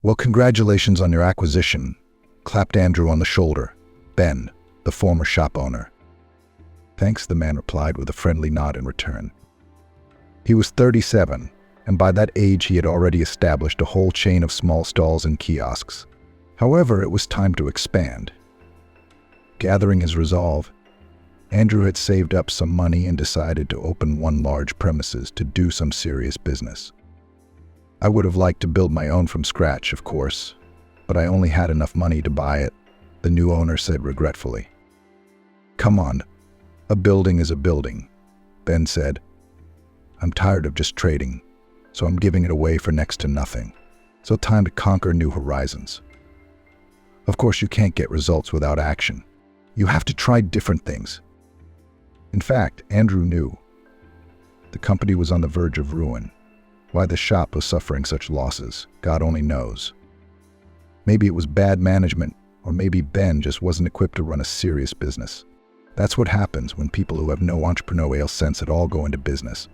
"Well, congratulations on your acquisition," clapped Andrew on the shoulder. Ben, the former shop owner. "Thanks," the man replied with a friendly nod in return. He was 37, and by that age he had already established a whole chain of small stalls and kiosks. However, it was time to expand. Gathering his resolve, Andrew had saved up some money and decided to open one large premises to do some serious business. "I would have liked to build my own from scratch, of course, but I only had enough money to buy it," the new owner said regretfully. "Come on, a building is a building," Ben said. "I'm tired of just trading, so I'm giving it away for next to nothing. So time to conquer new horizons." Of course, you can't get results without action. You have to try different things. In fact, Andrew knew the company was on the verge of ruin. Why the shop was suffering such losses, God only knows. Maybe it was bad management, or maybe Ben just wasn't equipped to run a serious business. That's what happens when people who have no entrepreneurial sense at all go into business.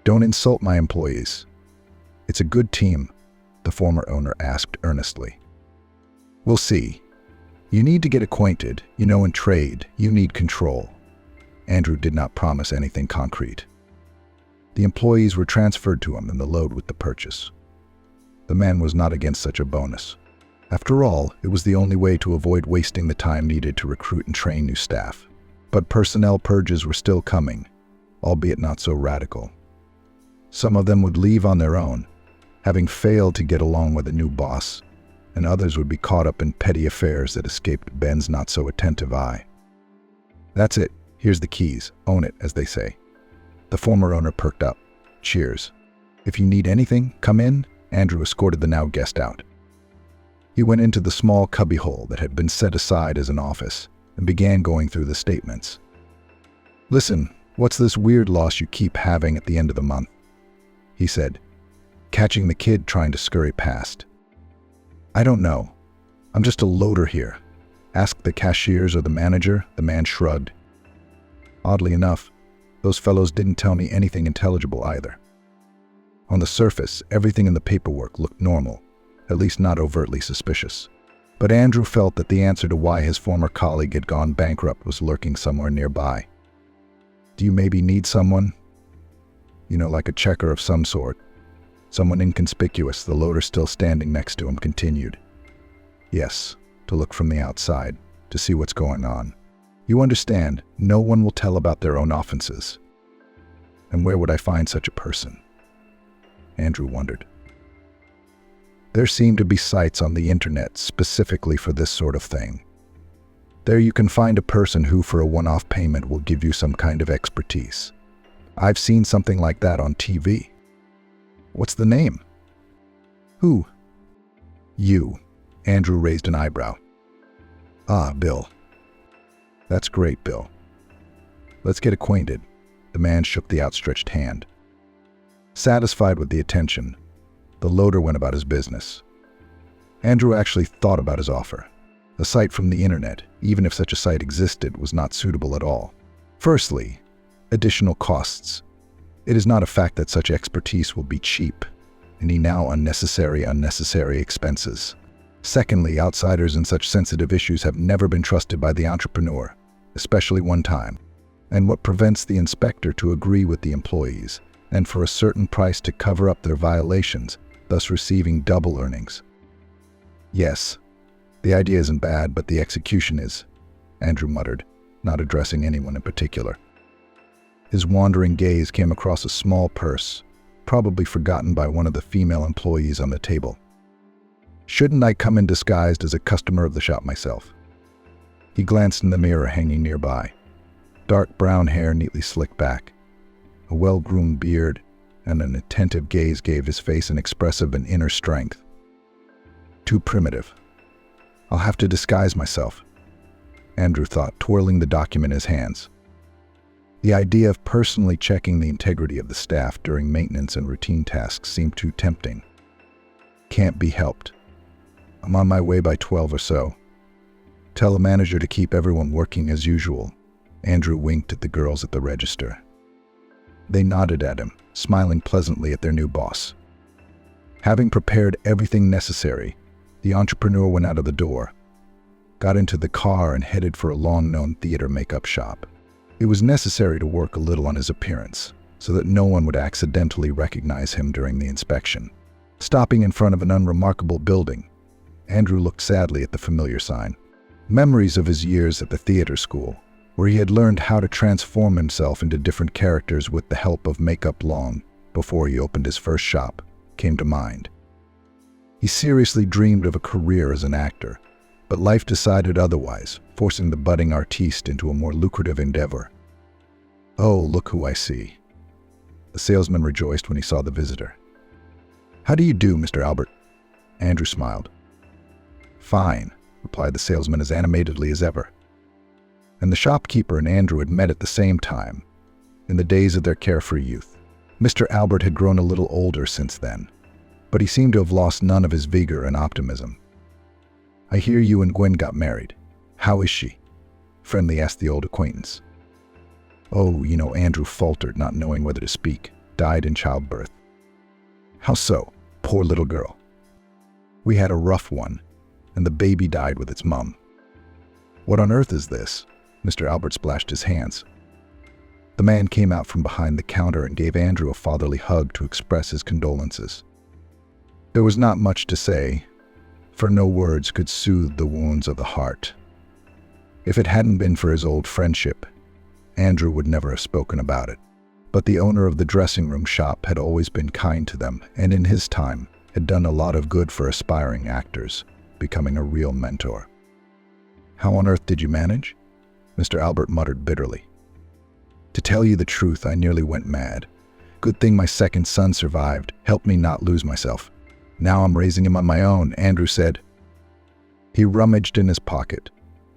"Don't insult my employees. It's a good team," the former owner asked earnestly. "We'll see. You need to get acquainted. In trade, you need control." Andrew did not promise anything concrete. The employees were transferred to him in the load with the purchase. The man was not against such a bonus. After all, it was the only way to avoid wasting the time needed to recruit and train new staff. But personnel purges were still coming, albeit not so radical. Some of them would leave on their own, having failed to get along with a new boss, and others would be caught up in petty affairs that escaped Ben's not-so-attentive eye. "That's it. Here's the keys. Own it, as they say." The former owner perked up. "Cheers. If you need anything, come in." Andrew escorted the now guest out. He went into the small cubbyhole that had been set aside as an office and began going through the statements. "Listen, what's this weird loss you keep having at the end of the month?" he said, catching the kid trying to scurry past. "I don't know. I'm just a loader here. Ask the cashiers or the manager," the man shrugged. Oddly enough, those fellows didn't tell me anything intelligible either. On the surface, everything in the paperwork looked normal, at least not overtly suspicious. But Andrew felt that the answer to why his former colleague had gone bankrupt was lurking somewhere nearby. "Do you maybe need someone? Like a checker of some sort." Someone inconspicuous, the loader still standing next to him, continued. "Yes, to look from the outside, to see what's going on. You understand, no one will tell about their own offenses. And where would I find such a person?" Andrew wondered. There seemed to be sites on the internet specifically for this sort of thing. There you can find a person who, for a one-off payment, will give you some kind of expertise. I've seen something like that on TV. "What's the name?" "Who?" "You." Andrew raised an eyebrow. "Ah, Bill." "That's great, Bill. Let's get acquainted." The man shook the outstretched hand. Satisfied with the attention, the loader went about his business. Andrew actually thought about his offer. A site from the internet, even if such a site existed, was not suitable at all. Firstly, additional costs. It is not a fact that such expertise will be cheap. Any now unnecessary expenses. Secondly, outsiders in such sensitive issues have never been trusted by the entrepreneur, especially one time. And what prevents the inspector to agree with the employees, and for a certain price to cover up their violations, thus receiving double earnings? "Yes, the idea isn't bad, but the execution is," Andrew muttered, not addressing anyone in particular. His wandering gaze came across a small purse, probably forgotten by one of the female employees on the table. "Shouldn't I come in disguised as a customer of the shop myself?" He glanced in the mirror hanging nearby. Dark brown hair neatly slicked back, a well-groomed beard, and an attentive gaze gave his face an expressive and inner strength. Too primitive. I'll have to disguise myself, Andrew thought, twirling the document in his hands. The idea of personally checking the integrity of the staff during maintenance and routine tasks seemed too tempting. Can't be helped. I'm on my way by 12 or so. Tell the manager to keep everyone working as usual. Andrew winked at the girls at the register. They nodded at him, smiling pleasantly at their new boss. Having prepared everything necessary, the entrepreneur went out of the door, got into the car and headed for a long-known theater makeup shop. It was necessary to work a little on his appearance, so that no one would accidentally recognize him during the inspection. Stopping in front of an unremarkable building, Andrew looked sadly at the familiar sign. Memories of his years at the theater school, where he had learned how to transform himself into different characters with the help of makeup long before he opened his first shop, came to mind. He seriously dreamed of a career as an actor, but life decided otherwise, forcing the budding artiste into a more lucrative endeavor. "Oh, look who I see." The salesman rejoiced when he saw the visitor. "How do you do, Mr. Albert?" Andrew smiled. "Fine," replied the salesman as animatedly as ever. And the shopkeeper and Andrew had met at the same time, in the days of their carefree youth. Mr. Albert had grown a little older since then, but he seemed to have lost none of his vigor and optimism. "I hear you and Gwen got married. How is she?" friendly asked the old acquaintance. "Oh, Andrew faltered, not knowing whether to speak. "Died in childbirth." "How so? Poor little girl." "We had a rough one, and the baby died with its mum." "What on earth is this?" Mr. Albert splashed his hands. The man came out from behind the counter and gave Andrew a fatherly hug to express his condolences. There was not much to say, for no words could soothe the wounds of the heart. If it hadn't been for his old friendship, Andrew would never have spoken about it. But the owner of the dressing room shop had always been kind to them, and in his time had done a lot of good for aspiring actors, becoming a real mentor. "How on earth did you manage?" Mr. Albert muttered bitterly. "To tell you the truth, I nearly went mad. Good thing my second son survived, helped me not lose myself. Now I'm raising him on my own," Andrew said. He rummaged in his pocket,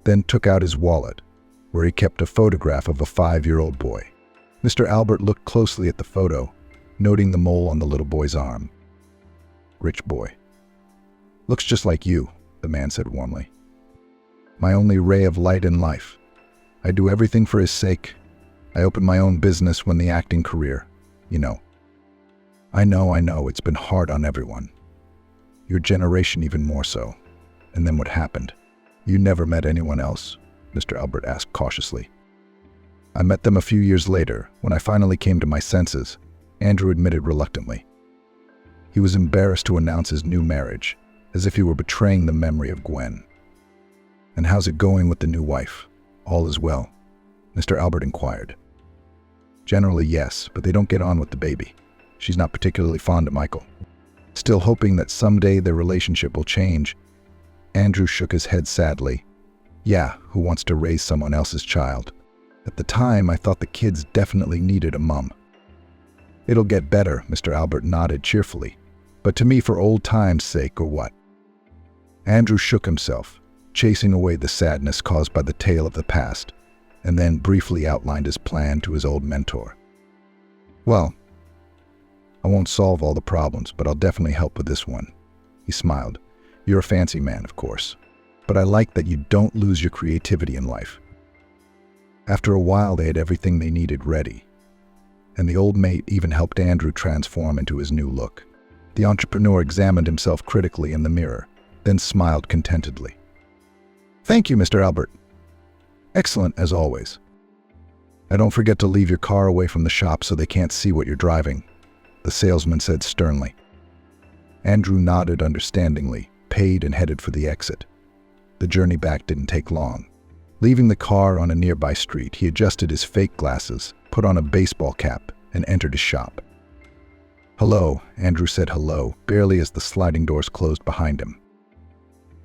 then took out his wallet, where he kept a photograph of a 5-year-old boy. Mr. Albert looked closely at the photo, noting the mole on the little boy's arm. "Rich boy. Looks just like you," the man said warmly. "My only ray of light in life. I do everything for his sake. I opened my own business when the acting career, I know, it's been hard on everyone. Your generation even more so. And then what happened? You never met anyone else?" Mr. Albert asked cautiously. "I met them a few years later, when I finally came to my senses," Andrew admitted reluctantly. He was embarrassed to announce his new marriage, as if he were betraying the memory of Gwen. "And how's it going with the new wife? All is well?" Mr. Albert inquired. "Generally, yes, but they don't get on with the baby. She's not particularly fond of Michael." Still hoping that someday their relationship will change, Andrew shook his head sadly. "Yeah, who wants to raise someone else's child? At the time, I thought the kids definitely needed a mum." "It'll get better," Mr. Albert nodded cheerfully. "But to me, for old time's sake, or what?" Andrew shook himself, chasing away the sadness caused by the tale of the past, and then briefly outlined his plan to his old mentor. "Well, I won't solve all the problems, but I'll definitely help with this one." He smiled. "You're a fancy man, of course, but I like that you don't lose your creativity in life." After a while, they had everything they needed ready, and the old mate even helped Andrew transform into his new look. The entrepreneur examined himself critically in the mirror, then smiled contentedly. "Thank you, Mr. Albert. Excellent, as always. And don't forget to leave your car away from the shop so they can't see what you're driving," the salesman said sternly. Andrew nodded understandingly, paid, and headed for the exit. The journey back didn't take long. Leaving the car on a nearby street, he adjusted his fake glasses, put on a baseball cap, and entered his shop. "Hello," Andrew said hello, barely as the sliding doors closed behind him.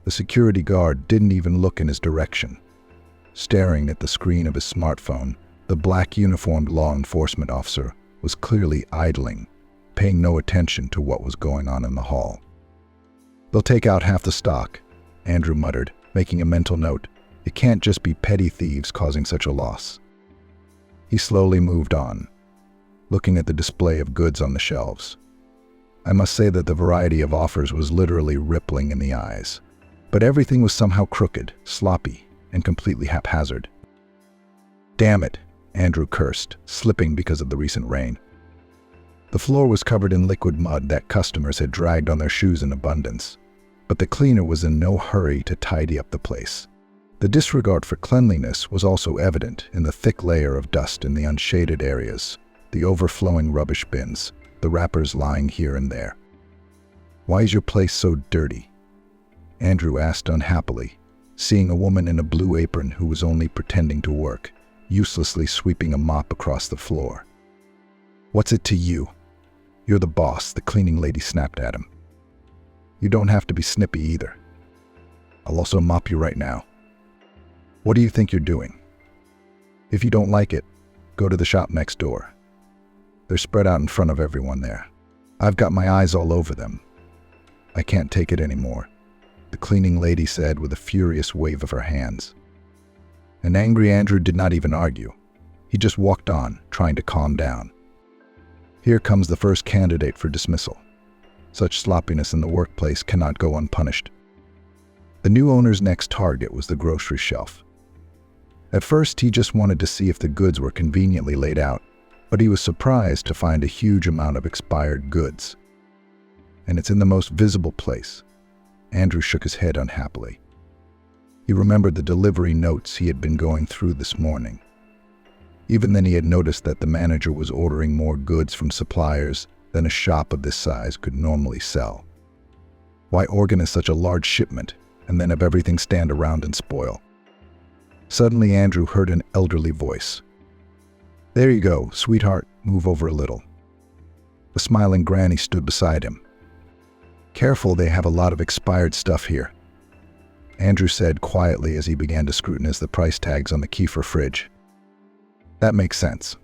The security guard didn't even look in his direction. Staring at the screen of his smartphone, the black uniformed law enforcement officer was clearly idling, paying no attention to what was going on in the hall. "They'll take out half the stock," Andrew muttered, making a mental note. It can't just be petty thieves causing such a loss. He slowly moved on, looking at the display of goods on the shelves. I must say that the variety of offers was literally rippling in the eyes, but everything was somehow crooked, sloppy, and completely haphazard. "Damn it," Andrew cursed, slipping because of the recent rain. The floor was covered in liquid mud that customers had dragged on their shoes in abundance, but the cleaner was in no hurry to tidy up the place. The disregard for cleanliness was also evident in the thick layer of dust in the unshaded areas, the overflowing rubbish bins, the wrappers lying here and there. "Why is your place so dirty?" Andrew asked unhappily, seeing a woman in a blue apron who was only pretending to work, uselessly sweeping a mop across the floor. "What's it to you? You're the boss," the cleaning lady snapped at him. "You don't have to be snippy either. I'll also mop you right now. What do you think you're doing? If you don't like it, go to the shop next door. They're spread out in front of everyone there. I've got my eyes all over them. I can't take it anymore," the cleaning lady said with a furious wave of her hands. An angry Andrew did not even argue. He just walked on, trying to calm down. Here comes the first candidate for dismissal. Such sloppiness in the workplace cannot go unpunished. The new owner's next target was the grocery shelf. At first, he just wanted to see if the goods were conveniently laid out, but he was surprised to find a huge amount of expired goods. And it's in the most visible place. Andrew shook his head unhappily. He remembered the delivery notes he had been going through this morning. Even then, he had noticed that the manager was ordering more goods from suppliers than a shop of this size could normally sell. Why organize such a large shipment and then have everything stand around and spoil? Suddenly, Andrew heard an elderly voice. "There you go, sweetheart, move over a little." A smiling granny stood beside him. "Careful, they have a lot of expired stuff here," Andrew said quietly as he began to scrutinize the price tags on the Kefir fridge. "That makes sense.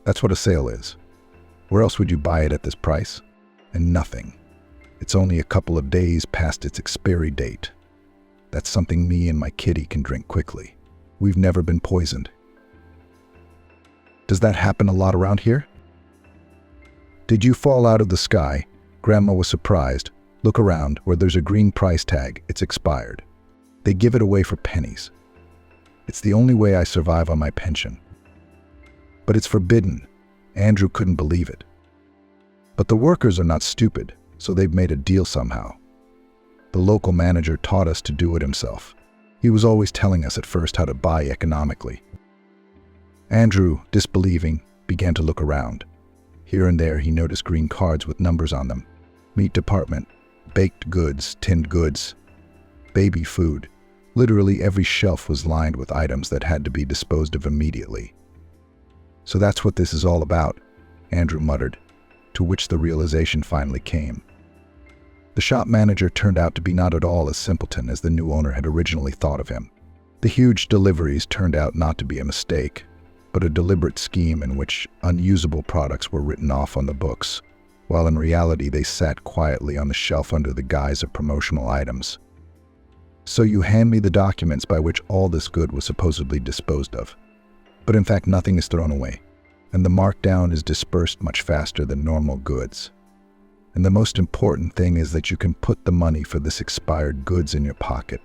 That's what a sale is. Where else would you buy it at this price? And nothing. It's only a couple of days past its expiry date. That's something me and my kitty can drink quickly. We've never been poisoned." "Does that happen a lot around here?" "Did you fall out of the sky?" Grandma was surprised. "Look around, where there's a green price tag, it's expired. They give it away for pennies. It's the only way I survive on my pension." "But it's forbidden." Andrew couldn't believe it. "But the workers are not stupid, so they've made a deal somehow. The local manager taught us to do it himself. He was always telling us at first how to buy economically." Andrew, disbelieving, began to look around. Here and there he noticed green cards with numbers on them. Meat department, baked goods, tinned goods, baby food. Literally every shelf was lined with items that had to be disposed of immediately. "So that's what this is all about," Andrew muttered, to which the realization finally came. The shop manager turned out to be not at all as simpleton as the new owner had originally thought of him. The huge deliveries turned out not to be a mistake, but a deliberate scheme in which unusable products were written off on the books, while in reality they sat quietly on the shelf under the guise of promotional items. "So you hand me the documents by which all this good was supposedly disposed of. But in fact nothing is thrown away, and the markdown is dispersed much faster than normal goods. And the most important thing is that you can put the money for this expired goods in your pocket,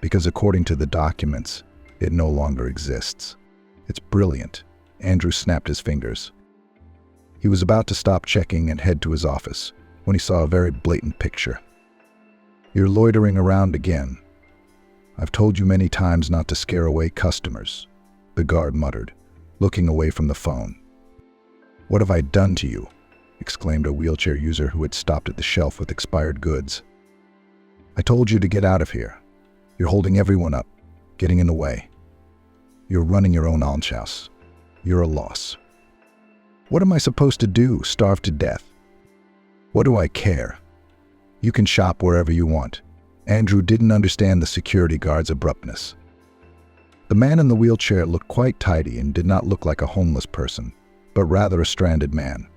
because according to the documents, it no longer exists. It's brilliant." Andrew snapped his fingers. He was about to stop checking and head to his office when he saw a very blatant picture. "You're loitering around again. I've told you many times not to scare away customers," the guard muttered, looking away from the phone. "What have I done to you?" exclaimed a wheelchair user who had stopped at the shelf with expired goods. "I told you to get out of here. You're holding everyone up, getting in the way. You're running your own almshouse. You're a loss." "What am I supposed to do? Starve to death?" "What do I care? You can shop wherever you want." Andrew didn't understand the security guard's abruptness. The man in the wheelchair looked quite tidy and did not look like a homeless person, but rather a stranded man.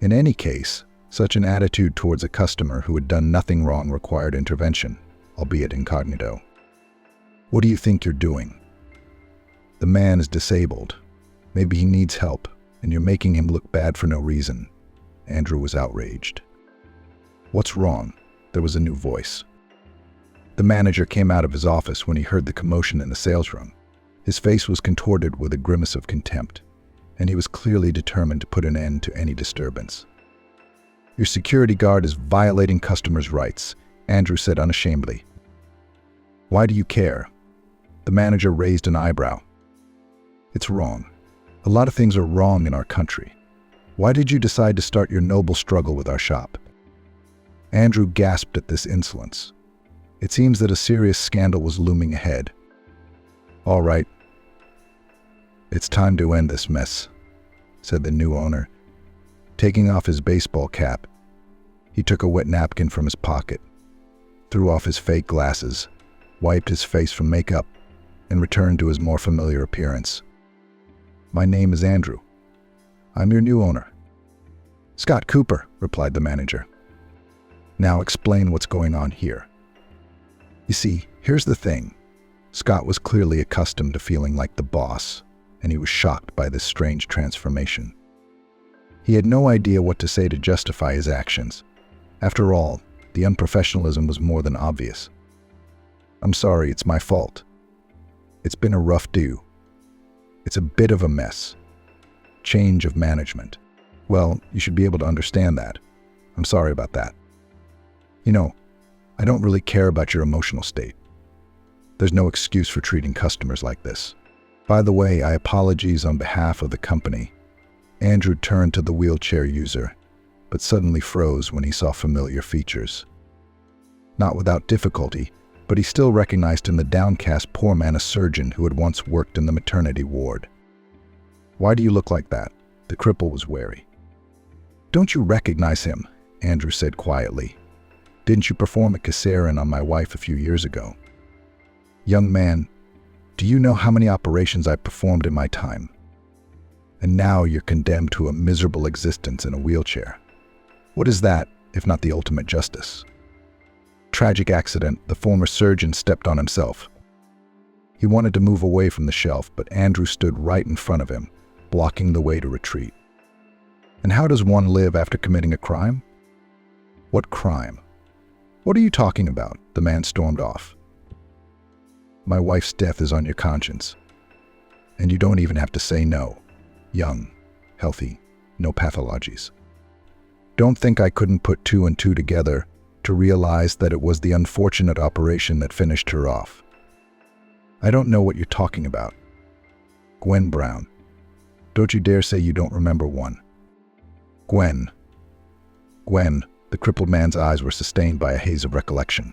In any case, such an attitude towards a customer who had done nothing wrong required intervention, albeit incognito. "What do you think you're doing? The man is disabled. Maybe he needs help, and you're making him look bad for no reason." Andrew was outraged. "What's wrong?" There was a new voice. The manager came out of his office when he heard the commotion in the sales room. His face was contorted with a grimace of contempt. and he was clearly determined to put an end to any disturbance. "Your security guard is violating customers' rights," Andrew said unashamedly. "Why do you care?" The manager raised an eyebrow. "It's wrong. A lot of things are wrong in our country. Why did you decide to start your noble struggle with our shop?" Andrew gasped at this insolence. It seems that a serious scandal was looming ahead. "All right. It's time to end this mess," said the new owner. Taking off his baseball cap, he took a wet napkin from his pocket, threw off his fake glasses, wiped his face from makeup, and returned to his more familiar appearance. "My name is Andrew. I'm your new owner." "Scott Cooper," replied the manager. "Now explain what's going on here." You see, here's the thing. Scott was clearly accustomed to feeling like the boss, and he was shocked by this strange transformation. He had no idea what to say to justify his actions. After all, the unprofessionalism was more than obvious. "I'm sorry, it's my fault. It's been a rough do. It's a bit of a mess. Change of management. Well, you should be able to understand that. I'm sorry about that. You know, I don't really care about your emotional state. There's no excuse for treating customers like this. By the way, I apologize on behalf of the company." Andrew turned to the wheelchair user, but suddenly froze when he saw familiar features. Not without difficulty, but he still recognized in the downcast poor man a surgeon who had once worked in the maternity ward. "Why do you look like that?" The cripple was wary. "Don't you recognize him?" Andrew said quietly. "Didn't you perform a cesarean on my wife a few years ago?" "Young man, do you know how many operations I've performed in my time? And now you're condemned to a miserable existence in a wheelchair. What is that, if not the ultimate justice?" Tragic accident, the former surgeon stepped on himself. He wanted to move away from the shelf, but Andrew stood right in front of him, blocking the way to retreat. "And how does one live after committing a crime?" "What crime? What are you talking about?" The man stormed off. "My wife's death is on your conscience. And you don't even have to say no. Young, healthy, no pathologies. Don't think I couldn't put two and two together to realize that it was the unfortunate operation that finished her off. I don't know what you're talking about. Gwen Brown. Don't you dare say you don't remember one. Gwen. Gwen, the crippled man's eyes were sustained by a haze of recollection.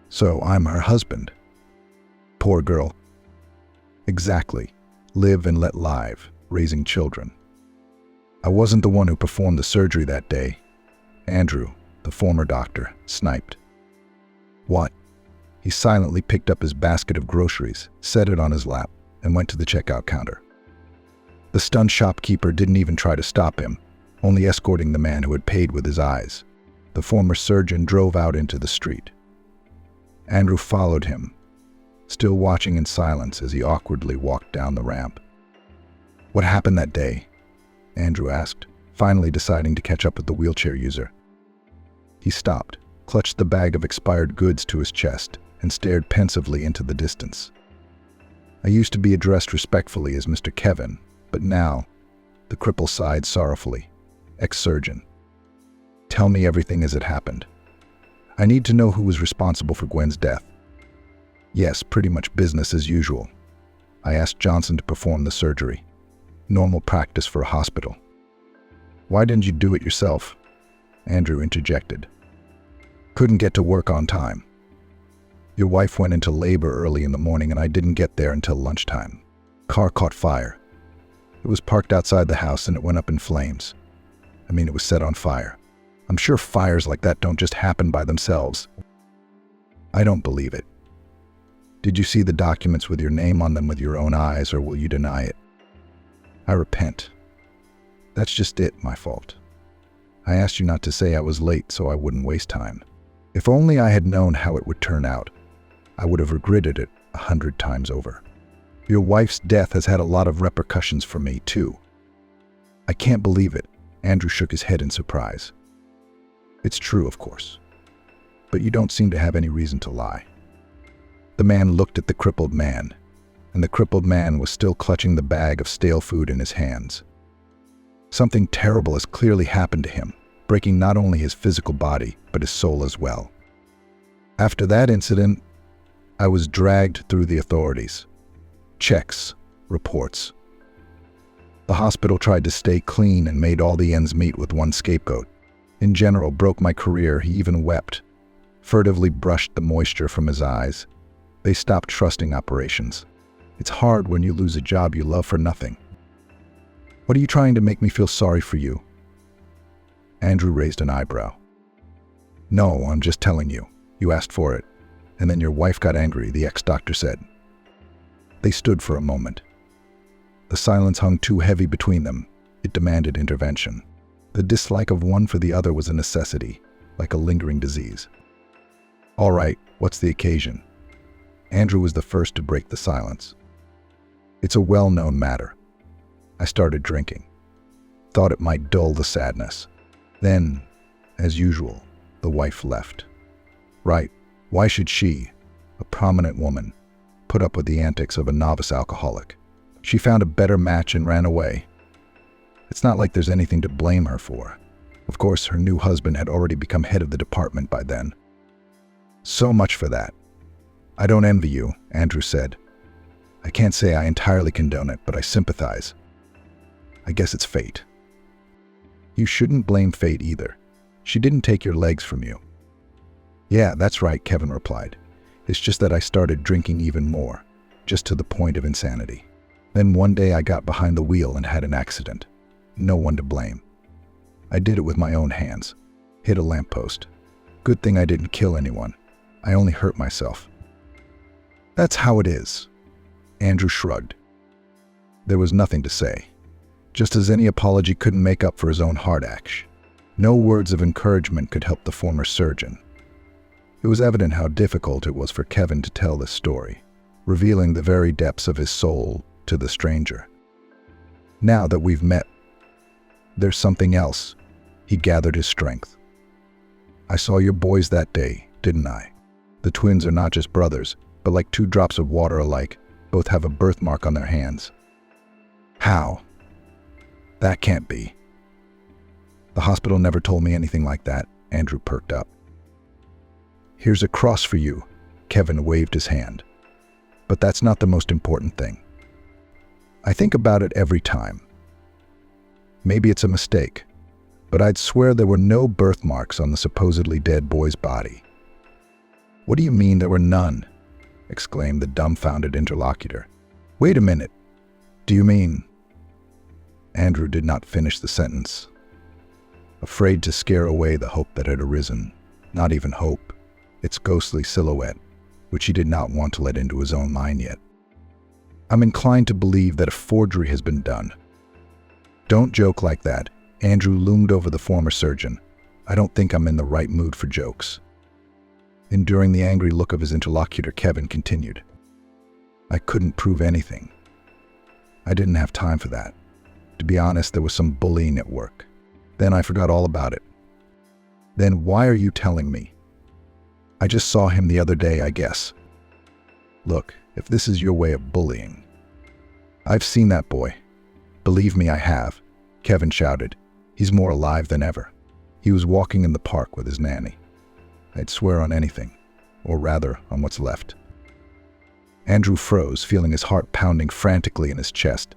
So I'm her husband. Poor girl. Exactly. Live and let live, raising children. I wasn't the one who performed the surgery that day. Andrew, the former doctor, sniped. What? He silently picked up his basket of groceries, set it on his lap, and went to the checkout counter. The stunned shopkeeper didn't even try to stop him, only escorting the man who had paid with his eyes. The former surgeon drove out into the street. Andrew followed him, still watching in silence as he awkwardly walked down the ramp. What happened that day? Andrew asked, finally deciding to catch up with the wheelchair user. He stopped, clutched the bag of expired goods to his chest, and stared pensively into the distance. I used to be addressed respectfully as Mr. Kevin, but now, the cripple sighed sorrowfully. Ex-surgeon. Tell me everything as it happened. I need to know who was responsible for Gwen's death. Yes, pretty much business as usual. I asked Johnson to perform the surgery. Normal practice for a hospital. Why didn't you do it yourself? Andrew interjected. Couldn't get to work on time. Your wife went into labor early in the morning and I didn't get there until lunchtime. Car caught fire. It was parked outside the house and it went up in flames. It was set on fire. I'm sure fires like that don't just happen by themselves. I don't believe it. Did you see the documents with your name on them with your own eyes, or will you deny it? I repent. That's just it, my fault. I asked you not to say I was late so I wouldn't waste time. If only I had known how it would turn out, I would have regretted it 100 times over. Your wife's death has had a lot of repercussions for me, too. I can't believe it. Andrew shook his head in surprise. It's true, of course. But you don't seem to have any reason to lie. The man looked at the crippled man. and the crippled man was still clutching the bag of stale food in his hands. Something terrible has clearly happened to him, breaking not only his physical body, but his soul as well. After that incident, I was dragged through the authorities. Checks, reports. The hospital tried to stay clean and made all the ends meet with one scapegoat. In general, broke my career. He even wept, furtively brushed the moisture from his eyes. They stopped trusting operations. It's hard when you lose a job you love for nothing. What are you trying to make me feel sorry for you? Andrew raised an eyebrow. No, I'm just telling you. You asked for it. And then your wife got angry, the ex-doctor said. They stood for a moment. The silence hung too heavy between them. It demanded intervention. The dislike of one for the other was a necessity, like a lingering disease. All right, what's the occasion? Andrew was the first to break the silence. It's a well-known matter. I started drinking. Thought it might dull the sadness. Then, as usual, the wife left. Right, why should she, a prominent woman, put up with the antics of a novice alcoholic? She found a better match and ran away. It's not like there's anything to blame her for. Of course, her new husband had already become head of the department by then. So much for that. I don't envy you, Andrew said. I can't say I entirely condone it, but I sympathize. I guess it's fate. You shouldn't blame fate either. She didn't take your legs from you. Yeah, that's right, Kevin replied. It's just that I started drinking even more, just to the point of insanity. Then one day I got behind the wheel and had an accident. No one to blame. I did it with my own hands. Hit a lamppost. Good thing I didn't kill anyone. I only hurt myself. That's how it is. Andrew shrugged. There was nothing to say. Just as any apology couldn't make up for his own hard action. No words of encouragement could help the former surgeon. It was evident how difficult it was for Kevin to tell this story, revealing the very depths of his soul to the stranger. Now that we've met, there's something else. He gathered his strength. I saw your boys that day, didn't I? The twins are not just brothers, but like two drops of water alike, both have a birthmark on their hands. How? That can't be. The hospital never told me anything like that, Andrew perked up. Here's a cross for you, Kevin waved his hand. But that's not the most important thing. I think about it every time. Maybe it's a mistake, but I'd swear there were no birthmarks on the supposedly dead boy's body. What do you mean there were none? Exclaimed the dumbfounded interlocutor. Wait a minute. Do you mean? Andrew did not finish the sentence. Afraid to scare away the hope that had arisen, not even hope, its ghostly silhouette, which he did not want to let into his own mind yet. I'm inclined to believe that a forgery has been done. Don't joke like that. Andrew loomed over the former surgeon. I don't think I'm in the right mood for jokes. Enduring the angry look of his interlocutor, Kevin continued. I couldn't prove anything. I didn't have time for that. To be honest, there was some bullying at work. Then I forgot all about it. Then why are you telling me? I just saw him the other day, I guess. Look, if this is your way of bullying. I've seen that boy. Believe me, I have, Kevin shouted. He's more alive than ever. He was walking in the park with his nanny. I'd swear on anything, or rather, on what's left. Andrew froze, feeling his heart pounding frantically in his chest.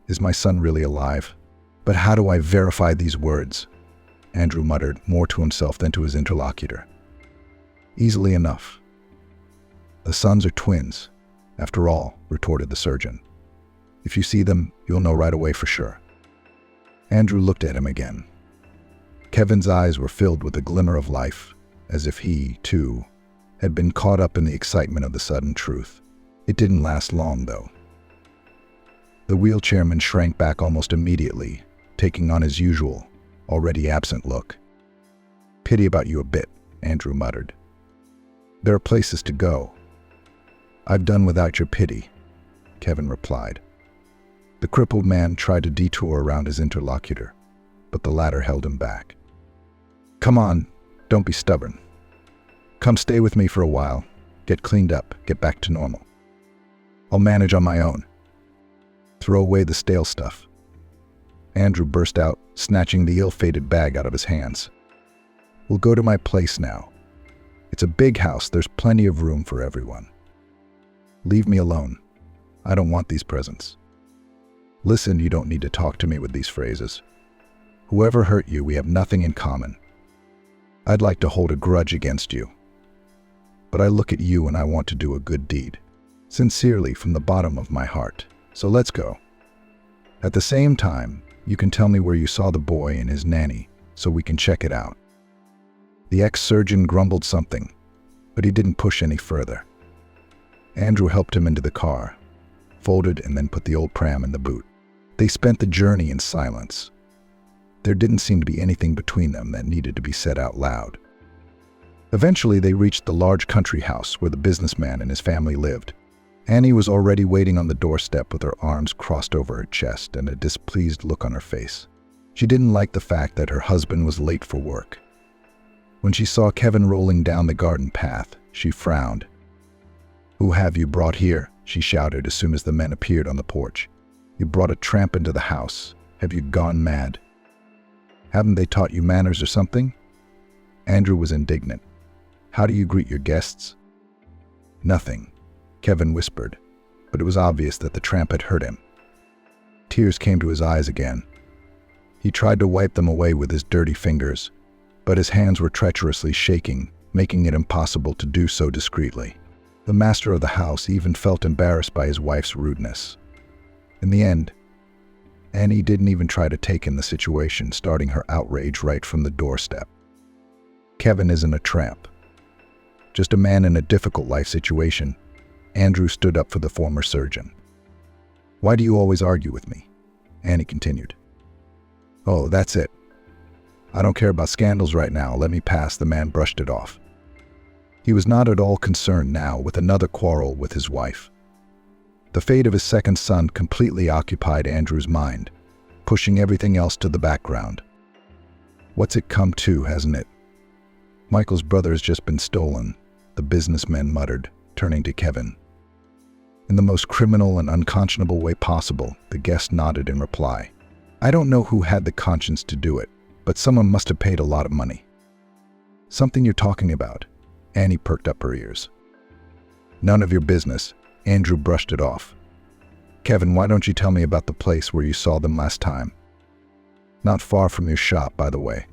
Is my son really alive? But how do I verify these words? Andrew muttered, more to himself than to his interlocutor. Easily enough. The sons are twins, after all, retorted the surgeon. If you see them, you'll know right away for sure. Andrew looked at him again. Kevin's eyes were filled with a glimmer of life, as if he, too, had been caught up in the excitement of the sudden truth. It didn't last long, though. The wheelchairman shrank back almost immediately, taking on his usual, already absent look. Pity about you a bit, Andrew muttered. There are places to go. I've done without your pity, Kevin replied. The crippled man tried to detour around his interlocutor, but the latter held him back. Come on, don't be stubborn. Come stay with me for a while, get cleaned up, get back to normal. I'll manage on my own. Throw away the stale stuff. Andrew burst out, snatching the ill-fated bag out of his hands. We'll go to my place now. It's a big house, there's plenty of room for everyone. Leave me alone. I don't want these presents. Listen, you don't need to talk to me with these phrases. Whoever hurt you, we have nothing in common. I'd like to hold a grudge against you. But I look at you and I want to do a good deed. Sincerely, from the bottom of my heart. So let's go. At the same time, you can tell me where you saw the boy and his nanny, so we can check it out. The ex-surgeon grumbled something, but he didn't push any further. Andrew helped him into the car, folded and then put the old pram in the boot. They spent the journey in silence. There didn't seem to be anything between them that needed to be said out loud. Eventually, they reached the large country house where the businessman and his family lived. Annie was already waiting on the doorstep with her arms crossed over her chest and a displeased look on her face. She didn't like the fact that her husband was late for work. When she saw Kevin rolling down the garden path, she frowned. "Who have you brought here?" she shouted as soon as the men appeared on the porch. "You brought a tramp into the house. Have you gone mad? Haven't they taught you manners or something?" Andrew was indignant. "How do you greet your guests?" "Nothing," Kevin whispered, but it was obvious that the tramp had hurt him. Tears came to his eyes again. He tried to wipe them away with his dirty fingers, but his hands were treacherously shaking, making it impossible to do so discreetly. The master of the house even felt embarrassed by his wife's rudeness. In the end, Annie didn't even try to take in the situation, starting her outrage right from the doorstep. Kevin isn't a tramp. Just a man in a difficult life situation. Andrew stood up for the former surgeon. "Why do you always argue with me?" Annie continued. "Oh, that's it. I don't care about scandals right now. Let me pass." The man brushed it off. He was not at all concerned now with another quarrel with his wife. The fate of his second son completely occupied Andrew's mind, pushing everything else to the background. "What's it come to, hasn't it? Michael's brother has just been stolen," the businessman muttered, turning to Kevin. In the most criminal and unconscionable way possible, the guest nodded in reply. "I don't know who had the conscience to do it, but someone must have paid a lot of money." "Something you're talking about?" Annie perked up her ears. "None of your business." Andrew brushed it off. "Kevin, why don't you tell me about the place where you saw them last time?" "Not far from your shop, by the way.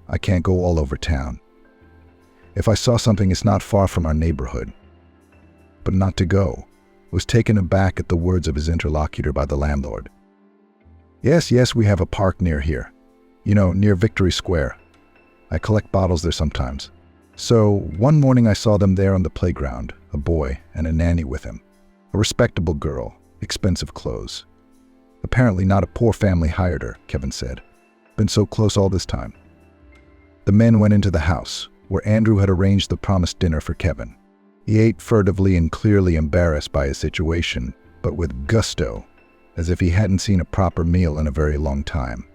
I can't go all over town. If I saw something, it's not far from our neighborhood." But not to go, was taken aback at the words of his interlocutor by the landlord. Yes, we have a park near here. You know, near Victory Square. I collect bottles there sometimes. So, one morning I saw them there on the playground, a boy and a nanny with him. A respectable girl, expensive clothes. Apparently not a poor family hired her, Kevin said. Been so close all this time. The men went into the house, where Andrew had arranged the promised dinner for Kevin. He ate furtively and clearly embarrassed by his situation, but with gusto, as if he hadn't seen a proper meal in a very long time.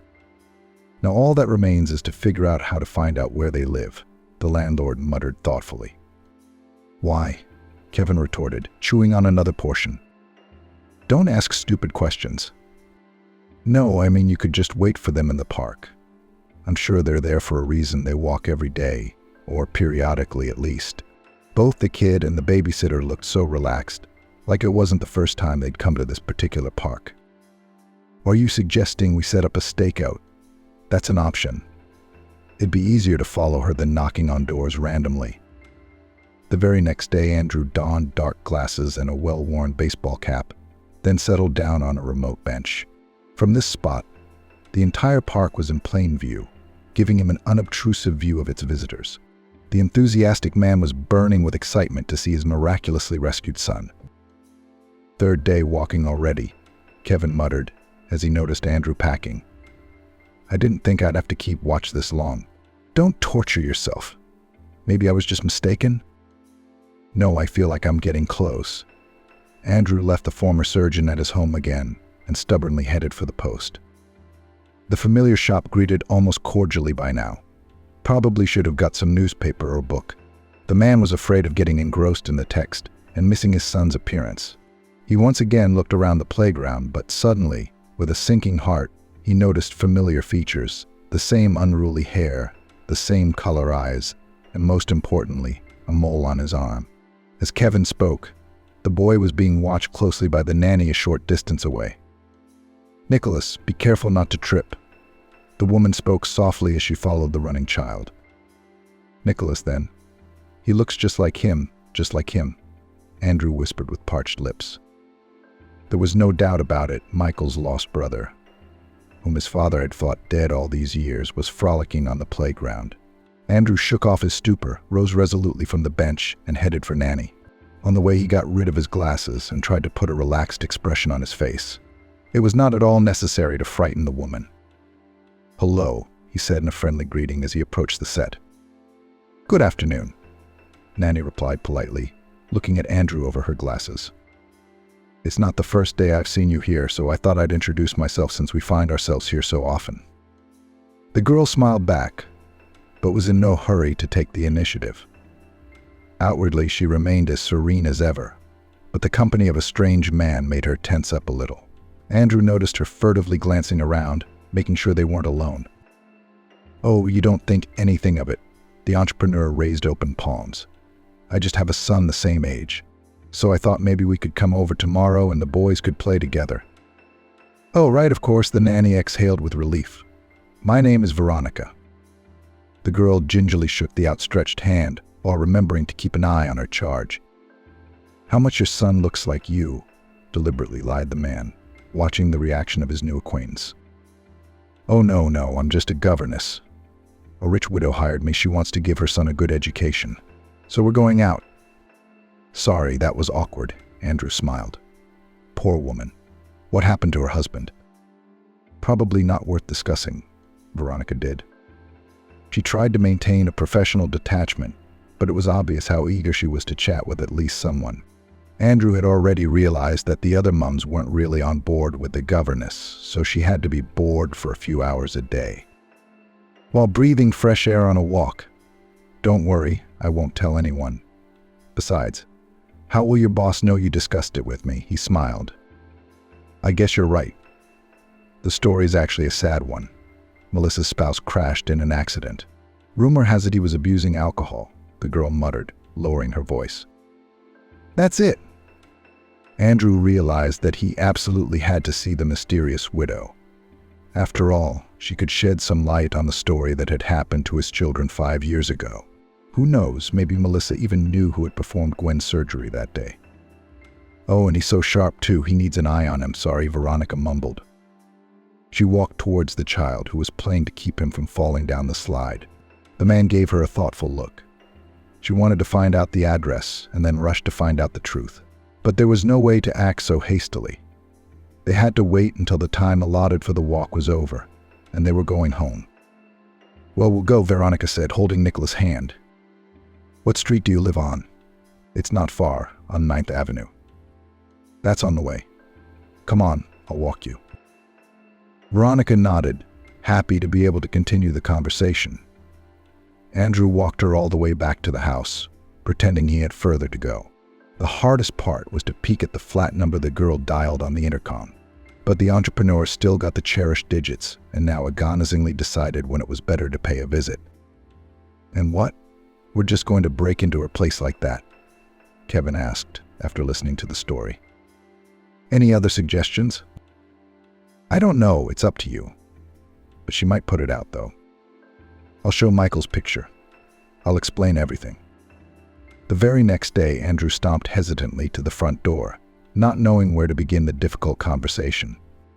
"Now all that remains is to figure out how to find out where they live," the landlord muttered thoughtfully. "Why?" Kevin retorted, chewing on another portion. "Don't ask stupid questions." "No, I mean you could just wait for them in the park. I'm sure they're there for a reason. They walk every day, or periodically at least." Both the kid and the babysitter looked so relaxed, like it wasn't the first time they'd come to this particular park. "Are you suggesting we set up a stakeout?" "That's an option. It'd be easier to follow her than knocking on doors randomly." The very next day, Andrew donned dark glasses and a well-worn baseball cap, then settled down on a remote bench. From this spot, the entire park was in plain view, giving him an unobtrusive view of its visitors. The enthusiastic man was burning with excitement to see his miraculously rescued son. "Third day walking already," Kevin muttered as he noticed Andrew packing. "I didn't think I'd have to keep watch this long." "Don't torture yourself. Maybe I was just mistaken?" "No, I feel like I'm getting close." Andrew left the former surgeon at his home again and stubbornly headed for the post. The familiar shop greeted almost cordially by now. Probably should have got some newspaper or book. The man was afraid of getting engrossed in the text and missing his son's appearance. He He once again looked around the playground, but suddenly, with a sinking heart, he noticed familiar features, the same unruly hair, the same color eyes, and most importantly, a mole on his arm. As Kevin spoke, the boy was being watched closely by the nanny a short distance away. "Nicholas, be careful not to trip." The woman spoke softly as she followed the running child. "Nicholas, then. He looks just like him, Andrew whispered with parched lips. There was no doubt about it, Michael's lost brother, whom his father had thought dead all these years, was frolicking on the playground. Andrew shook off his stupor, rose resolutely from the bench, and headed for Nanny. On the way, he got rid of his glasses and tried to put a relaxed expression on his face. It was not at all necessary to frighten the woman. "Hello," he said in a friendly greeting as he approached the set. "Good afternoon," Nanny replied politely, looking at Andrew over her glasses. "It's not the first day I've seen you here, so I thought I'd introduce myself since we find ourselves here so often." The girl smiled back, but was in no hurry to take the initiative. Outwardly, she remained as serene as ever, but the company of a strange man made her tense up a little. Andrew noticed her furtively glancing around, making sure they weren't alone. "Oh, you don't think anything of it," the entrepreneur raised open palms. "I just have a son the same age, so I thought maybe we could come over tomorrow and the boys could play together." "Oh, right, of course," the nanny exhaled with relief. "My name is Veronica." The girl gingerly shook the outstretched hand while remembering to keep an eye on her charge. "How much your son looks like you," deliberately lied the man, watching the reaction of his new acquaintance. "Oh, no, I'm just a governess. A rich widow hired me. She wants to give her son a good education. So we're going out." "Sorry, that was awkward," Andrew smiled. "Poor woman. What happened to her husband?" "Probably not worth discussing," Veronica did. She tried to maintain a professional detachment, but it was obvious how eager she was to chat with at least someone. Andrew had already realized that the other mums weren't really on board with the governess, so she had to be bored for a few hours a day, while breathing fresh air on a walk. "Don't worry, I won't tell anyone. Besides, how will your boss know you discussed it with me?" He smiled. "I guess you're right. The story's actually a sad one. Melissa's spouse crashed in an accident. Rumor has it he was abusing alcohol," the girl muttered, lowering her voice. "That's it." Andrew realized that he absolutely had to see the mysterious widow. After all, she could shed some light on the story that had happened to his children 5 years ago. Who knows, maybe Melissa even knew who had performed Gwen's surgery that day. "Oh, and he's so sharp too, he needs an eye on him," sorry, Veronica mumbled. She walked towards the child, who was playing to keep him from falling down the slide. The man gave her a thoughtful look. She wanted to find out the address and then rushed to find out the truth. But there was no way to act so hastily. They had to wait until the time allotted for the walk was over, and they were going home. "Well, we'll go," Veronica said, holding Nicholas' hand. "What street do you live on?" "It's not far, on 9th Avenue. "That's on the way. Come on, I'll walk you." Veronica nodded, happy to be able to continue the conversation. Andrew walked her all the way back to the house, pretending he had further to go. The hardest part was to peek at the flat number the girl dialed on the intercom. But the entrepreneur still got the cherished digits and now agonizingly decided when it was better to pay a visit. "And what? We're just going to break into her place like that?" Kevin asked after listening to the story. "Any other suggestions?" "I don't know, it's up to you. But she might put it out, though. I'll show Michael's picture. I'll explain everything." The very next day, Andrew stomped hesitantly to the front door, not knowing where to begin the difficult conversation.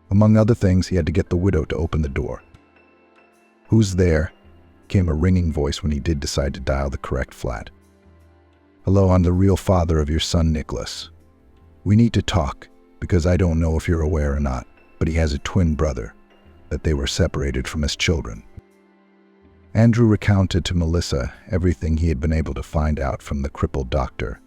Among other things, he had to get the widow to open the door. "Who's there?" came a ringing voice when he did decide to dial the correct flat. "Hello, I'm the real father of your son, Nicholas. We need to talk, because I don't know if you're aware or not, but he has a twin brother, that they were separated from his children." Andrew recounted to Melissa everything he had been able to find out from the crippled doctor,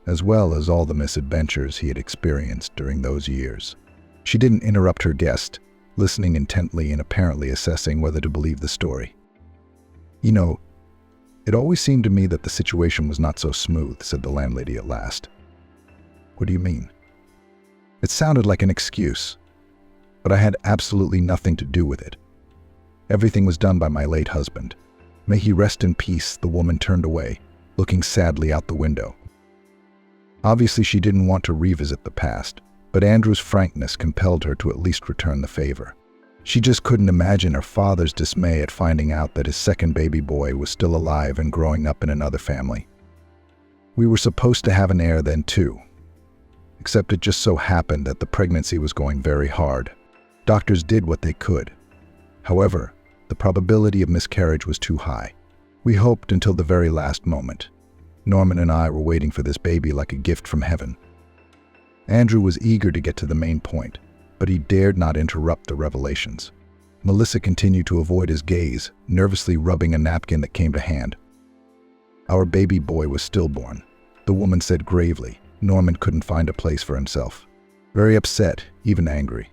as well as all the misadventures he had experienced during those years. She didn't interrupt her guest, listening intently and apparently assessing whether to believe the story. "You know, it always seemed to me that the situation was not so smooth," said the landlady at last. "What do you mean?" It sounded like an excuse, but I had absolutely nothing to do with it. Everything was done by my late husband. May he rest in peace. The woman turned away, looking sadly out the window. Obviously, she didn't want to revisit the past, but Andrew's frankness compelled her to at least return the favor. She just couldn't imagine her father's dismay at finding out that his second baby boy was still alive and growing up in another family. We were supposed to have an heir then too, except it just so happened that the pregnancy was going very hard. Doctors did what they could. However, the probability of miscarriage was too high. We hoped until the very last moment. Norman and I were waiting for this baby like a gift from heaven. Andrew was eager to get to the main point, but he dared not interrupt the revelations. Melissa continued to avoid his gaze, nervously rubbing a napkin that came to hand. Our baby boy was stillborn, the woman said gravely. Norman couldn't find a place for himself. Very upset, even angry.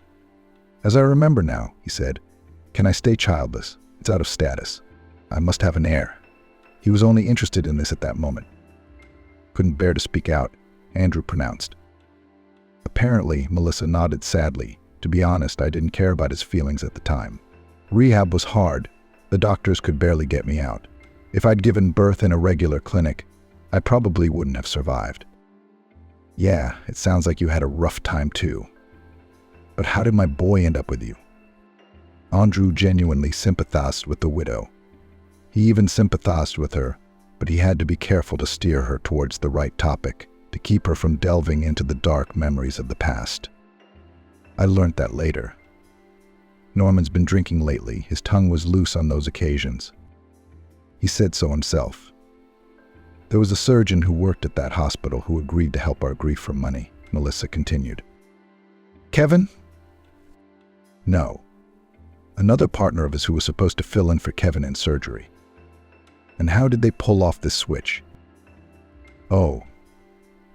As I remember now, he said, "Can I stay childless? It's out of status. I must have an heir." He was only interested in this at that moment. Couldn't bear to speak out, Andrew pronounced. Apparently, Melissa nodded sadly. To be honest, I didn't care about his feelings at the time. Rehab was hard. The doctors could barely get me out. If I'd given birth in a regular clinic, I probably wouldn't have survived. Yeah, it sounds like you had a rough time too. But how did my boy end up with you? Andrew genuinely sympathized with the widow. He even sympathized with her, but he had to be careful to steer her towards the right topic, to keep her from delving into the dark memories of the past. I learned that later. Norman's been drinking lately. His tongue was loose on those occasions. He said so himself. There was a surgeon who worked at that hospital who agreed to help our grief for money, Melissa continued. Kevin? No. Another partner of his who was supposed to fill in for Kevin in surgery. And how did they pull off this switch? Oh,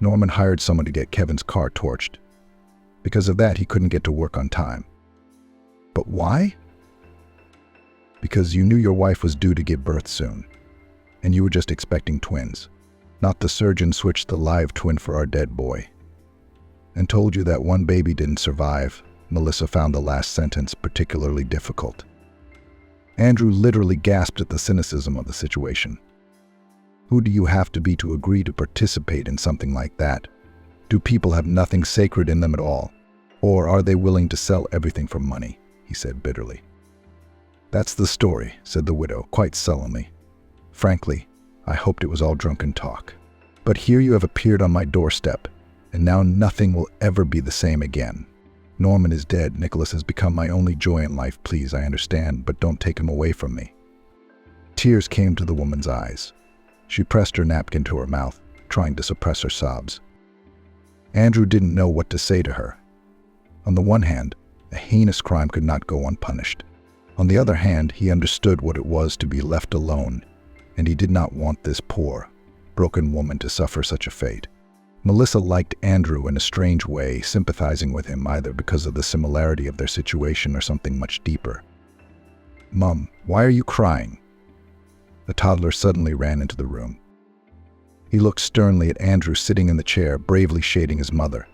Norman hired someone to get Kevin's car torched. Because of that, he couldn't get to work on time. But why? Because you knew your wife was due to give birth soon, and you were just expecting twins. Not the surgeon switched the live twin for our dead boy. And told you that one baby didn't survive. Melissa found the last sentence particularly difficult. Andrew literally gasped at the cynicism of the situation. Who do you have to be to agree to participate in something like that? Do people have nothing sacred in them at all? Or are they willing to sell everything for money? He said bitterly. That's the story, said the widow, quite sullenly. Frankly, I hoped it was all drunken talk. But here you have appeared on my doorstep, and now nothing will ever be the same again. Norman is dead. Nicholas has become my only joy in life. Please, I understand, but don't take him away from me. Tears came to the woman's eyes. She pressed her napkin to her mouth, trying to suppress her sobs. Andrew didn't know what to say to her. On the one hand, a heinous crime could not go unpunished. On the other hand, he understood what it was to be left alone, and he did not want this poor, broken woman to suffer such a fate. Melissa liked Andrew in a strange way, sympathizing with him either because of the similarity of their situation or something much deeper. "Mum, why are you crying?" The toddler suddenly ran into the room. He looked sternly at Andrew sitting in the chair, bravely shading his mother.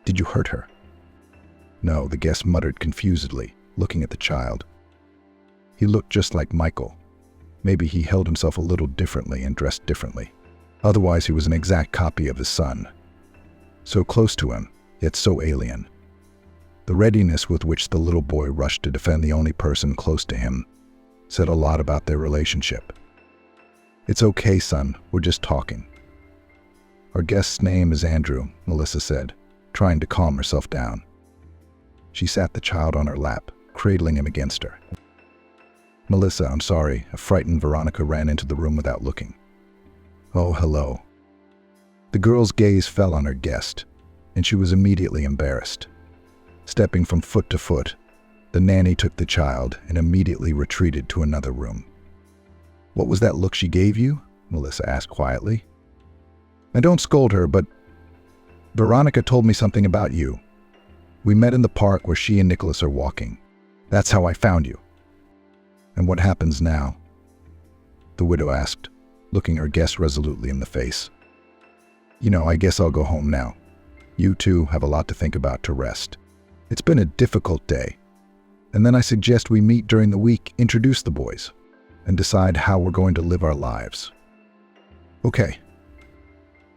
"Did you hurt her?" "No," the guest muttered confusedly, looking at the child. He looked just like Michael. Maybe he held himself a little differently and dressed differently. Otherwise, he was an exact copy of his son. So close to him, yet so alien. The readiness with which the little boy rushed to defend the only person close to him said a lot about their relationship. "It's okay, son. We're just talking." "Our guest's name is Andrew," Melissa said, trying to calm herself down. She sat the child on her lap, cradling him against her. "Melissa, I'm sorry." A frightened Veronica ran into the room without looking. "Oh, hello." The girl's gaze fell on her guest, and she was immediately embarrassed. Stepping from foot to foot, the nanny took the child and immediately retreated to another room. "What was that look she gave you?" Melissa asked quietly. "I don't scold her, but Veronica told me something about you. We met in the park where she and Nicholas are walking. That's how I found you." "And what happens now?" the widow asked, looking her guest resolutely in the face. "I guess I'll go home now. You two have a lot to think about to rest. It's been a difficult day. And then I suggest we meet during the week, introduce the boys, and decide how we're going to live our lives. Okay.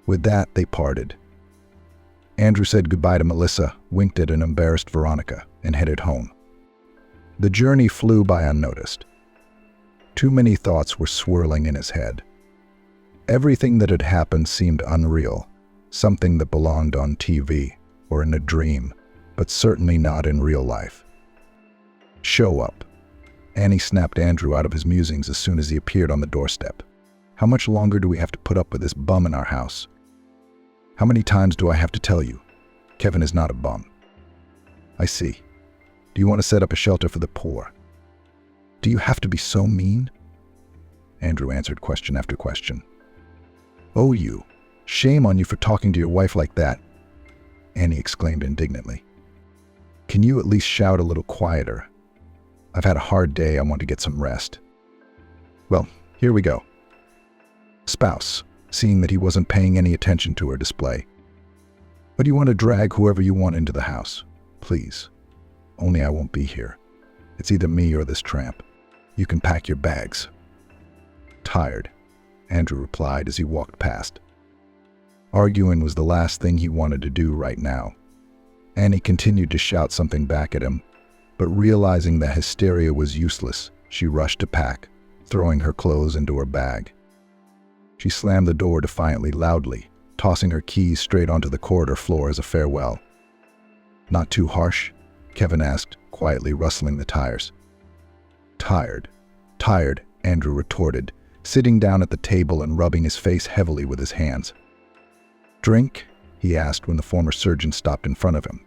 With that, they parted. Andrew said goodbye to Melissa, winked at an embarrassed Veronica, and headed home. The journey flew by unnoticed. Too many thoughts were swirling in his head. Everything that had happened seemed unreal, something that belonged on TV or in a dream, but certainly not in real life. Show up. Annie snapped Andrew out of his musings as soon as he appeared on the doorstep. How much longer do we have to put up with this bum in our house? How many times do I have to tell you? Kevin is not a bum. I see. Do you want to set up a shelter for the poor? Do you have to be so mean? Andrew answered question after question. Oh, you. Shame on you for talking to your wife like that, Annie exclaimed indignantly. Can you at least shout a little quieter? I've had a hard day. I want to get some rest. Well, here we go. Spouse, seeing that he wasn't paying any attention to her display. But you want to drag whoever you want into the house, please. Only I won't be here. It's either me or this tramp. You can pack your bags. Tired, Andrew replied as he walked past. Arguing was the last thing he wanted to do right now. Annie continued to shout something back at him, but realizing that hysteria was useless, she rushed to pack, throwing her clothes into her bag. She slammed the door defiantly loudly, tossing her keys straight onto the corridor floor as a farewell. Not too harsh? Kevin asked, quietly rustling the tires. Tired, Andrew retorted, sitting down at the table and rubbing his face heavily with his hands. Drink? He asked when the former surgeon stopped in front of him.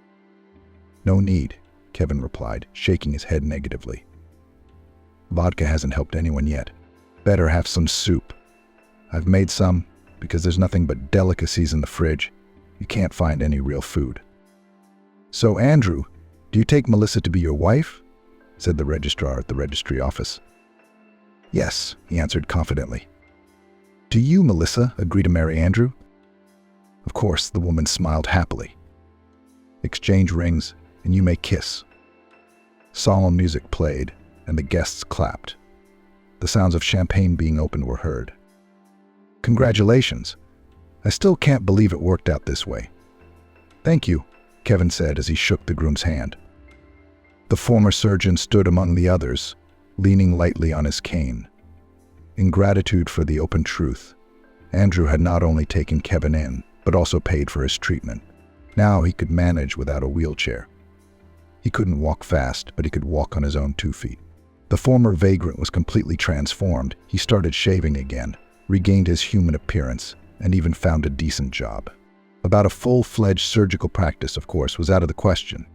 No need, Kevin replied, shaking his head negatively. Vodka hasn't helped anyone yet. Better have some soup. I've made some, because there's nothing but delicacies in the fridge. You can't find any real food. So, Andrew, do you take Melissa to be your wife? Said the registrar at the registry office. Yes, he answered confidently. Do you, Melissa, agree to marry Andrew? Of course, the woman smiled happily. Exchange rings, and you may kiss. Solemn music played, and the guests clapped. The sounds of champagne being opened were heard. Congratulations. I still can't believe it worked out this way. Thank you, Kevin said as he shook the groom's hand. The former surgeon stood among the others, leaning lightly on his cane. In gratitude for the open truth, Andrew had not only taken Kevin in, but also paid for his treatment. Now he could manage without a wheelchair. He couldn't walk fast, but he could walk on his own 2 feet. The former vagrant was completely transformed. He started shaving again, regained his human appearance, and even found a decent job. About a full-fledged surgical practice, of course, was out of the question.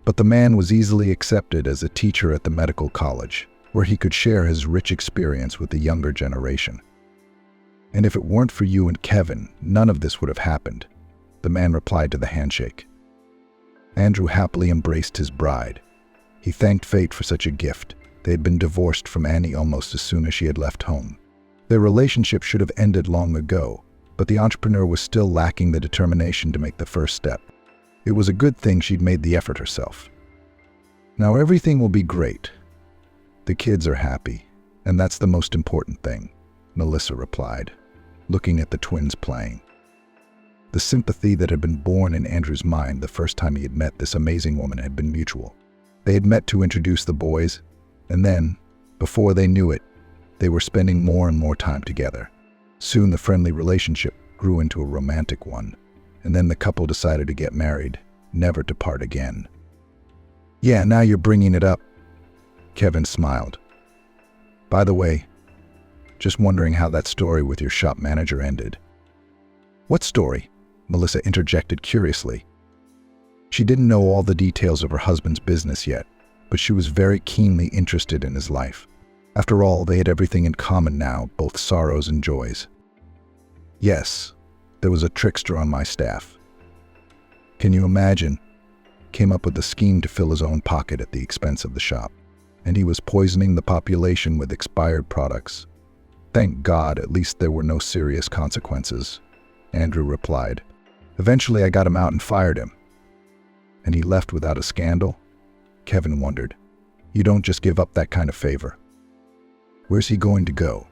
But the man was easily accepted as a teacher at the medical college, where he could share his rich experience with the younger generation. And if it weren't for you and Kevin, none of this would have happened, the man replied to the handshake. Andrew happily embraced his bride. He thanked fate for such a gift. They had been divorced from Annie almost as soon as she had left home. Their relationship should have ended long ago, but the entrepreneur was still lacking the determination to make the first step. It was a good thing she'd made the effort herself. Now everything will be great. The kids are happy, and that's the most important thing, Melissa replied, looking at the twins playing. The sympathy that had been born in Andrew's mind the first time he had met this amazing woman had been mutual. They had met to introduce the boys, and then, before they knew it, they were spending more and more time together. Soon the friendly relationship grew into a romantic one, and then the couple decided to get married, never to part again. Yeah, now you're bringing it up, Kevin smiled. By the way, just wondering how that story with your shop manager ended. What story? Melissa interjected curiously. She didn't know all the details of her husband's business yet, but she was very keenly interested in his life. After all, they had everything in common now, both sorrows and joys. Yes, there was a trickster on my staff. Can you imagine? Came up with a scheme to fill his own pocket at the expense of the shop, and he was poisoning the population with expired products. Thank God, at least there were no serious consequences, Andrew replied. Eventually, I got him out and fired him. And he left without a scandal? Kevin wondered. You don't just give up that kind of favor. Where's he going to go?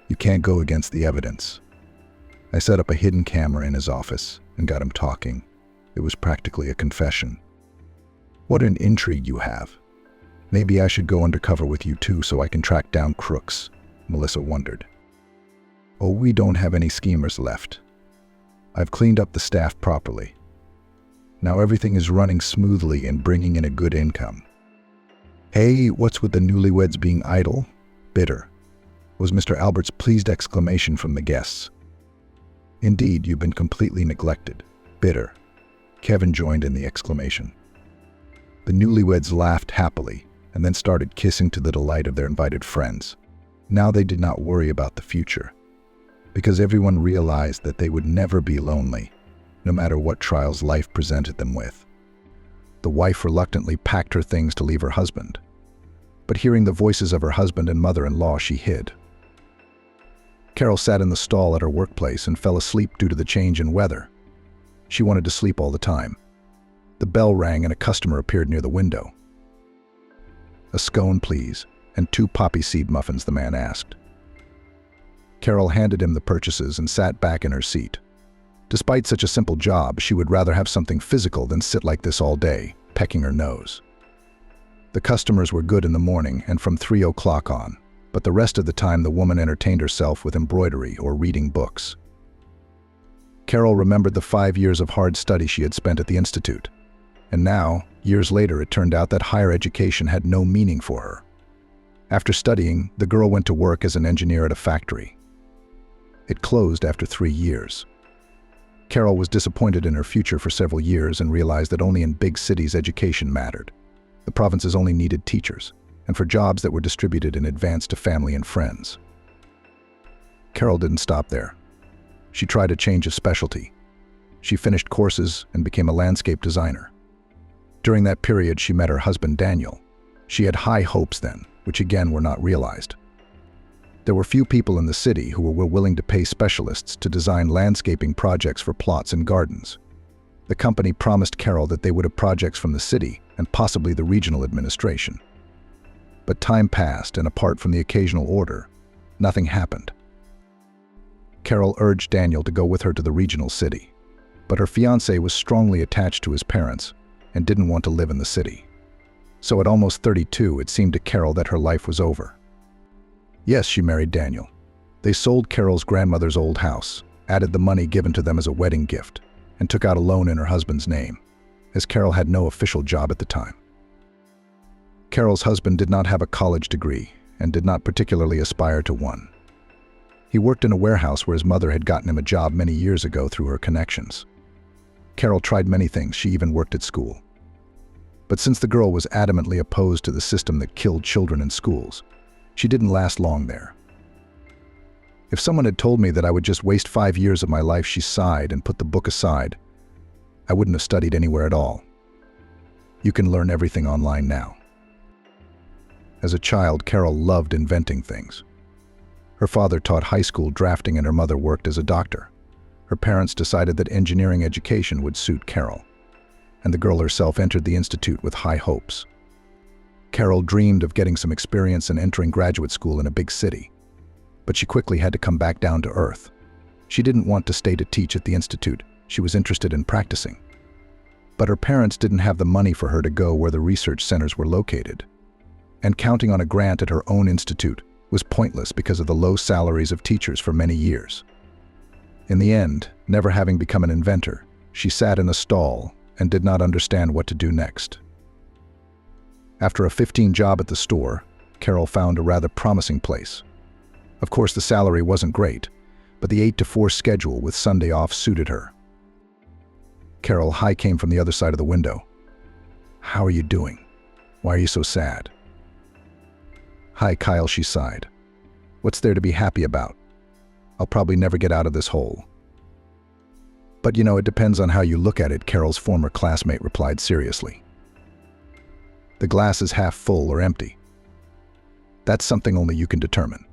You can't go against the evidence. I set up a hidden camera in his office and got him talking. It was practically a confession. What an intrigue you have. Maybe I should go undercover with you too so I can track down crooks, Melissa wondered. Oh, we don't have any schemers left. I've cleaned up the staff properly. Now everything is running smoothly and bringing in a good income. Hey, what's with the newlyweds being idle? Bitter, was Mr. Albert's pleased exclamation from the guests. Indeed, you've been completely neglected. Bitter. Kevin joined in the exclamation. The newlyweds laughed happily and then started kissing to the delight of their invited friends. Now they did not worry about the future, because everyone realized that they would never be lonely, no matter what trials life presented them with. The wife reluctantly packed her things to leave her husband, but hearing the voices of her husband and mother-in-law, she hid. Carol sat in the stall at her workplace and fell asleep due to the change in weather. She wanted to sleep all the time. The bell rang and a customer appeared near the window. A scone, please, and 2 poppy seed muffins, the man asked. Carol handed him the purchases and sat back in her seat. Despite such a simple job, she would rather have something physical than sit like this all day, pecking her nose. The customers were good in the morning and from 3 o'clock on, but the rest of the time the woman entertained herself with embroidery or reading books. Carol remembered the 5 years of hard study she had spent at the institute. And now, years later, it turned out that higher education had no meaning for her. After studying, the girl went to work as an engineer at a factory. It closed after 3 years. Carol was disappointed in her future for several years and realized that only in big cities education mattered. The provinces only needed teachers, and for jobs that were distributed in advance to family and friends. Carol didn't stop there. She tried a change of specialty. She finished courses and became a landscape designer. During that period, she met her husband, Daniel. She had high hopes then, which again were not realized. There were few people in the city who were willing to pay specialists to design landscaping projects for plots and gardens. The company promised Carol that they would have projects from the city and possibly the regional administration. But time passed, and apart from the occasional order, nothing happened. Carol urged Daniel to go with her to the regional city, but her fiancé was strongly attached to his parents and didn't want to live in the city. So at almost 32, it seemed to Carol that her life was over. Yes, she married Daniel. They sold Carol's grandmother's old house, added the money given to them as a wedding gift, and took out a loan in her husband's name, as Carol had no official job at the time. Carol's husband did not have a college degree and did not particularly aspire to one. He worked in a warehouse where his mother had gotten him a job many years ago through her connections. Carol tried many things. She even worked at school. But since the girl was adamantly opposed to the system that killed children in schools, she didn't last long there. If someone had told me that I would just waste 5 years of my life, she sighed and put the book aside, I wouldn't have studied anywhere at all. You can learn everything online now. As a child, Carol loved inventing things. Her father taught high school drafting and her mother worked as a doctor. Her parents decided that engineering education would suit Carol, and the girl herself entered the institute with high hopes. Carol dreamed of getting some experience and entering graduate school in a big city, but she quickly had to come back down to earth. She didn't want to stay to teach at the institute. She was interested in practicing. But her parents didn't have the money for her to go where the research centers were located, and counting on a grant at her own institute was pointless because of the low salaries of teachers for many years. In the end, never having become an inventor, she sat in a stall and did not understand what to do next. After a 15 job at the store, Carol found a rather promising place. Of course, the salary wasn't great, but the 8 to 4 schedule with Sunday off suited her. Carol, hi, came from the other side of the window. How are you doing? Why are you so sad? Hi, Kyle, she sighed. What's there to be happy about? I'll probably never get out of this hole. But it depends on how you look at it, Carol's former classmate replied seriously. The glass is half full or empty. That's something only you can determine.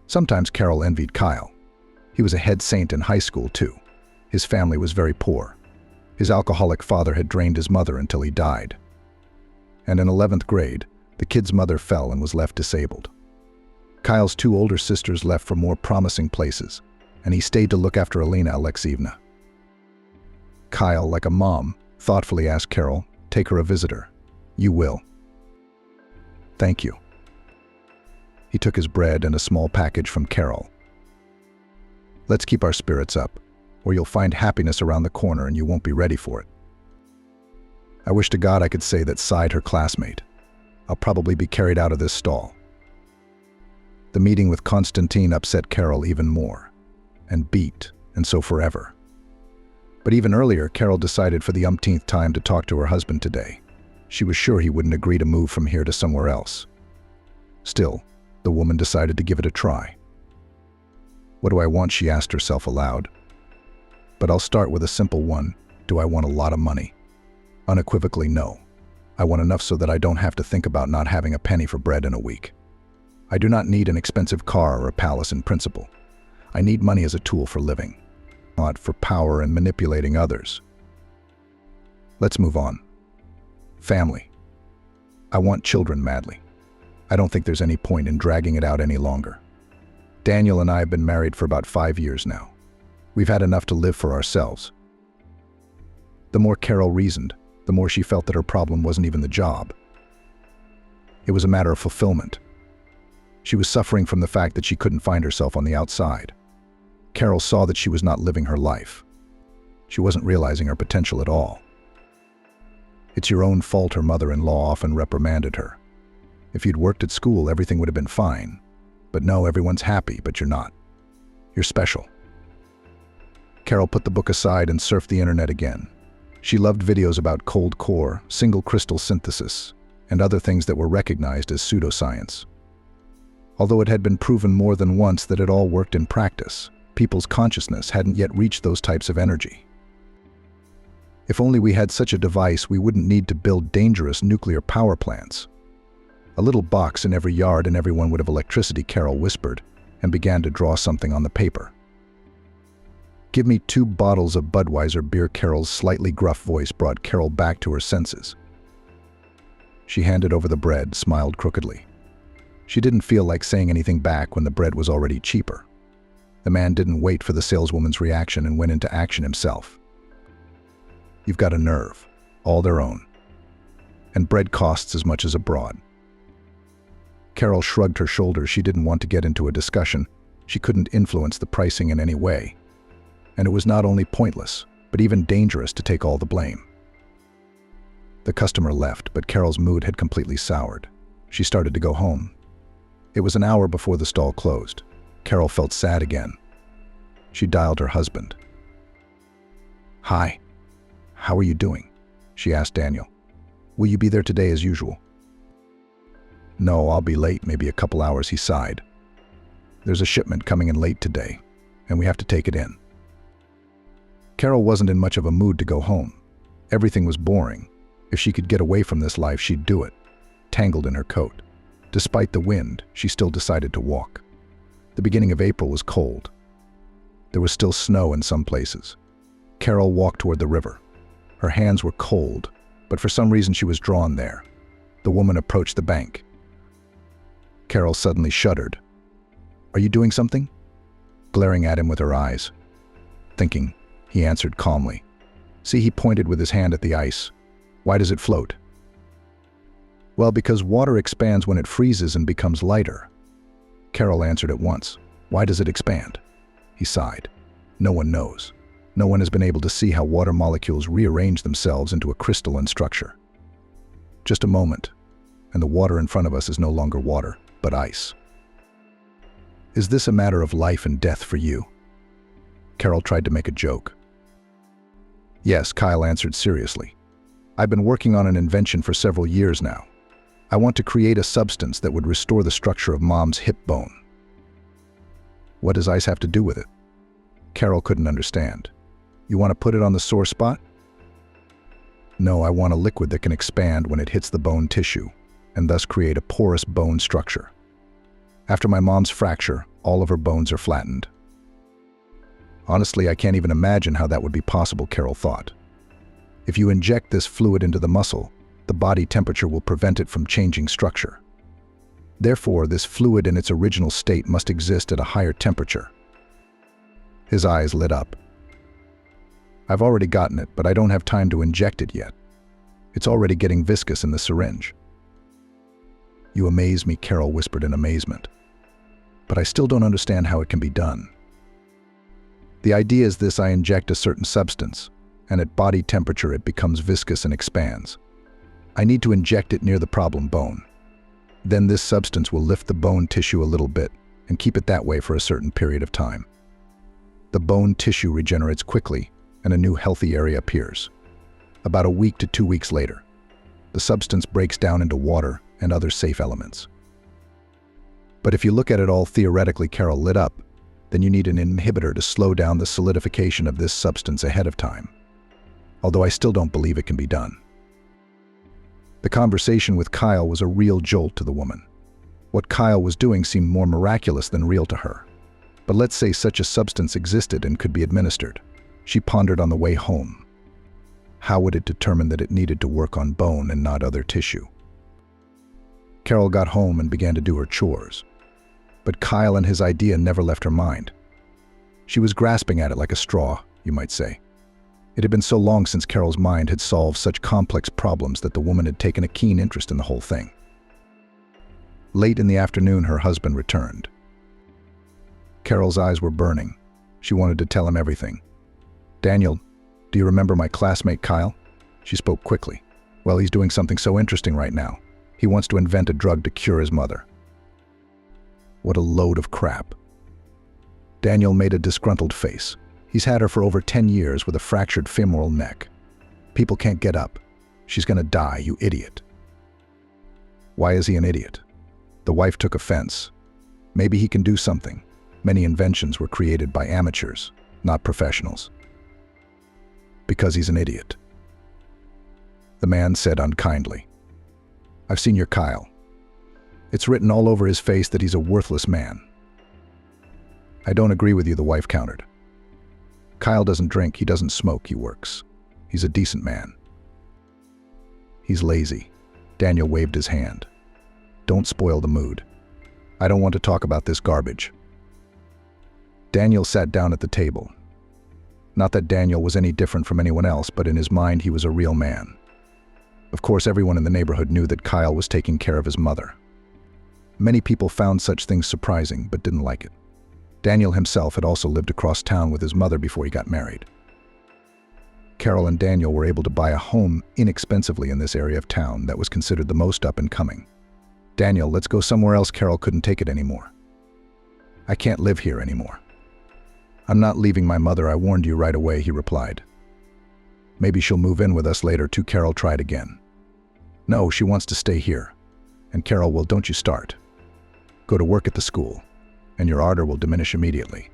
Sometimes Carol envied Kyle. He was a head saint in high school too. His family was very poor. His alcoholic father had drained his mother until he died. And in 11th grade, the kid's mother fell and was left disabled. Kyle's two older sisters left for more promising places, and he stayed to look after Elena Alexeyevna. Kyle, like a mom, thoughtfully asked Carol, "Take her a visitor." "You will." "Thank you." He took his bread and a small package from Carol. "Let's keep our spirits up, or you'll find happiness around the corner and you won't be ready for it." I wish to God I could say that, sighed her classmate. "I'll probably be carried out of this stall." The meeting with Konstantin upset Carol even more, and so forever. But even earlier, Carol decided for the umpteenth time to talk to her husband today. She was sure he wouldn't agree to move from here to somewhere else. Still, the woman decided to give it a try. "What do I want?" she asked herself aloud. "But I'll start with a simple one. Do I want a lot of money?" Unequivocally, no. I want enough so that I don't have to think about not having a penny for bread in a week. I do not need an expensive car or a palace in principle. I need money as a tool for living, not for power and manipulating others. Let's move on. Family. I want children madly. I don't think there's any point in dragging it out any longer. Daniel and I have been married for about 5 years now. We've had enough to live for ourselves. The more Carol reasoned, the more she felt that her problem wasn't even the job. It was a matter of fulfillment. She was suffering from the fact that she couldn't find herself on the outside. Carol saw that she was not living her life. She wasn't realizing her potential at all. "It's your own fault," her mother-in-law often reprimanded her. "If you'd worked at school, everything would have been fine. But no, everyone's happy, but you're not. You're special." Carol put the book aside and surfed the internet again. She loved videos about cold core, single crystal synthesis, and other things that were recognized as pseudoscience. Although it had been proven more than once that it all worked in practice, people's consciousness hadn't yet reached those types of energy. If only we had such a device, we wouldn't need to build dangerous nuclear power plants. A little box in every yard and everyone would have electricity, Carol whispered, and began to draw something on the paper. "Give me 2 bottles of Budweiser beer." Carol's slightly gruff voice brought Carol back to her senses. She handed over the bread, smiled crookedly. She didn't feel like saying anything back when the bread was already cheaper. The man didn't wait for the saleswoman's reaction and went into action himself. "You've got a nerve. All their own. And bread costs as much as abroad." Carol shrugged her shoulders. She didn't want to get into a discussion. She couldn't influence the pricing in any way. And it was not only pointless, but even dangerous to take all the blame. The customer left, but Carol's mood had completely soured. She started to go home. It was an hour before the stall closed. Carol felt sad again. She dialed her husband. "Hi. How are you doing?" she asked Daniel. "Will you be there today as usual?" "No, I'll be late, maybe a couple hours," he sighed. "There's a shipment coming in late today, and we have to take it in." Carol wasn't in much of a mood to go home. Everything was boring. If she could get away from this life, she'd do it. Tangled in her coat. Despite the wind, she still decided to walk. The beginning of April was cold. There was still snow in some places. Carol walked toward the river. Her hands were cold, but for some reason she was drawn there. The woman approached the bank. Carol suddenly shuddered. "Are you doing something?" Glaring at him with her eyes. "Thinking," he answered calmly. "See," he pointed with his hand at the ice. "Why does it float?" "Well, because water expands when it freezes and becomes lighter." Carol answered at once. "Why does it expand?" He sighed. "No one knows. No one has been able to see how water molecules rearrange themselves into a crystalline structure. Just a moment, and the water in front of us is no longer water, but ice." "Is this a matter of life and death for you?" Carol tried to make a joke. "Yes," Kyle answered seriously. "I've been working on an invention for several years now. I want to create a substance that would restore the structure of Mom's hip bone." "What does ice have to do with it?" Carol couldn't understand. "You want to put it on the sore spot?" "No, I want a liquid that can expand when it hits the bone tissue, and thus create a porous bone structure. After my mom's fracture, all of her bones are flattened." Honestly, I can't even imagine how that would be possible, Carol thought. If you inject this fluid into the muscle, the body temperature will prevent it from changing structure. Therefore, this fluid in its original state must exist at a higher temperature. His eyes lit up. I've already gotten it, but I don't have time to inject it yet. It's already getting viscous in the syringe. You amaze me, Carol whispered in amazement. But I still don't understand how it can be done. The idea is this: I inject a certain substance, and at body temperature it becomes viscous and expands. I need to inject it near the problem bone. Then this substance will lift the bone tissue a little bit and keep it that way for a certain period of time. The bone tissue regenerates quickly and a new healthy area appears. About a week to 2 weeks later, the substance breaks down into water and other safe elements. But if you look at it all theoretically, Carol lit up, then you need an inhibitor to slow down the solidification of this substance ahead of time. Although I still don't believe it can be done. The conversation with Kyle was a real jolt to the woman. What Kyle was doing seemed more miraculous than real to her. But let's say such a substance existed and could be administered. She pondered on the way home. How would it determine that it needed to work on bone and not other tissue? Carol got home and began to do her chores. But Kyle and his idea never left her mind. She was grasping at it like a straw, you might say. It had been so long since Carol's mind had solved such complex problems that the woman had taken a keen interest in the whole thing. Late in the afternoon, her husband returned. Carol's eyes were burning. She wanted to tell him everything. "Daniel, do you remember my classmate Kyle?" She spoke quickly. "Well, he's doing something so interesting right now. He wants to invent a drug to cure his mother." What a load of crap. Daniel made a disgruntled face. He's had her for over 10 years with a fractured femoral neck. People can't get up. She's gonna die, you idiot. Why is he an idiot? The wife took offense. Maybe he can do something. Many inventions were created by amateurs, not professionals. Because he's an idiot. The man said unkindly. "I've seen your Kyle. It's written all over his face that he's a worthless man." "I don't agree with you," the wife countered. "Kyle doesn't drink, he doesn't smoke, he works. He's a decent man." "He's lazy." Daniel waved his hand. "Don't spoil the mood. I don't want to talk about this garbage." Daniel sat down at the table. Not that Daniel was any different from anyone else, but in his mind he was a real man. Of course, everyone in the neighborhood knew that Kyle was taking care of his mother. Many people found such things surprising, but didn't like it. Daniel himself had also lived across town with his mother before he got married. Carol and Daniel were able to buy a home inexpensively in this area of town that was considered the most up and coming. "Daniel, let's go somewhere else." Carol couldn't take it anymore. "I can't live here anymore." "I'm not leaving my mother, I warned you right away," he replied. "Maybe she'll move in with us later too." Carol tried again. "No, she wants to stay here." And Carol, "Well, don't you start. Go to work at the school, and your ardor will diminish immediately."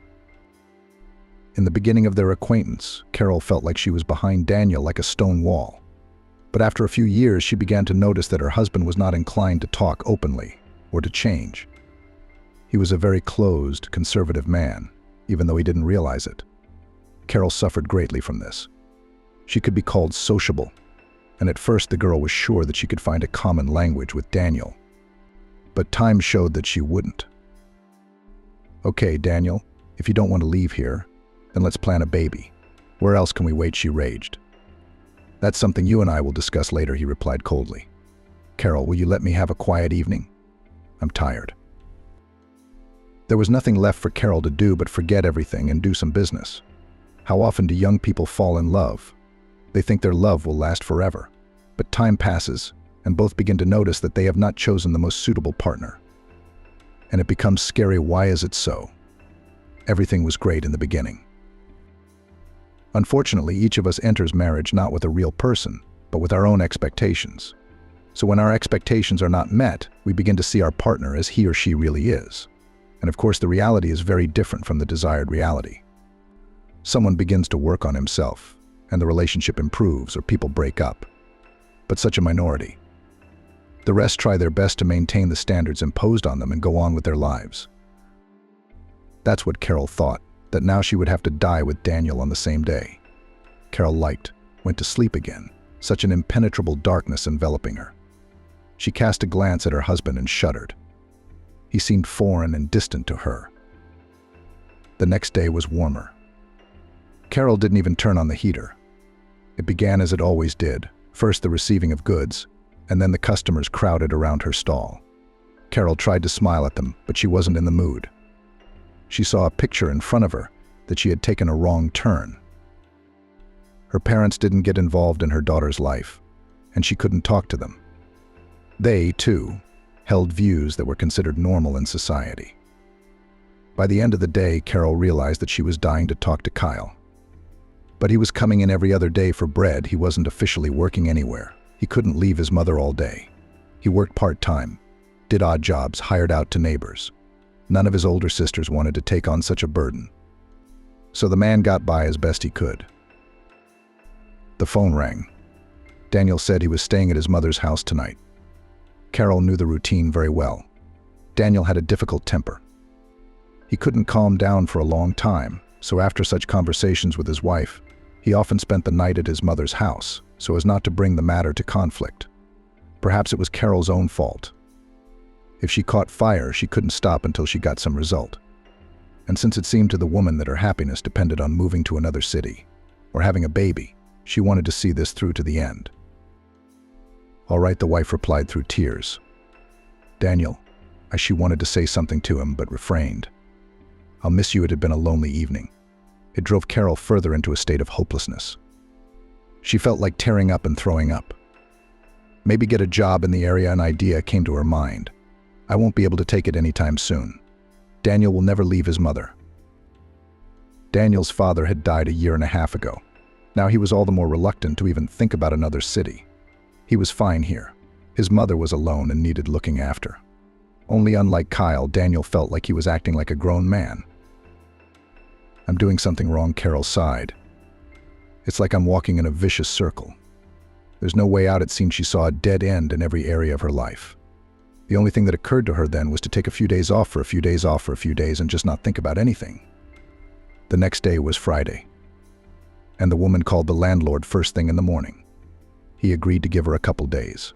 In the beginning of their acquaintance, Carol felt like she was behind Daniel like a stone wall. But after a few years, she began to notice that her husband was not inclined to talk openly or to change. He was a very closed, conservative man, even though he didn't realize it. Carol suffered greatly from this. She could be called sociable, and at first the girl was sure that she could find a common language with Daniel. But time showed that she wouldn't. "Okay, Daniel, if you don't want to leave here, then let's plan a baby. Where else can we wait?" she raged. "That's something you and I will discuss later," he replied coldly. "Carol, will you let me have a quiet evening? I'm tired." There was nothing left for Carol to do but forget everything and do some business. How often do young people fall in love? They think their love will last forever. But time passes, and both begin to notice that they have not chosen the most suitable partner. And it becomes scary. Why is it so? Everything was great in the beginning. Unfortunately, each of us enters marriage not with a real person, but with our own expectations. So when our expectations are not met, we begin to see our partner as he or she really is. And of course, the reality is very different from the desired reality. Someone begins to work on himself, and the relationship improves, or people break up. But such a minority. The rest try their best to maintain the standards imposed on them and go on with their lives. That's what Carol thought. that now she would have to die with Daniel on the same day. Carol went to sleep again, such an impenetrable darkness enveloping her. She cast a glance at her husband and shuddered. He seemed foreign and distant to her. The next day was warmer. Carol didn't even turn on the heater. It began as it always did, first the receiving of goods, and then the customers crowded around her stall. Carol tried to smile at them, but she wasn't in the mood. She saw a picture in front of her that she had taken a wrong turn. Her parents didn't get involved in her daughter's life, and she couldn't talk to them. They, too, held views that were considered normal in society. By the end of the day, Carol realized that she was dying to talk to Kyle. But he was coming in every other day for bread. He wasn't officially working anywhere. He couldn't leave his mother all day. He worked part-time, did odd jobs, hired out to neighbors. None of his older sisters wanted to take on such a burden. So the man got by as best he could. The phone rang. Daniel said he was staying at his mother's house tonight. Carol knew the routine very well. Daniel had a difficult temper. He couldn't calm down for a long time, so after such conversations with his wife, he often spent the night at his mother's house, so as not to bring the matter to conflict. Perhaps it was Carol's own fault. If she caught fire, she couldn't stop until she got some result. And since it seemed to the woman that her happiness depended on moving to another city, or having a baby, she wanted to see this through to the end. "All right," the wife replied through tears. "Daniel," she wanted to say something to him, but refrained. "I'll miss you." It had been a lonely evening. It drove Carol further into a state of hopelessness. She felt like tearing up and throwing up. Maybe get a job in the area. An idea came to her mind. I won't be able to take it anytime soon. Daniel will never leave his mother. Daniel's father had died a year and a half ago. Now he was all the more reluctant to even think about another city. He was fine here. His mother was alone and needed looking after. Only unlike Kyle, Daniel felt like he was acting like a grown man. "I'm doing something wrong," Carol sighed. "It's like I'm walking in a vicious circle. There's no way out." It seemed she saw a dead end in every area of her life. The only thing that occurred to her then was to take a few days off for a few days off for a few days and just not think about anything. The next day was Friday, and the woman called the landlord first thing in the morning. He agreed to give her a couple days.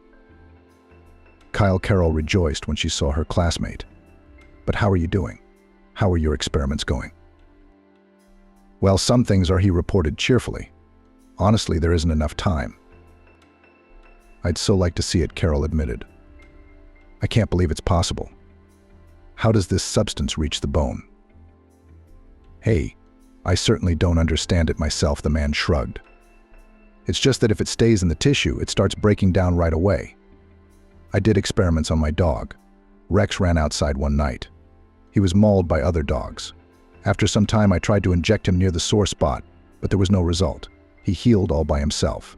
Carol rejoiced when she saw her classmate. "But how are you doing? How are your experiments going?" "Well, some things are," he reported cheerfully. "Honestly, there isn't enough time." "I'd so like to see it," Carol admitted. "I can't believe it's possible. How does this substance reach the bone?" "Hey, I certainly don't understand it myself," the man shrugged. "It's just that if it stays in the tissue, it starts breaking down right away. I did experiments on my dog. Rex ran outside one night. He was mauled by other dogs. After some time, I tried to inject him near the sore spot, but there was no result. He healed all by himself."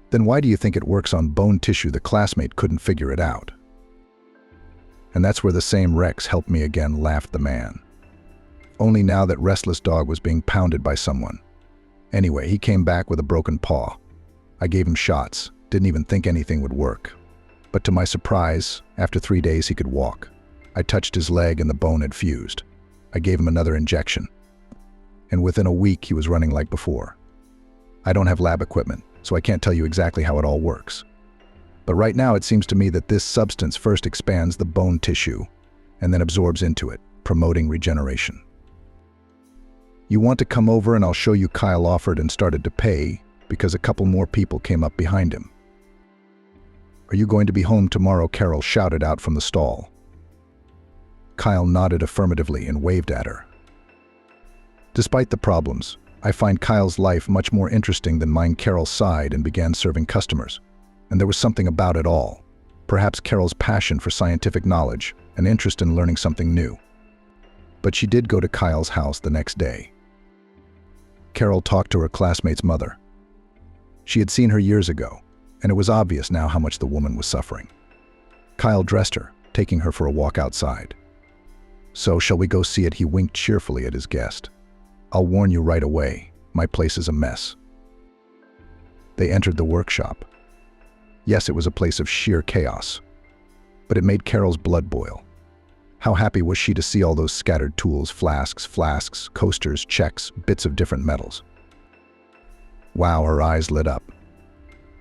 "Then why do you think it works on bone tissue?" The classmate couldn't figure it out. "And that's where the same Rex helped me again," laughed the man. "Only now that restless dog was being pounded by someone. Anyway, he came back with a broken paw. I gave him shots, didn't even think anything would work. But to my surprise, after 3 days he could walk. I touched his leg and the bone had fused. I gave him another injection. And within a week he was running like before. I don't have lab equipment, so I can't tell you exactly how it all works. But right now it seems to me that this substance first expands the bone tissue and then absorbs into it, promoting regeneration. You want to come over and I'll show you?" Kyle offered and started to pay because a couple more people came up behind him. "Are you going to be home tomorrow?" Carol shouted out from the stall. Kyle nodded affirmatively and waved at her. "Despite the problems, I find Kyle's life much more interesting than mine." Carol sighed and began serving customers. And there was something about it all. Perhaps Carol's passion for scientific knowledge, an interest in learning something new. But she did go to Kyle's house the next day. Carol talked to her classmate's mother. She had seen her years ago, and it was obvious now how much the woman was suffering. Kyle dressed her, taking her for a walk outside. "So, shall we go see it?" He winked cheerfully at his guest. "I'll warn you right away, my place is a mess." They entered the workshop. Yes, it was a place of sheer chaos, but it made Carol's blood boil. How happy was she to see all those scattered tools, flasks, coasters, checks, bits of different metals. Wow, her eyes lit up.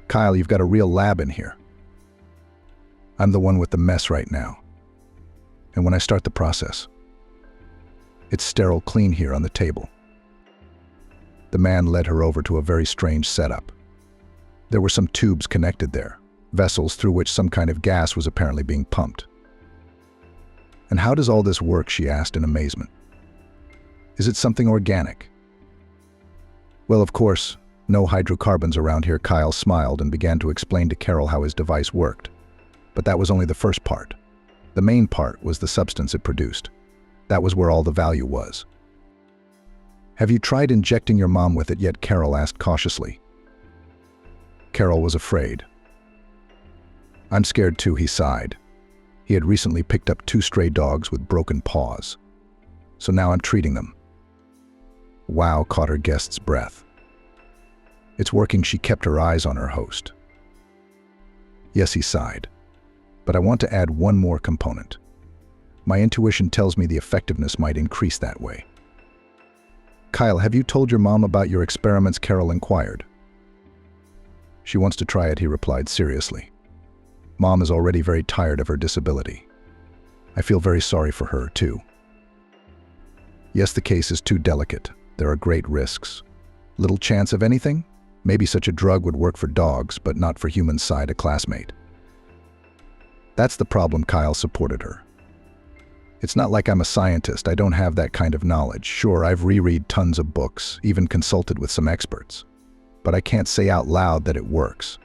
Kyle, you've got a real lab in here. I'm the one with the mess right now. And when I start the process, it's sterile clean here on the table. The man led her over to a very strange setup. There were some tubes connected there, vessels through which some kind of gas was apparently being pumped. And how does all this work, she asked in amazement. Is it something organic? Well, of course, no hydrocarbons around here. Kyle smiled and began to explain to Carol how his device worked. But that was only the first part. The main part was the substance it produced. That was where all the value was. Have you tried injecting your mom with it yet? Carol asked cautiously. Carol was afraid. I'm scared too, he sighed. He had recently picked up 2 stray dogs with broken paws. So now I'm treating them. Wow, caught her guest's breath. It's working. She kept her eyes on her host. Yes, he sighed. But I want to add one more component. My intuition tells me the effectiveness might increase that way. Kyle, have you told your mom about your experiments? Carol inquired. She wants to try it, he replied seriously. Mom is already very tired of her disability. I feel very sorry for her, too. Yes, the case is too delicate. There are great risks. Little chance of anything? Maybe such a drug would work for dogs, but not for humans, sighed a classmate. That's the problem, Kyle supported her. It's not like I'm a scientist. I don't have that kind of knowledge. Sure, I've reread tons of books, even consulted with some experts. But I can't say out loud that it works.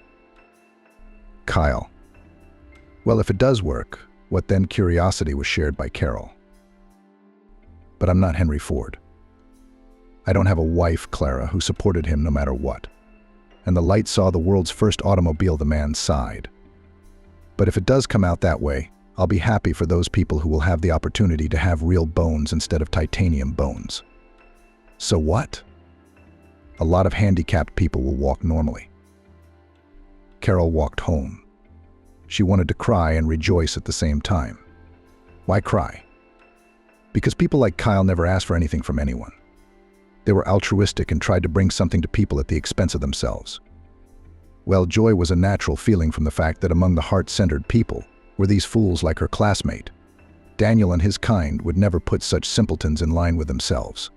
Kyle. Well, if it does work, what then? Curiosity was shared by Carol. But I'm not Henry Ford. I don't have a wife, Clara, who supported him no matter what. And the light saw the world's first automobile, the man sighed. But if it does come out that way, I'll be happy for those people who will have the opportunity to have real bones instead of titanium bones. So what? A lot of handicapped people will walk normally. Carol walked home. She wanted to cry and rejoice at the same time. Why cry? Because people like Kyle never asked for anything from anyone. They were altruistic and tried to bring something to people at the expense of themselves. Well, joy was a natural feeling from the fact that among the heart-centered people were these fools like her classmate. Daniel and his kind would never put such simpletons in line with themselves.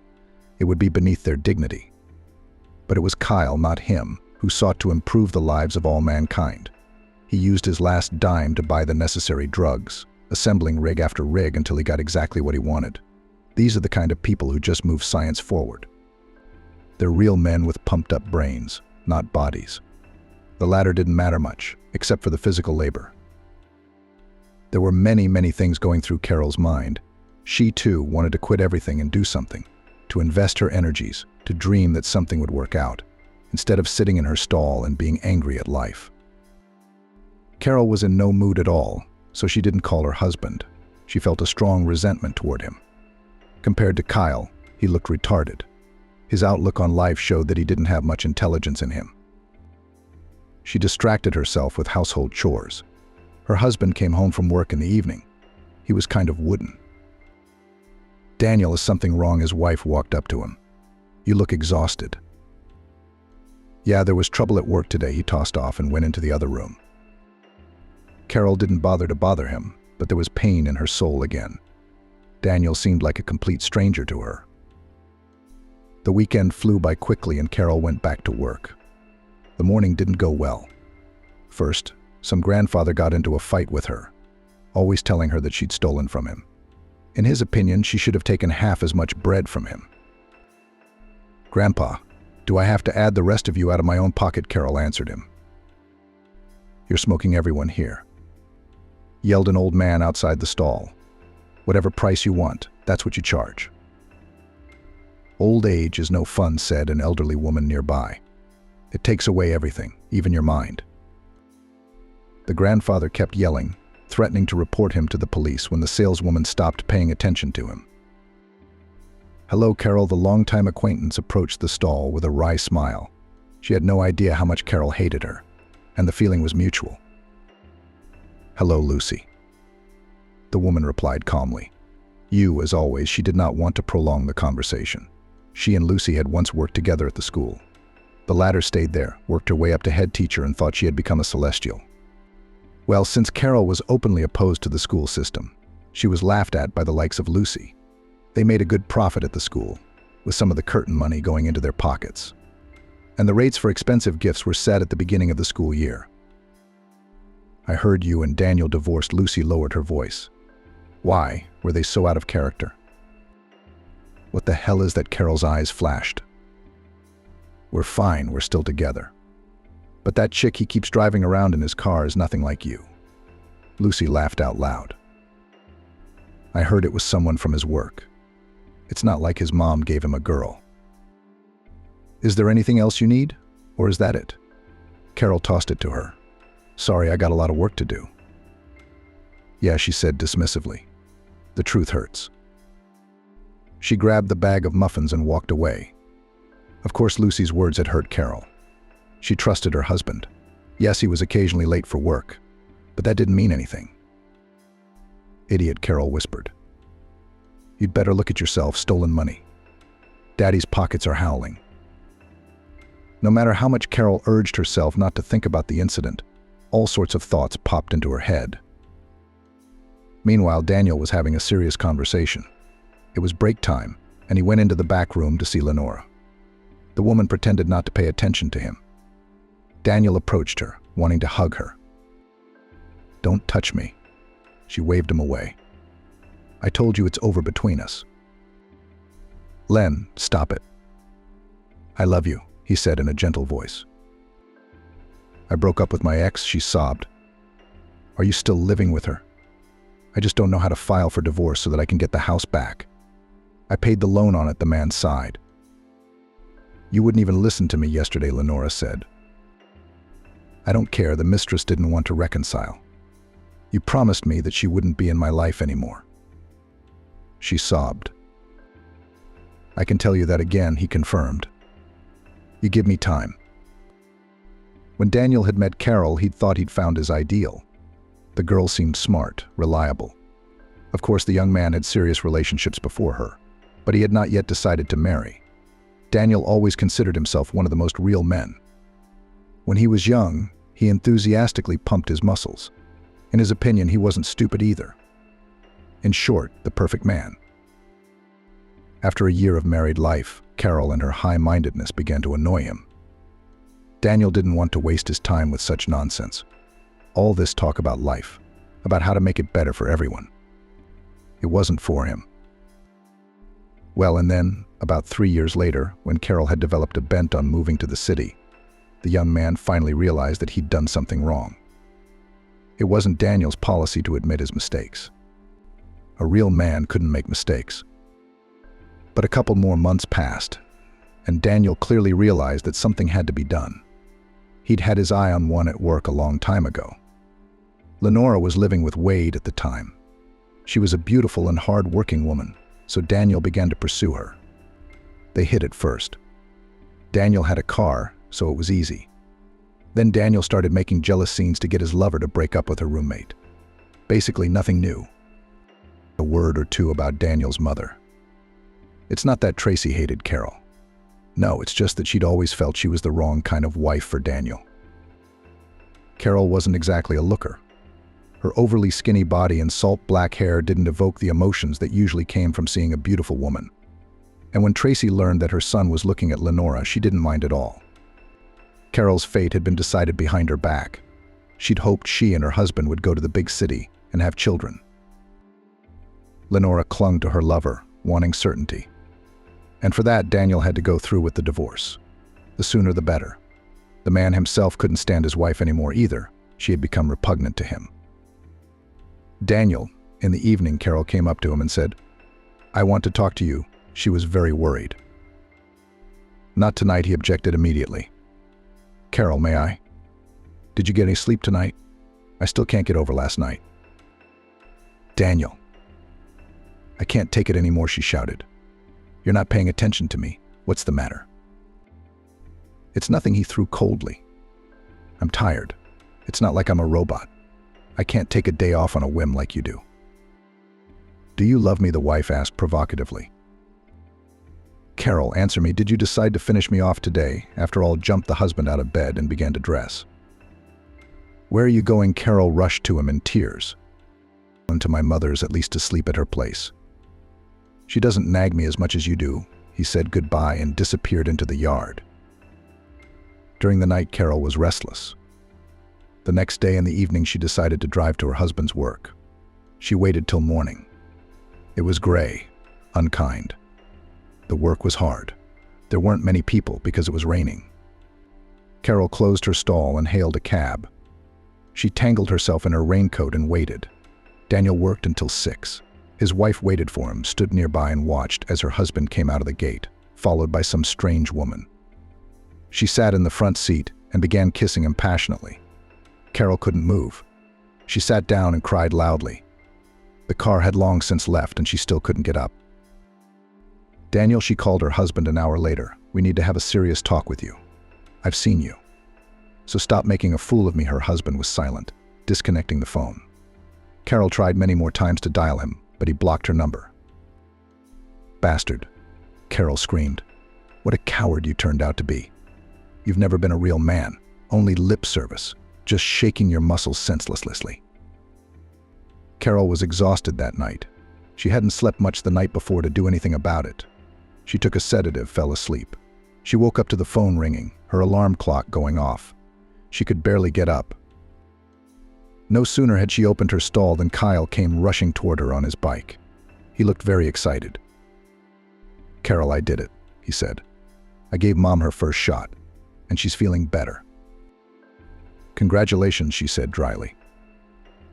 It would be beneath their dignity. But it was Kyle, not him, who sought to improve the lives of all mankind. He used his last dime to buy the necessary drugs, assembling rig after rig until he got exactly what he wanted. These are the kind of people who just move science forward. They're real men with pumped-up brains, not bodies. The latter didn't matter much, except for the physical labor. There were many things going through Carol's mind. She, too, wanted to quit everything and do something, to invest her energies, to dream that something would work out, instead of sitting in her stall and being angry at life. Carol was in no mood at all, so she didn't call her husband. She felt a strong resentment toward him. Compared to Kyle, he looked retarded. His outlook on life showed that he didn't have much intelligence in him. She distracted herself with household chores. Her husband came home from work in the evening. He was kind of wooden. Daniel, is something wrong? His wife walked up to him. You look exhausted. Yeah, there was trouble at work today, he tossed off and went into the other room. Carol didn't bother to bother him, but there was pain in her soul again. Daniel seemed like a complete stranger to her. The weekend flew by quickly and Carol went back to work. The morning didn't go well. First, some grandfather got into a fight with her, always telling her that she'd stolen from him. In his opinion, she should have taken half as much bread from him. Grandpa, do I have to add the rest of you out of my own pocket? Carol answered him. You're smoking everyone here, yelled an old man outside the stall. Whatever price you want, that's what you charge. Old age is no fun, said an elderly woman nearby. It takes away everything, even your mind. The grandfather kept yelling, threatening to report him to the police when the saleswoman stopped paying attention to him. Hello, Carol, the longtime acquaintance approached the stall with a wry smile. She had no idea how much Carol hated her, and the feeling was mutual. Hello, Lucy. the woman replied calmly. As always, she did not want to prolong the conversation. She and Lucy had once worked together at the school. The latter stayed there, worked her way up to head teacher, and thought she had become a celestial. Well, since Carol was openly opposed to the school system, she was laughed at by the likes of Lucy. They made a good profit at the school, with some of the curtain money going into their pockets. And the rates for expensive gifts were set at the beginning of the school year. I heard you and Daniel divorced. Lucy lowered her voice. Why were they so out of character? What the hell is that? Carol's eyes flashed. We're fine, we're still together. But that chick he keeps driving around in his car is nothing like you. Lucy laughed out loud. I heard it was someone from his work. It's not like his mom gave him a girl. Is there anything else you need? Or is that it? Carol tossed it to her. Sorry, I got a lot of work to do. Yeah, she said dismissively. The truth hurts. She grabbed the bag of muffins and walked away. Of course, Lucy's words had hurt Carol. She trusted her husband. Yes, he was occasionally late for work, but that didn't mean anything. Idiot, Carol whispered. You'd better look at yourself. Stolen money. Daddy's pockets are howling. No matter how much Carol urged herself not to think about the incident, all sorts of thoughts popped into her head. Meanwhile, Daniel was having a serious conversation. It was break time, and he went into the back room to see Lenora. The woman pretended not to pay attention to him. Daniel approached her, wanting to hug her. Don't touch me. She waved him away. I told you it's over between us. Len, stop it. I love you, he said in a gentle voice. I broke up with my ex, she sobbed. Are you still living with her? I just don't know how to file for divorce so that I can get the house back. I paid the loan on it, the man sighed. You wouldn't even listen to me yesterday, Lenora said. I don't care, the mistress didn't want to reconcile. You promised me that she wouldn't be in my life anymore. She sobbed. I can tell you that again, he confirmed. You give me time. When Daniel had met Carol, he'd thought he'd found his ideal. The girl seemed smart, reliable. Of course, the young man had serious relationships before her, but he had not yet decided to marry. Daniel always considered himself one of the most real men. When he was young, he enthusiastically pumped his muscles. In his opinion, he wasn't stupid either. In short, the perfect man. After a year of married life, Carol and her high-mindedness began to annoy him. Daniel didn't want to waste his time with such nonsense. All this talk about life, about how to make it better for everyone. It wasn't for him. Well, and then, about 3 years later, when Carol had developed a bent on moving to the city, the young man finally realized that he'd done something wrong. It wasn't Daniel's policy to admit his mistakes. A real man couldn't make mistakes. But a couple more months passed, and Daniel clearly realized that something had to be done. He'd had his eye on one at work a long time ago. Lenora was living with Wade at the time. She was a beautiful and hard-working woman, so Daniel began to pursue her. They hit it first. Daniel had a car, so it was easy. Then Daniel started making jealous scenes to get his lover to break up with her roommate. Basically nothing new. A word or two about Daniel's mother. It's not that Tracy hated Carol. No, it's just that she'd always felt she was the wrong kind of wife for Daniel. Carol wasn't exactly a looker. Her overly skinny body and salt black hair didn't evoke the emotions that usually came from seeing a beautiful woman. And when Tracy learned that her son was looking at Lenora, she didn't mind at all. Carol's fate had been decided behind her back. She'd hoped she and her husband would go to the big city and have children. Lenora clung to her lover, wanting certainty. And for that, Daniel had to go through with the divorce. The sooner the better. The man himself couldn't stand his wife anymore either. She had become repugnant to him. Daniel, in the evening, Carol came up to him and said, I want to talk to you. She was very worried. Not tonight, he objected immediately. Carol, may I? Did you get any sleep tonight? I still can't get over last night. Daniel. I can't take it anymore, she shouted. You're not paying attention to me. What's the matter? It's nothing, he threw coldly. I'm tired. It's not like I'm a robot. I can't take a day off on a whim like you do. "Do you love me?" the wife asked provocatively. "Carol, answer me. Did you decide to finish me off today?" After all, jumped the husband out of bed and began to dress. "Where are you going?" Carol rushed to him in tears. "To my mother's, at least to sleep at her place." "She doesn't nag me as much as you do." He said goodbye and disappeared into the yard. During the night, Carol was restless. The next day in the evening, she decided to drive to her husband's work. She waited till morning. It was gray, unkind. The work was hard. There weren't many people because it was raining. Carol closed her stall and hailed a cab. She tangled herself in her raincoat and waited. Daniel worked until 6. His wife waited for him, stood nearby and watched as her husband came out of the gate, followed by some strange woman. She sat in the front seat and began kissing him passionately. Carol couldn't move. She sat down and cried loudly. The car had long since left and she still couldn't get up. "Daniel," she called her husband an hour later, "we need to have a serious talk with you. I've seen you. So stop making a fool of me." Her husband was silent, disconnecting the phone. Carol tried many more times to dial him, but he blocked her number. "Bastard," Carol screamed. "What a coward you turned out to be. You've never been a real man, only lip service, just shaking your muscles senselessly." Carol was exhausted that night. She hadn't slept much the night before to do anything about it. She took a sedative, fell asleep. She woke up to the phone ringing, her alarm clock going off. She could barely get up. No sooner had she opened her stall than Kyle came rushing toward her on his bike. He looked very excited. "Carol, I did it," he said. "I gave Mom her first shot, and she's feeling better." "Congratulations," she said dryly.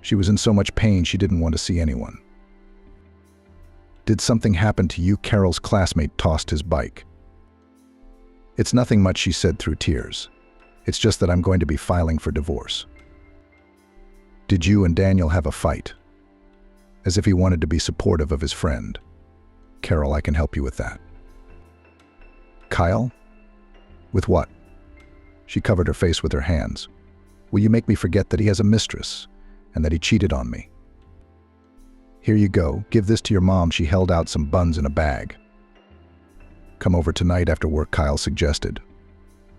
She was in so much pain she didn't want to see anyone. "Did something happen to you?" Carol's classmate tossed his bike. "It's nothing much," she said through tears. "It's just that I'm going to be filing for divorce." "Did you and Daniel have a fight?" As if he wanted to be supportive of his friend. "Carol, I can help you with that." "Kyle? With what?" She covered her face with her hands. "Will you make me forget that he has a mistress and that he cheated on me?" "Here you go. Give this to your mom." She held out some buns in a bag. "Come over tonight after work," Kyle suggested.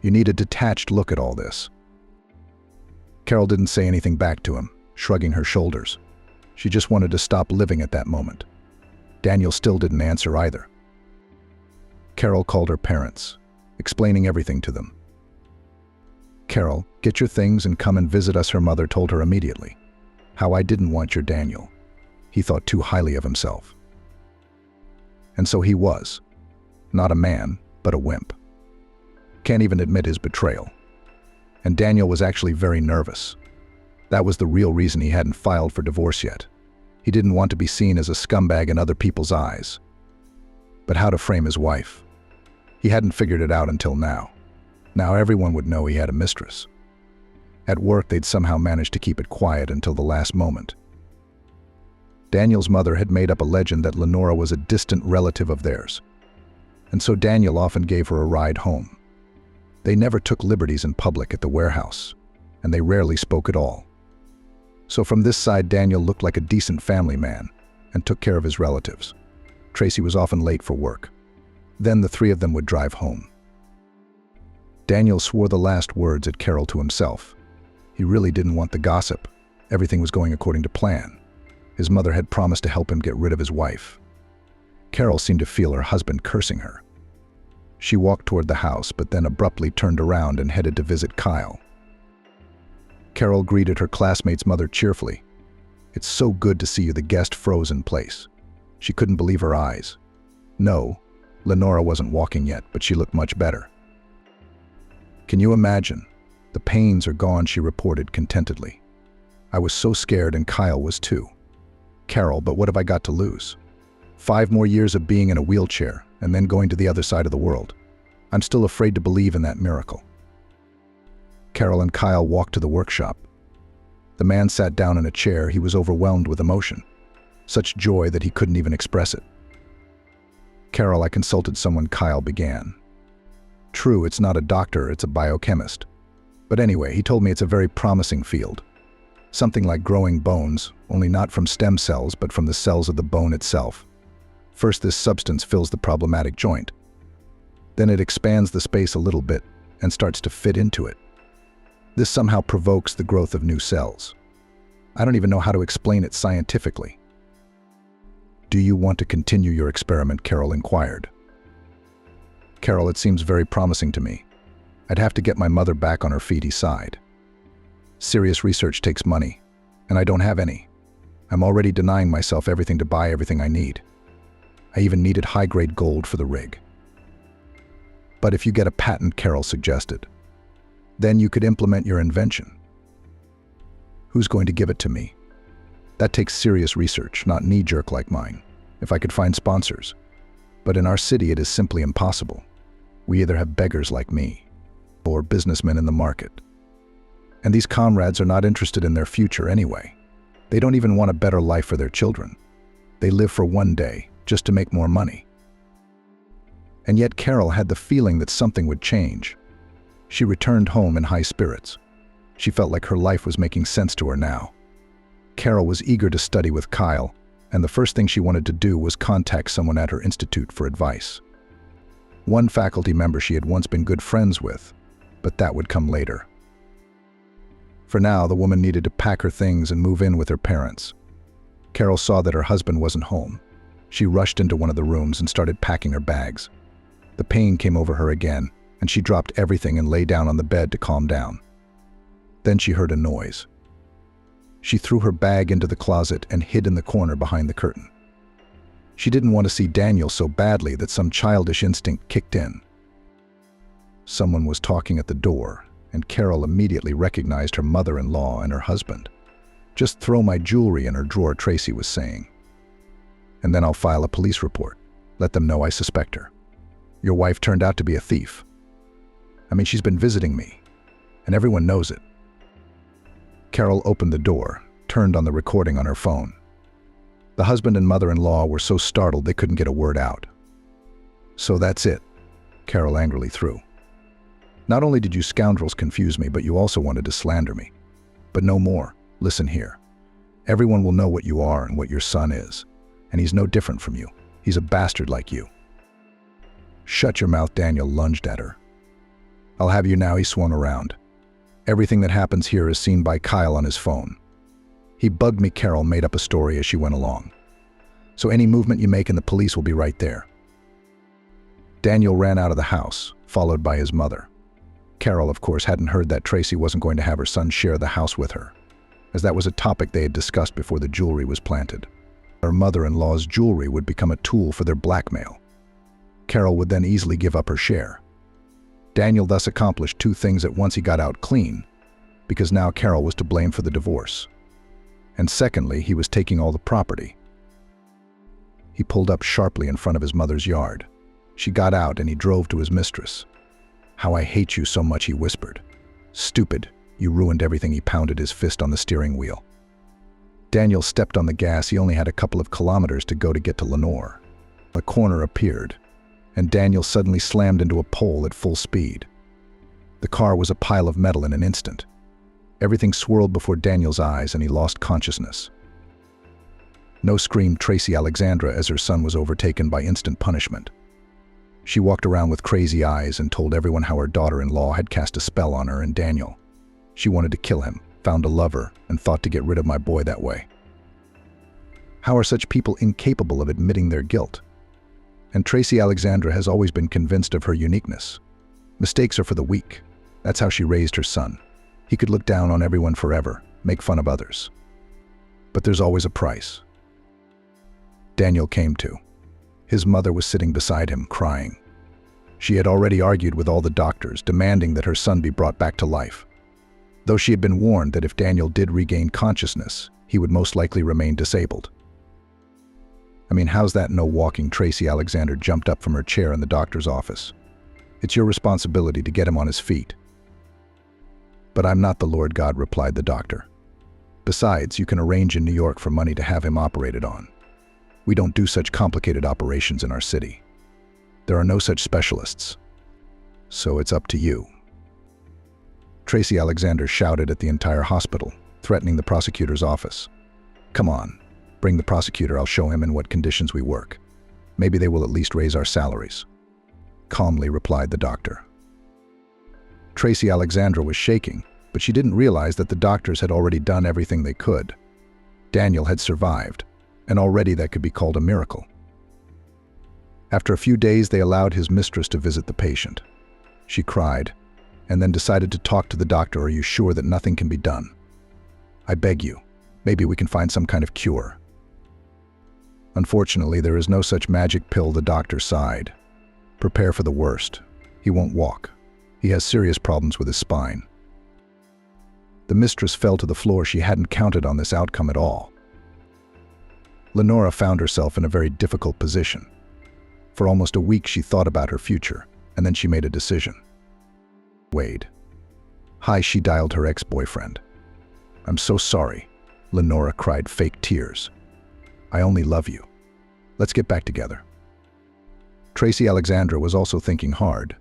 "You need a detached look at all this." Carol didn't say anything back to him, shrugging her shoulders. She just wanted to stop living at that moment. Daniel still didn't answer either. Carol called her parents, explaining everything to them. "Carol, get your things and come and visit us," her mother told her immediately. "How I didn't want your Daniel. He thought too highly of himself." And so he was. Not a man, but a wimp. Can't even admit his betrayal. And Daniel was actually very nervous. That was the real reason he hadn't filed for divorce yet. He didn't want to be seen as a scumbag in other people's eyes. But how to frame his wife? He hadn't figured it out until now. Now everyone would know he had a mistress. At work, they'd somehow managed to keep it quiet until the last moment. Daniel's mother had made up a legend that Lenora was a distant relative of theirs. And so Daniel often gave her a ride home. They never took liberties in public at the warehouse, and they rarely spoke at all. So from this side, Daniel looked like a decent family man and took care of his relatives. Tracy was often late for work. Then the three of them would drive home. Daniel swore the last words at Carol to himself. He really didn't want the gossip. Everything was going according to plan. His mother had promised to help him get rid of his wife. Carol seemed to feel her husband cursing her. She walked toward the house, but then abruptly turned around and headed to visit Kyle. Carol greeted her classmate's mother cheerfully. "It's so good to see you." The guest froze in place. She couldn't believe her eyes. No, Lenora wasn't walking yet, but she looked much better. "Can you imagine? The pains are gone," she reported contentedly. "I was so scared, and Kyle was too. Carol, but what have I got to lose? 5 more years of being in a wheelchair and then going to the other side of the world. I'm still afraid to believe in that miracle." Carol and Kyle walked to the workshop. The man sat down in a chair. He was overwhelmed with emotion. Such joy that he couldn't even express it. "Carol, I consulted someone," Kyle began. "True, it's not a doctor, it's a biochemist. But anyway, he told me it's a very promising field. Something like growing bones, only not from stem cells but from the cells of the bone itself. First, this substance fills the problematic joint. Then it expands the space a little bit and starts to fit into it. This somehow provokes the growth of new cells. I don't even know how to explain it scientifically. "Do you want to continue your experiment?" Carol inquired. "Carol, it seems very promising to me. I'd have to get my mother back on her feet," he sighed. "Serious research takes money, and I don't have any. I'm already denying myself everything to buy everything I need. I even needed high-grade gold for the rig." "But if you get a patent," Carol suggested, "then you could implement your invention." "Who's going to give it to me? That takes serious research, not knee-jerk like mine. If I could find sponsors. But in our city it is simply impossible. We either have beggars like me, or businessmen in the market. And these comrades are not interested in their future anyway. They don't even want a better life for their children. They live for one day, just to make more money." And yet Carol had the feeling that something would change. She returned home in high spirits. She felt like her life was making sense to her now. Carol was eager to study with Kyle, and the first thing she wanted to do was contact someone at her institute for advice. One faculty member she had once been good friends with, but that would come later. For now, the woman needed to pack her things and move in with her parents. Carol saw that her husband wasn't home. She rushed into one of the rooms and started packing her bags. The pain came over her again, and she dropped everything and lay down on the bed to calm down. Then she heard a noise. She threw her bag into the closet and hid in the corner behind the curtain. She didn't want to see Daniel so badly that some childish instinct kicked in. Someone was talking at the door, and Carol immediately recognized her mother-in-law and her husband. "Just throw my jewelry in her drawer," Tracy was saying. "And then I'll file a police report. Let them know I suspect her. Your wife turned out to be a thief. I mean, she's been visiting me, and everyone knows it." Carol opened the door, turned on the recording on her phone. The husband and mother-in-law were so startled they couldn't get a word out. "So that's it," Carol angrily threw. "Not only did you scoundrels confuse me, but you also wanted to slander me. But no more. Listen here. Everyone will know what you are and what your son is, and he's no different from you. He's a bastard like you." "Shut your mouth," Daniel lunged at her. "I'll have you now," he swung around. "Everything that happens here is seen by Kyle on his phone. He bugged me." Carol made up a story as she went along. "So any movement you make and the police will be right there." Daniel ran out of the house, followed by his mother. Carol, of course, hadn't heard that Tracy wasn't going to have her son share the house with her, as that was a topic they had discussed before the jewelry was planted. Her mother-in-law's jewelry would become a tool for their blackmail. Carol would then easily give up her share. Daniel thus accomplished two things at once. He got out clean, because now Carol was to blame for the divorce. And secondly, he was taking all the property. He pulled up sharply in front of his mother's yard. She got out and he drove to his mistress. "How I hate you so much," he whispered. "Stupid, you ruined everything." He pounded his fist on the steering wheel. Daniel stepped on the gas. He only had a couple of kilometers to go to get to Lenore. A corner appeared, and Daniel suddenly slammed into a pole at full speed. The car was a pile of metal in an instant. Everything swirled before Daniel's eyes, and he lost consciousness. "No," screamed Tracy Alexandra as her son was overtaken by instant punishment. She walked around with crazy eyes and told everyone how her daughter-in-law had cast a spell on her and Daniel. She wanted to kill him, found a lover, and thought to get rid of my boy that way. How are such people incapable of admitting their guilt? And Tracy Alexandra has always been convinced of her uniqueness. Mistakes are for the weak. That's how she raised her son. He could look down on everyone forever, make fun of others. But there's always a price. Daniel came to. His mother was sitting beside him, crying. She had already argued with all the doctors, demanding that her son be brought back to life. Though she had been warned that if Daniel did regain consciousness, he would most likely remain disabled. "I mean, how's that no walking?" Tracy Alexander jumped up from her chair in the doctor's office. "It's your responsibility to get him on his feet." "But I'm not the Lord God," replied the doctor. "Besides, you can arrange in New York for money to have him operated on. We don't do such complicated operations in our city. There are no such specialists. So it's up to you." Tracy Alexander shouted at the entire hospital. threatening the prosecutor's office. "Come on, bring the prosecutor, I'll show him in what conditions we work. Maybe they will at least raise our salaries," calmly replied the doctor. Tracy Alexandra was shaking, but she didn't realize that the doctors had already done everything they could. Daniel had survived, and already that could be called a miracle. After a few days, they allowed his mistress to visit the patient. She cried, and then decided to talk to the doctor. "Are you sure that nothing can be done? I beg you, maybe we can find some kind of cure." "Unfortunately, there is no such magic pill," the doctor sighed. "Prepare for the worst. He won't walk. He has serious problems with his spine." The mistress fell to the floor. She hadn't counted on this outcome at all. Lenora found herself in a very difficult position. For almost a week she thought about her future, and then she made a decision. Wade. Hi, she dialed her ex-boyfriend. "I'm so sorry," Lenora cried, fake tears. "I only love you. Let's get back together." Tracy Alexandra was also thinking hard.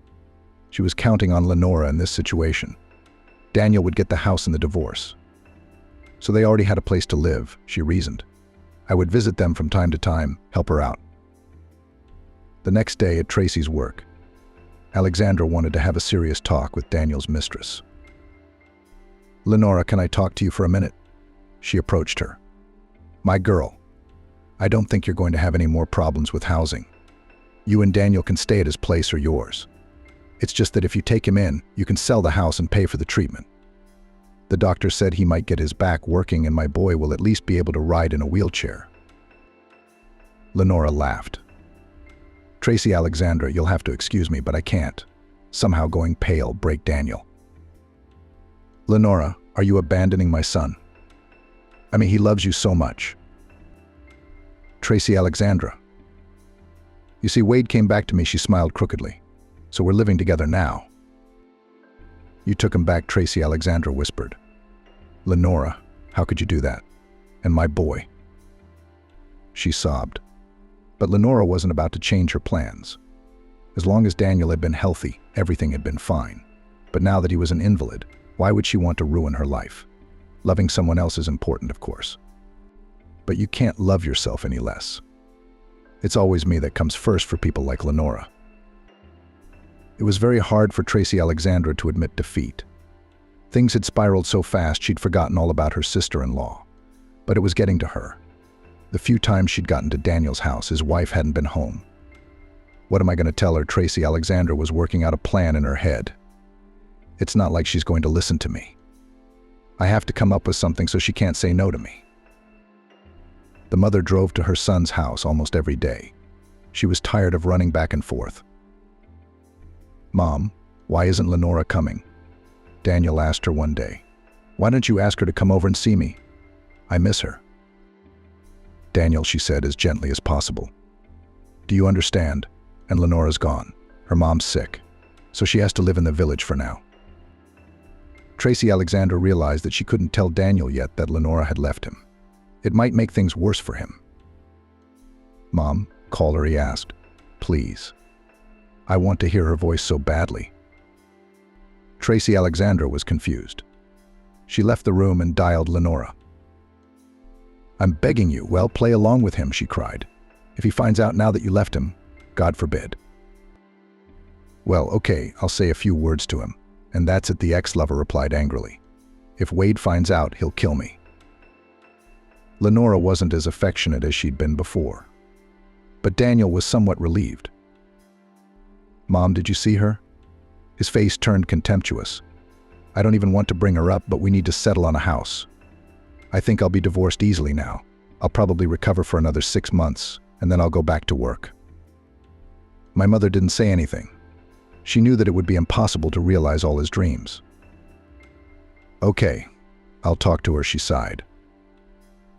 She was counting on Lenora in this situation. Daniel would get the house in the divorce. So they already had a place to live, she reasoned. I would visit them from time to time, help her out. The next day at Tracy's work, Alexandra wanted to have a serious talk with Daniel's mistress. "Lenora, can I talk to you for a minute?" She approached her. "My girl, I don't think you're going to have any more problems with housing. You and Daniel can stay at his place or yours. It's just that if you take him in, you can sell the house and pay for the treatment. The doctor said he might get his back working and my boy will at least be able to ride in a wheelchair." Lenora laughed. "Tracy Alexandra, you'll have to excuse me, but I can't." Somehow going pale, break Daniel. "Lenora, are you abandoning my son? I mean, he loves you so much." "Tracy Alexandra. You see, Wade came back to me," she smiled crookedly. "So we're living together now." "You took him back," Tracy Alexandra whispered. "Lenora, how could you do that? And my boy?" She sobbed. But Lenora wasn't about to change her plans. As long as Daniel had been healthy, everything had been fine. But now that he was an invalid, why would she want to ruin her life? Loving someone else is important, of course. But you can't love yourself any less. It's always me that comes first for people like Lenora. It was very hard for Tracy Alexandra to admit defeat. Things had spiraled so fast she'd forgotten all about her sister-in-law. But it was getting to her. The few times she'd gotten to Daniel's house, his wife hadn't been home. What am I going to tell her? Tracy Alexandra was working out a plan in her head. It's not like she's going to listen to me. I have to come up with something so she can't say no to me. The mother drove to her son's house almost every day. She was tired of running back and forth. "Mom, why isn't Lenora coming?" Daniel asked her one day. "Why don't you ask her to come over and see me? I miss her." "Daniel," she said as gently as possible. "Do you understand? And Lenora's gone. Her mom's sick. So she has to live in the village for now." Tracy Alexandra realized that she couldn't tell Daniel yet that Lenora had left him. It might make things worse for him. "Mom, call her," he asked. "Please. I want to hear her voice so badly." Tracy Alexandra was confused. She left the room and dialed Lenora. "I'm begging you, well, play along with him," she cried. "If he finds out now that you left him, God forbid." "Well, okay, I'll say a few words to him, and that's it," the ex-lover replied angrily. "If Wade finds out, he'll kill me." Lenora wasn't as affectionate as she'd been before. But Daniel was somewhat relieved. "Mom, did you see her?" His face turned contemptuous. "I don't even want to bring her up, but we need to settle on a house. I think I'll be divorced easily now. I'll probably recover for another 6 months, and then I'll go back to work." My mother didn't say anything. She knew that it would be impossible to realize all his dreams. "Okay, I'll talk to her," she sighed.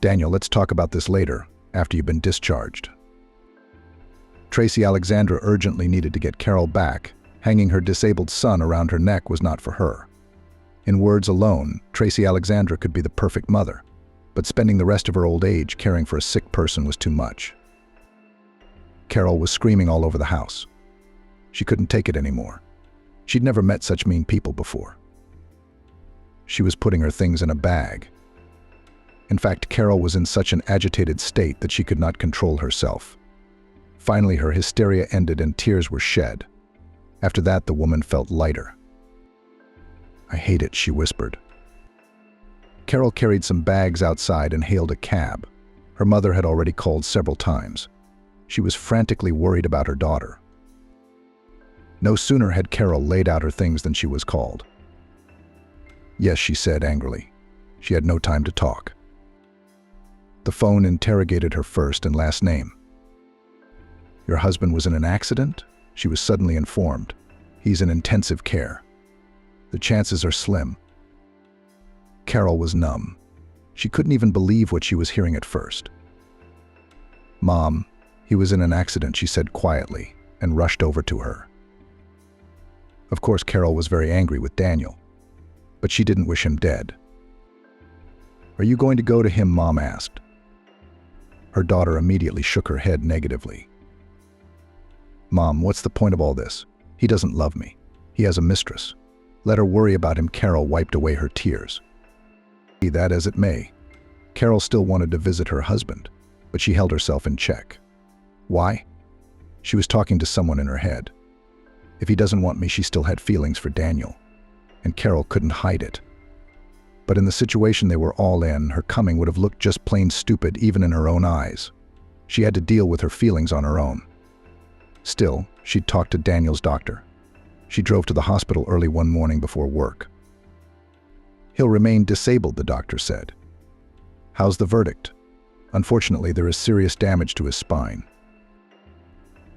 "Daniel, let's talk about this later, after you've been discharged." Tracy Alexandra urgently needed to get Carol back. Hanging her disabled son around her neck was not for her. In words alone, Tracy Alexandra could be the perfect mother, but spending the rest of her old age caring for a sick person was too much. Carol was screaming all over the house. She couldn't take it anymore. She'd never met such mean people before. She was putting her things in a bag. In fact, Carol was in such an agitated state that she could not control herself. Finally, her hysteria ended and tears were shed. After that, the woman felt lighter. "I hate it," she whispered. Carol carried some bags outside and hailed a cab. Her mother had already called several times. She was frantically worried about her daughter. No sooner had Carol laid out her things than she was called. "Yes," she said angrily. She had no time to talk. The phone interrogated her first and last name. "Your husband was in an accident?" She was suddenly informed. "He's in intensive care. The chances are slim." Carol was numb. She couldn't even believe what she was hearing at first. "Mom, he was in an accident," she said quietly, and rushed over to her. Of course, Carol was very angry with Daniel, but she didn't wish him dead. "Are you going to go to him?" Mom asked. Her daughter immediately shook her head negatively. "Mom, what's the point of all this? He doesn't love me. He has a mistress. Let her worry about him." Carol wiped away her tears. Be that as it may, Carol still wanted to visit her husband, but she held herself in check. Why? She was talking to someone in her head. If he doesn't want me, she still had feelings for Daniel, and Carol couldn't hide it. But in the situation they were all in, her coming would have looked just plain stupid even in her own eyes. She had to deal with her feelings on her own. Still, she'd talked to Daniel's doctor. She drove to the hospital early one morning before work. "He'll remain disabled," the doctor said. "How's the verdict?" "Unfortunately, there is serious damage to his spine."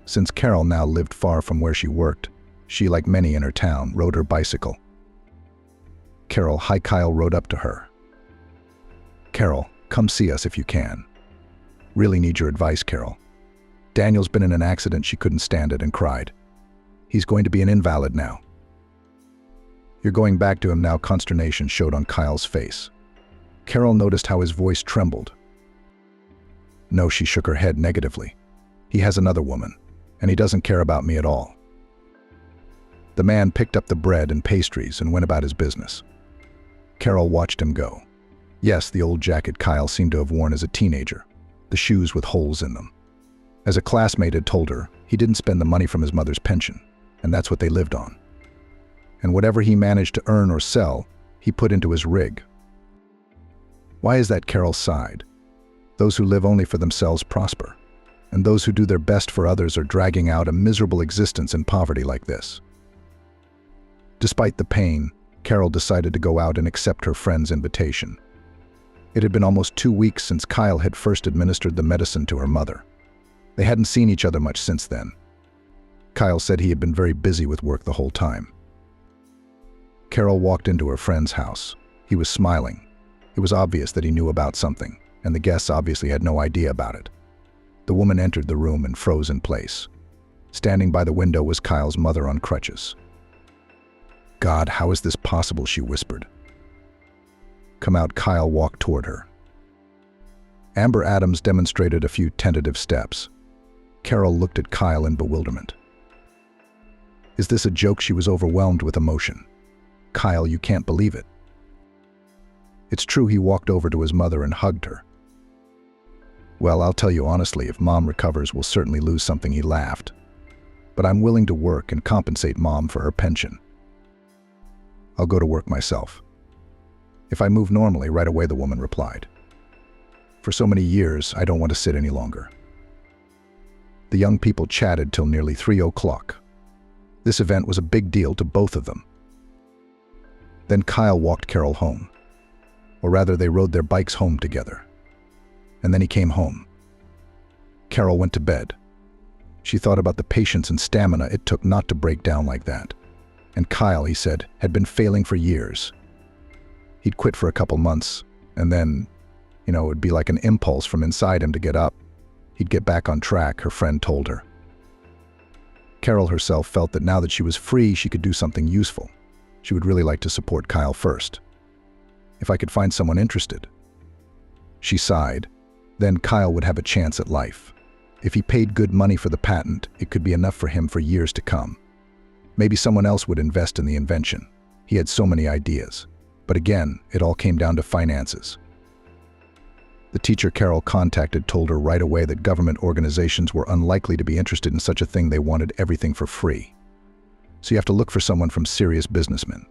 Since Carol now lived far from where she worked, she, like many in her town, rode her bicycle. Kyle rode up to her. "Carol, come see us if you can. Really need your advice, Carol. Daniel's been in an accident." She couldn't stand it and cried. "He's going to be an invalid now." "You're going back to him now?" Consternation showed on Kyle's face. Carol noticed how his voice trembled. "No," she shook her head negatively. "He has another woman, and he doesn't care about me at all." The man picked up the bread and pastries and went about his business. Carol watched him go. Yes, the old jacket Kyle seemed to have worn as a teenager, the shoes with holes in them. As a classmate had told her, he didn't spend the money from his mother's pension, and that's what they lived on. And whatever he managed to earn or sell, he put into his rig. "Why is that?" Carol sighed. "Those who live only for themselves prosper, and those who do their best for others are dragging out a miserable existence in poverty like this." Despite the pain, Carol decided to go out and accept her friend's invitation. It had been almost 2 weeks since Kyle had first administered the medicine to her mother. They hadn't seen each other much since then. Kyle said he had been very busy with work the whole time. Carol walked into her friend's house. He was smiling. It was obvious that he knew about something, and the guests obviously had no idea about it. The woman entered the room and froze in place. Standing by the window was Kyle's mother on crutches. "God, how is this possible?" she whispered. "Come out." Kyle walked toward her. Amber Adams demonstrated a few tentative steps. Carol looked at Kyle in bewilderment. Is this a joke? She was overwhelmed with emotion. "Kyle, you can't believe it." "It's true." He walked over to his mother and hugged her. "Well, I'll tell you honestly, if Mom recovers, we'll certainly lose something." He laughed. "But I'm willing to work and compensate Mom for her pension. I'll go to work myself. If I move normally right away," the woman replied. "For so many years, I don't want to sit any longer." The young people chatted till nearly 3 o'clock. This event was a big deal to both of them. Then Kyle walked Carol home. Or rather, they rode their bikes home together. And then he came home. Carol went to bed. She thought about the patience and stamina it took not to break down like that. And Kyle, he said, had been failing for years. He'd quit for a couple months, and then, it'd be like an impulse from inside him to get up. He'd get back on track, her friend told her. Carol herself felt that now that she was free, she could do something useful. She would really like to support Kyle first. If I could find someone interested. She sighed. Then Kyle would have a chance at life. If he paid good money for the patent, it could be enough for him for years to come. Maybe someone else would invest in the invention. He had so many ideas. But again, it all came down to finances. The teacher Carol contacted told her right away that government organizations were unlikely to be interested in such a thing. They wanted everything for free. So you have to look for someone from serious businessmen.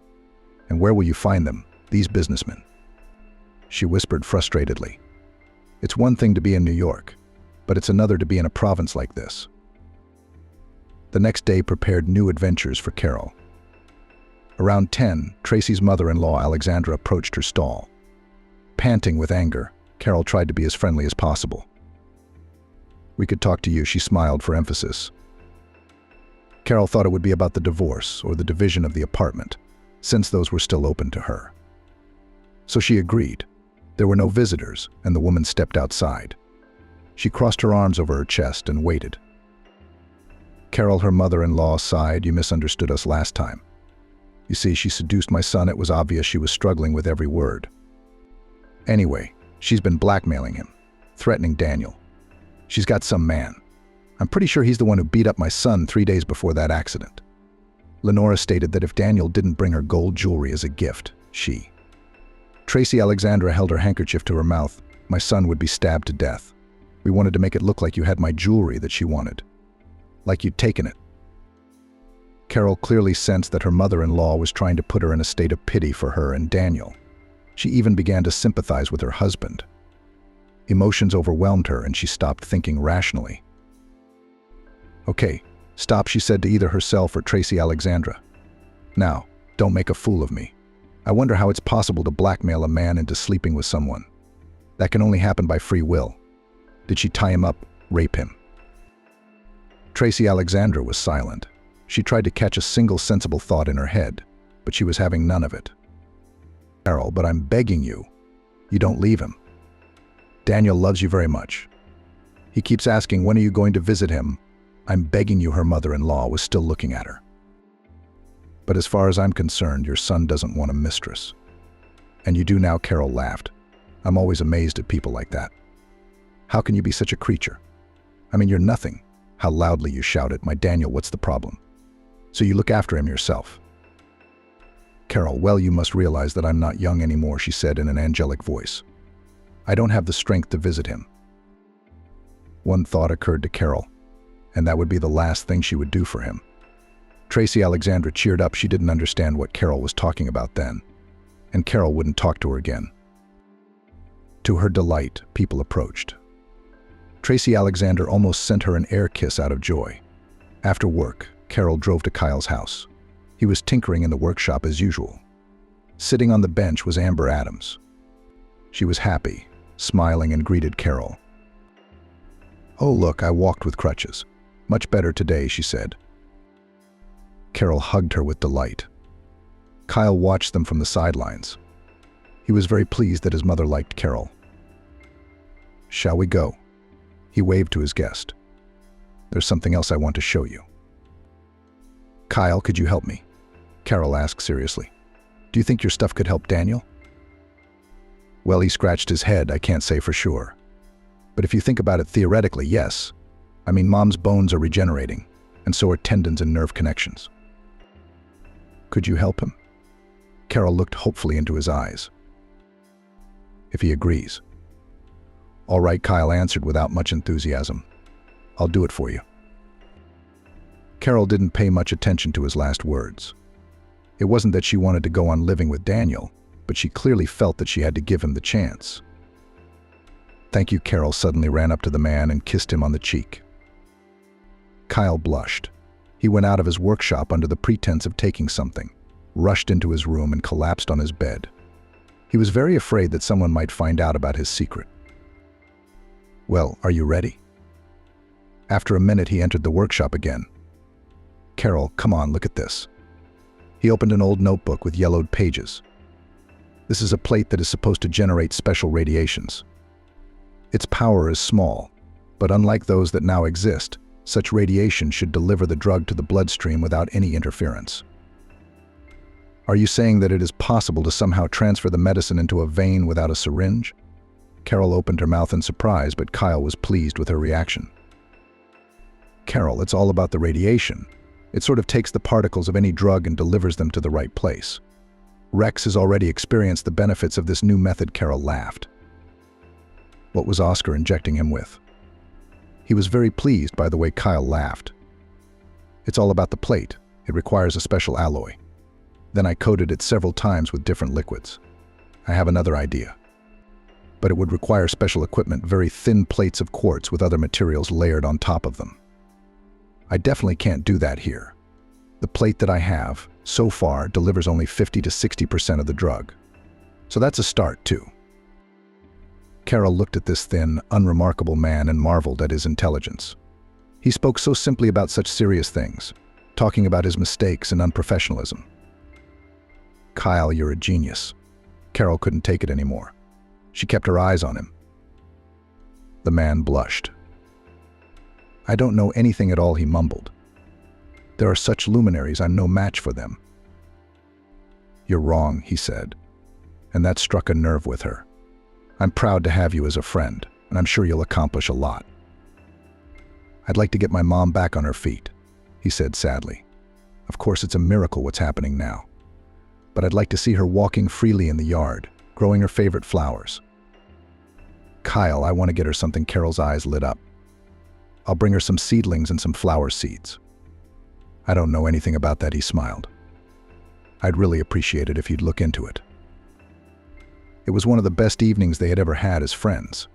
And where will you find them, these businessmen? She whispered frustratedly. It's one thing to be in New York, but it's another to be in a province like this. The next day prepared new adventures for Carol. Around 10, Tracy's mother-in-law Alexandra approached her stall. Panting with anger, Carol tried to be as friendly as possible. "We could talk to you," she smiled for emphasis. Carol thought it would be about the divorce or the division of the apartment, since those were still open to her. So she agreed. There were no visitors, and the woman stepped outside. She crossed her arms over her chest and waited. Carol, her mother-in-law, sighed. "You misunderstood us last time. You see, she seduced my son. It was obvious she was struggling with every word. Anyway, she's been blackmailing him, threatening Daniel. She's got some man. I'm pretty sure he's the one who beat up my son 3 days before that accident." Lenora stated that if Daniel didn't bring her gold jewelry as a gift, Tracy Alexandra held her handkerchief to her mouth. "My son would be stabbed to death. We wanted to make it look like you had my jewelry that she wanted. Like you'd taken it." Carol clearly sensed that her mother-in-law was trying to put her in a state of pity for her and Daniel. She even began to sympathize with her husband. Emotions overwhelmed her and she stopped thinking rationally. "Okay, stop," she said to either herself or Tracy Alexandra. "Now, don't make a fool of me. I wonder how it's possible to blackmail a man into sleeping with someone. That can only happen by free will. Did she tie him up, rape him?" Tracy Alexandra was silent. She tried to catch a single sensible thought in her head, but she was having none of it. "Carol, but I'm begging you. You don't leave him. Daniel loves you very much. He keeps asking, when are you going to visit him? I'm begging you." Her mother-in-law was still looking at her. "But as far as I'm concerned, your son doesn't want a mistress." "And you do now," Carol laughed. "I'm always amazed at people like that. How can you be such a creature? I mean, you're nothing. How loudly you shout it, 'My Daniel, what's the problem?' So you look after him yourself." "Carol, well, you must realize that I'm not young anymore," she said in an angelic voice. "I don't have the strength to visit him." One thought occurred to Carol, and that would be the last thing she would do for him. Tracy Alexandra cheered up. She didn't understand what Carol was talking about then, and Carol wouldn't talk to her again. To her delight, people approached. Tracy Alexander almost sent her an air kiss out of joy. After work, Carol drove to Kyle's house. He was tinkering in the workshop as usual. Sitting on the bench was Amber Adams. She was happy, smiling, and greeted Carol. "Oh, look, I walked with crutches. Much better today," she said. Carol hugged her with delight. Kyle watched them from the sidelines. He was very pleased that his mother liked Carol. "Shall we go?" He waved to his guest. "There's something else I want to show you." "Kyle, could you help me?" Carol asked seriously. "Do you think your stuff could help Daniel?" Well, he scratched his head. "I can't say for sure. But if you think about it theoretically, yes. I mean, Mom's bones are regenerating, and so are tendons and nerve connections." "Could you help him?" Carol looked hopefully into his eyes. "If he agrees." "All right," Kyle answered without much enthusiasm. "I'll do it for you." Carol didn't pay much attention to his last words. It wasn't that she wanted to go on living with Daniel, but she clearly felt that she had to give him the chance. "Thank you." Carol suddenly ran up to the man and kissed him on the cheek. Kyle blushed. He went out of his workshop under the pretense of taking something, rushed into his room and collapsed on his bed. He was very afraid that someone might find out about his secret. "Well, are you ready?" After a minute, he entered the workshop again. "Carol, come on, look at this." He opened an old notebook with yellowed pages. "This is a plate that is supposed to generate special radiations. Its power is small, but unlike those that now exist, such radiation should deliver the drug to the bloodstream without any interference." "Are you saying that it is possible to somehow transfer the medicine into a vein without a syringe?" Carol opened her mouth in surprise, but Kyle was pleased with her reaction. "Carol, it's all about the radiation. It sort of takes the particles of any drug and delivers them to the right place. Rex has already experienced the benefits of this new method." Carol laughed. What was Oscar injecting him with? He was very pleased by the way Kyle laughed. It's all about the plate. It requires a special alloy. Then I coated it several times with different liquids. I have another idea. But it would require special equipment, very thin plates of quartz with other materials layered on top of them. I definitely can't do that here. The plate that I have, so far, delivers only 50 to 60% of the drug. So that's a start, too. Carol looked at this thin, unremarkable man and marveled at his intelligence. He spoke so simply about such serious things, talking about his mistakes and unprofessionalism. Kyle, you're a genius. Carol couldn't take it anymore. She kept her eyes on him. The man blushed. I don't know anything at all, he mumbled. There are such luminaries, I'm no match for them. You're wrong, he said, and that struck a nerve with her. I'm proud to have you as a friend, and I'm sure you'll accomplish a lot. I'd like to get my mom back on her feet, he said sadly. Of course, it's a miracle what's happening now. But I'd like to see her walking freely in the yard, growing her favorite flowers. Kyle, I want to get her something. Carol's eyes lit up. I'll bring her some seedlings and some flower seeds. I don't know anything about that, he smiled. I'd really appreciate it if you'd look into it. It was one of the best evenings they had ever had as friends.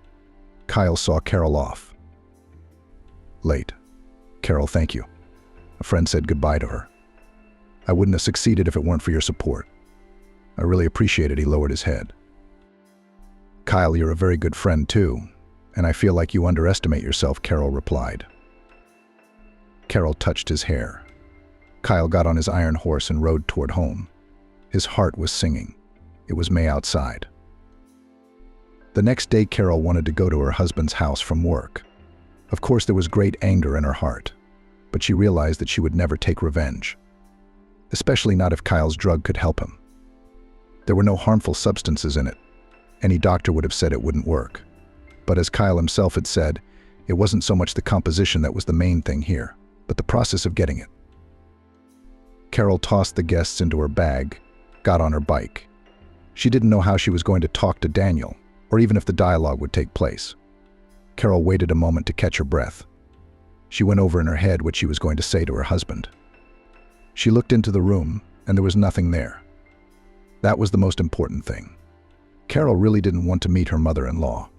Kyle saw Carol off. Late. Carol, thank you. A friend said goodbye to her. I wouldn't have succeeded if it weren't for your support. I really appreciate it, he lowered his head. Kyle, you're a very good friend too, and I feel like you underestimate yourself, Carol replied. Carol touched his hair. Kyle got on his iron horse and rode toward home. His heart was singing. It was May outside. The next day, Carol wanted to go to her husband's house from work. Of course, there was great anger in her heart, but she realized that she would never take revenge, especially not if Kyle's drug could help him. There were no harmful substances in it. Any doctor would have said it wouldn't work. But as Kyle himself had said, it wasn't so much the composition that was the main thing here, but the process of getting it. Carol tossed the guests into her bag, got on her bike. She didn't know how she was going to talk to Daniel, or even if the dialogue would take place. Carol waited a moment to catch her breath. She went over in her head what she was going to say to her husband. She looked into the room, and there was nothing there. That was the most important thing. Carol really didn't want to meet her mother-in-law.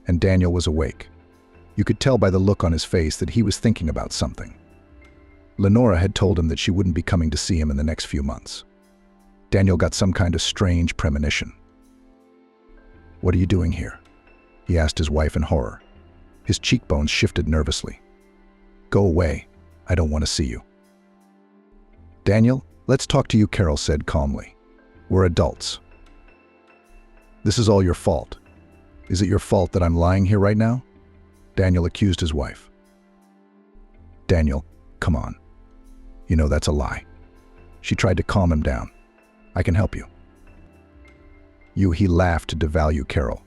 And Daniel was awake. You could tell by the look on his face that he was thinking about something. Lenora had told him that she wouldn't be coming to see him in the next few months. Daniel got some kind of strange premonition. What are you doing here? He asked his wife in horror. His cheekbones shifted nervously. Go away. I don't want to see you. Daniel, let's talk to you, Carol said calmly. We're adults. This is all your fault. Is it your fault that I'm lying here right now? Daniel accused his wife. Daniel, come on. You know that's a lie. She tried to calm him down. I can help you. He laughed to devalue Carol.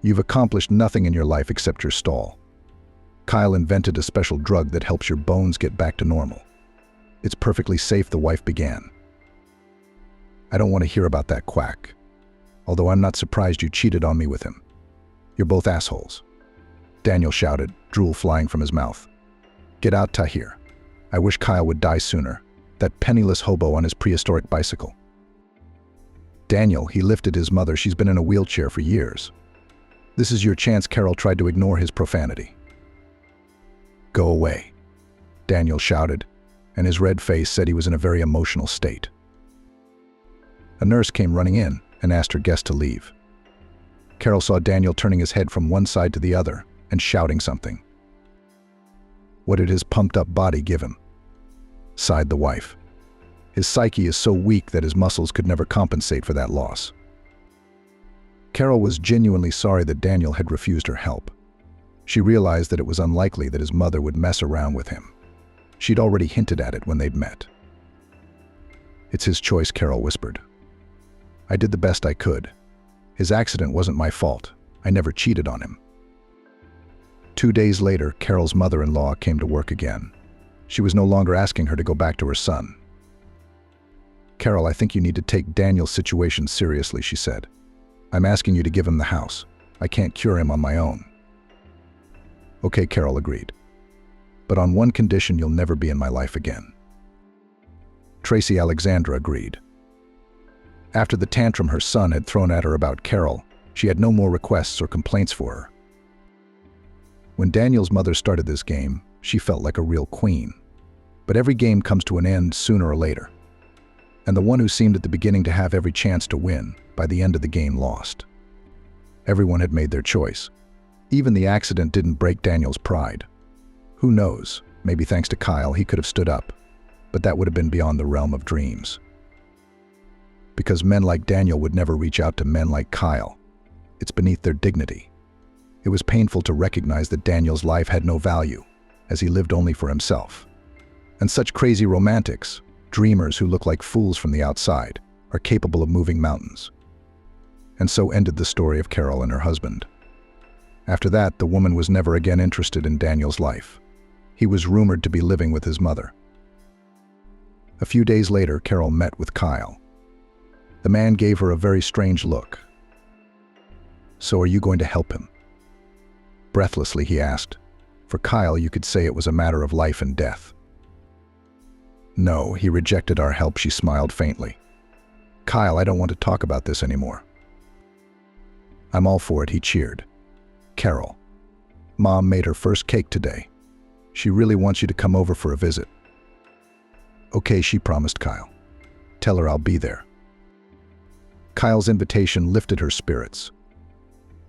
You've accomplished nothing in your life except your stall. Kyle invented a special drug that helps your bones get back to normal. It's perfectly safe, the wife began. I don't want to hear about that quack. Although I'm not surprised you cheated on me with him. You're both assholes. Daniel shouted, drool flying from his mouth. Get out, Tahir. I wish Kyle would die sooner. That penniless hobo on his prehistoric bicycle. Daniel, he lifted his mother. She's been in a wheelchair for years. This is your chance. Carol tried to ignore his profanity. Go away, Daniel shouted, and his red face said he was in a very emotional state. A nurse came running in and asked her guest to leave. Carol saw Daniel turning his head from one side to the other and shouting something. What did his pumped-up body give him? Sighed the wife. His psyche is so weak that his muscles could never compensate for that loss. Carol was genuinely sorry that Daniel had refused her help. She realized that it was unlikely that his mother would mess around with him. She'd already hinted at it when they'd met. It's his choice, Carol whispered. I did the best I could. His accident wasn't my fault. I never cheated on him. 2 days later, Carol's mother-in-law came to work again. She was no longer asking her to go back to her son. Carol, I think you need to take Daniel's situation seriously, she said. I'm asking you to give him the house. I can't cure him on my own. Okay, Carol agreed. But on one condition, you'll never be in my life again. Tracy Alexandra agreed. After the tantrum her son had thrown at her about Carol, she had no more requests or complaints for her. When Daniel's mother started this game, she felt like a real queen. But every game comes to an end sooner or later. And the one who seemed at the beginning to have every chance to win, by the end of the game lost. Everyone had made their choice. Even the accident didn't break Daniel's pride. Who knows, maybe thanks to Kyle he could have stood up, but that would have been beyond the realm of dreams. Because men like Daniel would never reach out to men like Kyle. It's beneath their dignity. It was painful to recognize that Daniel's life had no value, as he lived only for himself. And such crazy romantics, dreamers who look like fools from the outside, are capable of moving mountains. And so ended the story of Carol and her husband. After that, the woman was never again interested in Daniel's life. He was rumored to be living with his mother. A few days later, Carol met with Kyle. The man gave her a very strange look. "So are you going to help him?" Breathlessly, he asked. For Kyle, you could say it was a matter of life and death. "No, he rejected our help," she smiled faintly. "Kyle, I don't want to talk about this anymore." "I'm all for it," he cheered. "Carol, Mom made her first cake today. She really wants you to come over for a visit." "Okay," she promised Kyle. "Tell her I'll be there." Kyle's invitation lifted her spirits.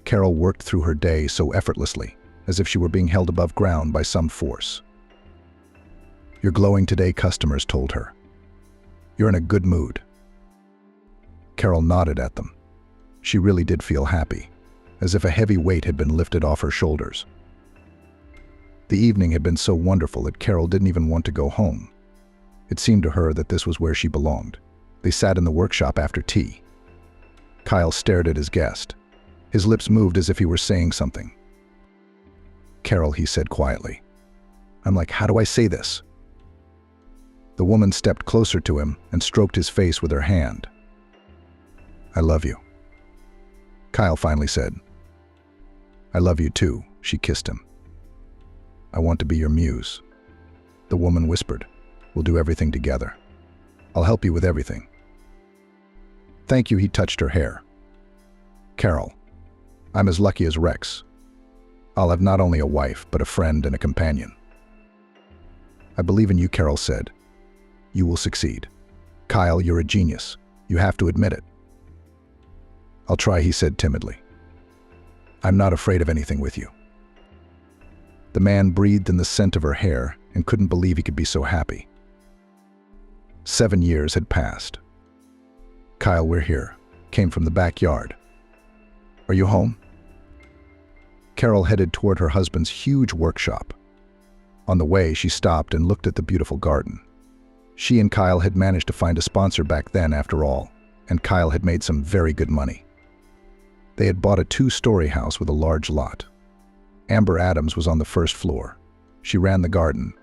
Carol worked through her day so effortlessly, as if she were being held above ground by some force. "You're glowing today," customers told her. "You're in a good mood." Carol nodded at them. She really did feel happy, as if a heavy weight had been lifted off her shoulders. The evening had been so wonderful that Carol didn't even want to go home. It seemed to her that this was where she belonged. They sat in the workshop after tea. Kyle stared at his guest. His lips moved as if he were saying something. "Carol," he said quietly. "I'm like, how do I say this?" The woman stepped closer to him and stroked his face with her hand. "I love you." Kyle finally said. "I love you too," she kissed him. "I want to be your muse." The woman whispered, "We'll do everything together. I'll help you with everything." "Thank you," he touched her hair. "Carol, I'm as lucky as Rex. I'll have not only a wife, but a friend and a companion." "I believe in you," Carol said. "You will succeed. Kyle, you're a genius. You have to admit it." "I'll try," he said timidly. "I'm not afraid of anything with you." The man breathed in the scent of her hair and couldn't believe he could be so happy. 7 years had passed. "Kyle, we're here," came from the backyard. "Are you home?" Carol headed toward her husband's huge workshop. On the way, she stopped and looked at the beautiful garden. She and Kyle had managed to find a sponsor back then, after all, and Kyle had made some very good money. They had bought a 2-story house with a large lot. Amber Adams was on the first floor. She ran the garden.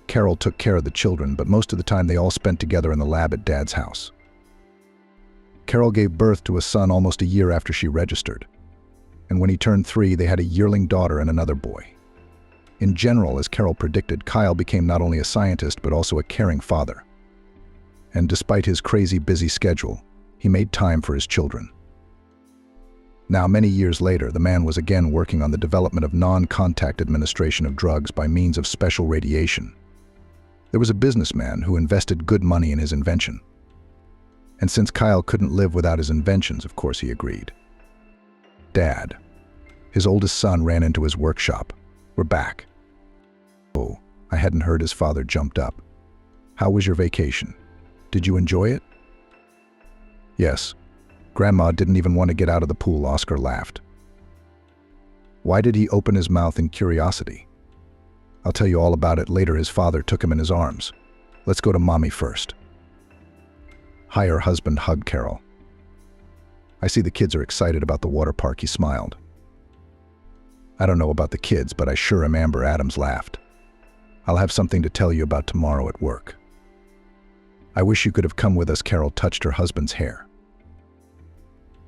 Carol took care of the children, but most of the time they all spent together in the lab at Dad's house. Carol gave birth to a son almost a year after she registered. And when he turned 3, they had a yearling daughter and another boy. In general, as Carol predicted, Kyle became not only a scientist but also a caring father. And despite his crazy busy schedule, he made time for his children. Now, many years later, the man was again working on the development of non-contact administration of drugs by means of special radiation. There was a businessman who invested good money in his invention. And since Kyle couldn't live without his inventions, of course he agreed. Dad. His oldest son ran into his workshop. "We're back." "Oh," I hadn't heard his father jumped up. "How was your vacation? Did you enjoy it?" "Yes. Grandma didn't even want to get out of the pool," Oscar laughed. Why did he open his mouth in curiosity? "I'll tell you all about it later." His father took him in his arms. "Let's go to Mommy first." Hi, her husband hugged Carol. "I see the kids are excited about the water park," he smiled. "I don't know about the kids, but I sure am." Amber Adams laughed. "I'll have something to tell you about tomorrow at work." "I wish you could have come with us." Carol touched her husband's hair.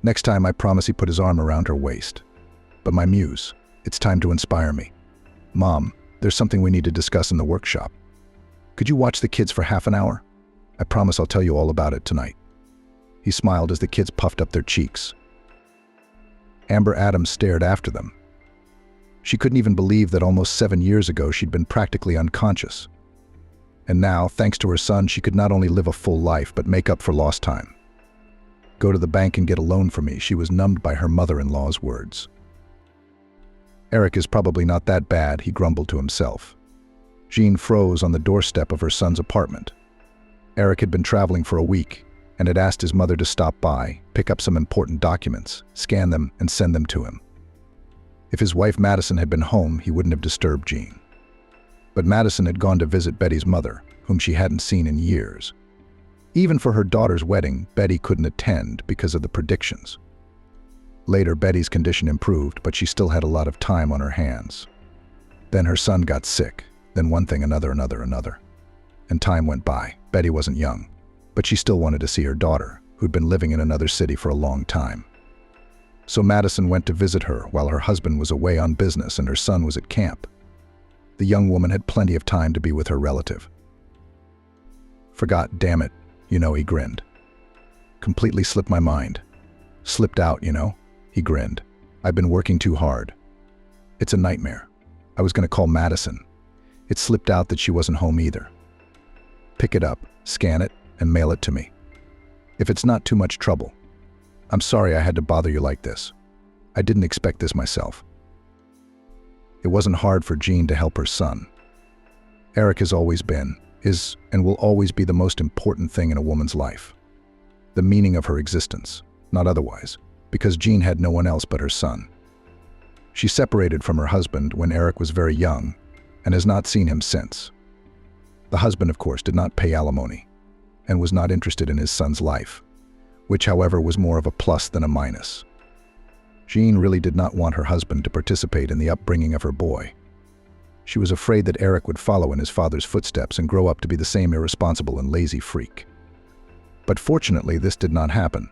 "Next time, I promise." He put his arm around her waist. but my muse. It's time to inspire me. Mom, there's something we need to discuss in the workshop. Could you watch the kids for half an hour? I promise I'll tell you all about it tonight. He smiled as the kids puffed up their cheeks. Amber Adams stared after them. She couldn't even believe that almost 7 years ago she'd been practically unconscious. And now, thanks to her son, she could not only live a full life but make up for lost time. Go to the bank and get a loan for me, she was numbed by her mother-in-law's words. Eric is probably not that bad, he grumbled to himself. Jean froze on the doorstep of her son's apartment. Eric had been traveling for a week and had asked his mother to stop by, pick up some important documents, scan them, and send them to him. If his wife Madison had been home, he wouldn't have disturbed Jean. But Madison had gone to visit Betty's mother, whom she hadn't seen in years. Even for her daughter's wedding, Betty couldn't attend because of the predictions. Later, Betty's condition improved, but she still had a lot of time on her hands. Then her son got sick, then one thing, another. And time went by. Betty wasn't young, but she still wanted to see her daughter, who'd been living in another city for a long time. So Madison went to visit her while her husband was away on business and her son was at camp. The young woman had plenty of time to be with her relative. Forgot, damn it, he grinned. Completely slipped my mind. Slipped out, he grinned. I've been working too hard. It's a nightmare. I was going to call Madison. It slipped out that she wasn't home either. Pick it up, scan it, and mail it to me. If it's not too much trouble. I'm sorry I had to bother you like this. I didn't expect this myself. It wasn't hard for Jean to help her son. Eric has always been, is, and will always be the most important thing in a woman's life. The meaning of her existence, not otherwise, because Jean had no one else but her son. She separated from her husband when Eric was very young and has not seen him since. The husband, of course, did not pay alimony and was not interested in his son's life, which, however, was more of a plus than a minus. Jean really did not want her husband to participate in the upbringing of her boy. She was afraid that Eric would follow in his father's footsteps and grow up to be the same irresponsible and lazy freak. But fortunately, this did not happen.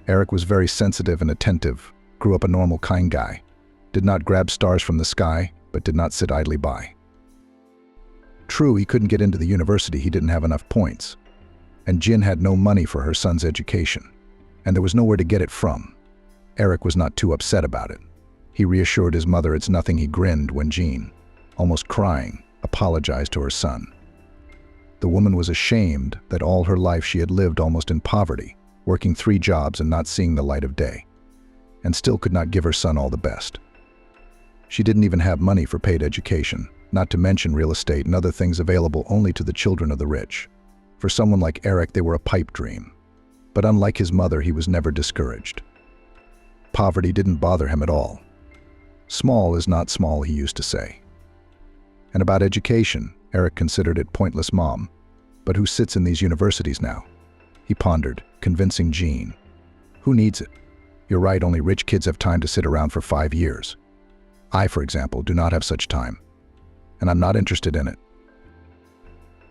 Eric was very sensitive and attentive, grew up a normal, kind guy, did not grab stars from the sky, but did not sit idly by. True, he couldn't get into the university, he didn't have enough points. And Jin had no money for her son's education, and there was nowhere to get it from. Eric was not too upset about it. He reassured his mother it's nothing. He grinned when Jean, almost crying, apologized to her son. The woman was ashamed that all her life she had lived almost in poverty, working 3 jobs and not seeing the light of day, and still could not give her son all the best. She didn't even have money for paid education, not to mention real estate and other things available only to the children of the rich. For someone like Eric, they were a pipe dream. But unlike his mother, he was never discouraged. Poverty didn't bother him at all. Small is not small, he used to say. And about education, Eric considered it pointless. Mom, but who sits in these universities now? He pondered, convincing Jean. Who needs it? You're right, only rich kids have time to sit around for 5 years. I, for example, do not have such time. And I'm not interested in it.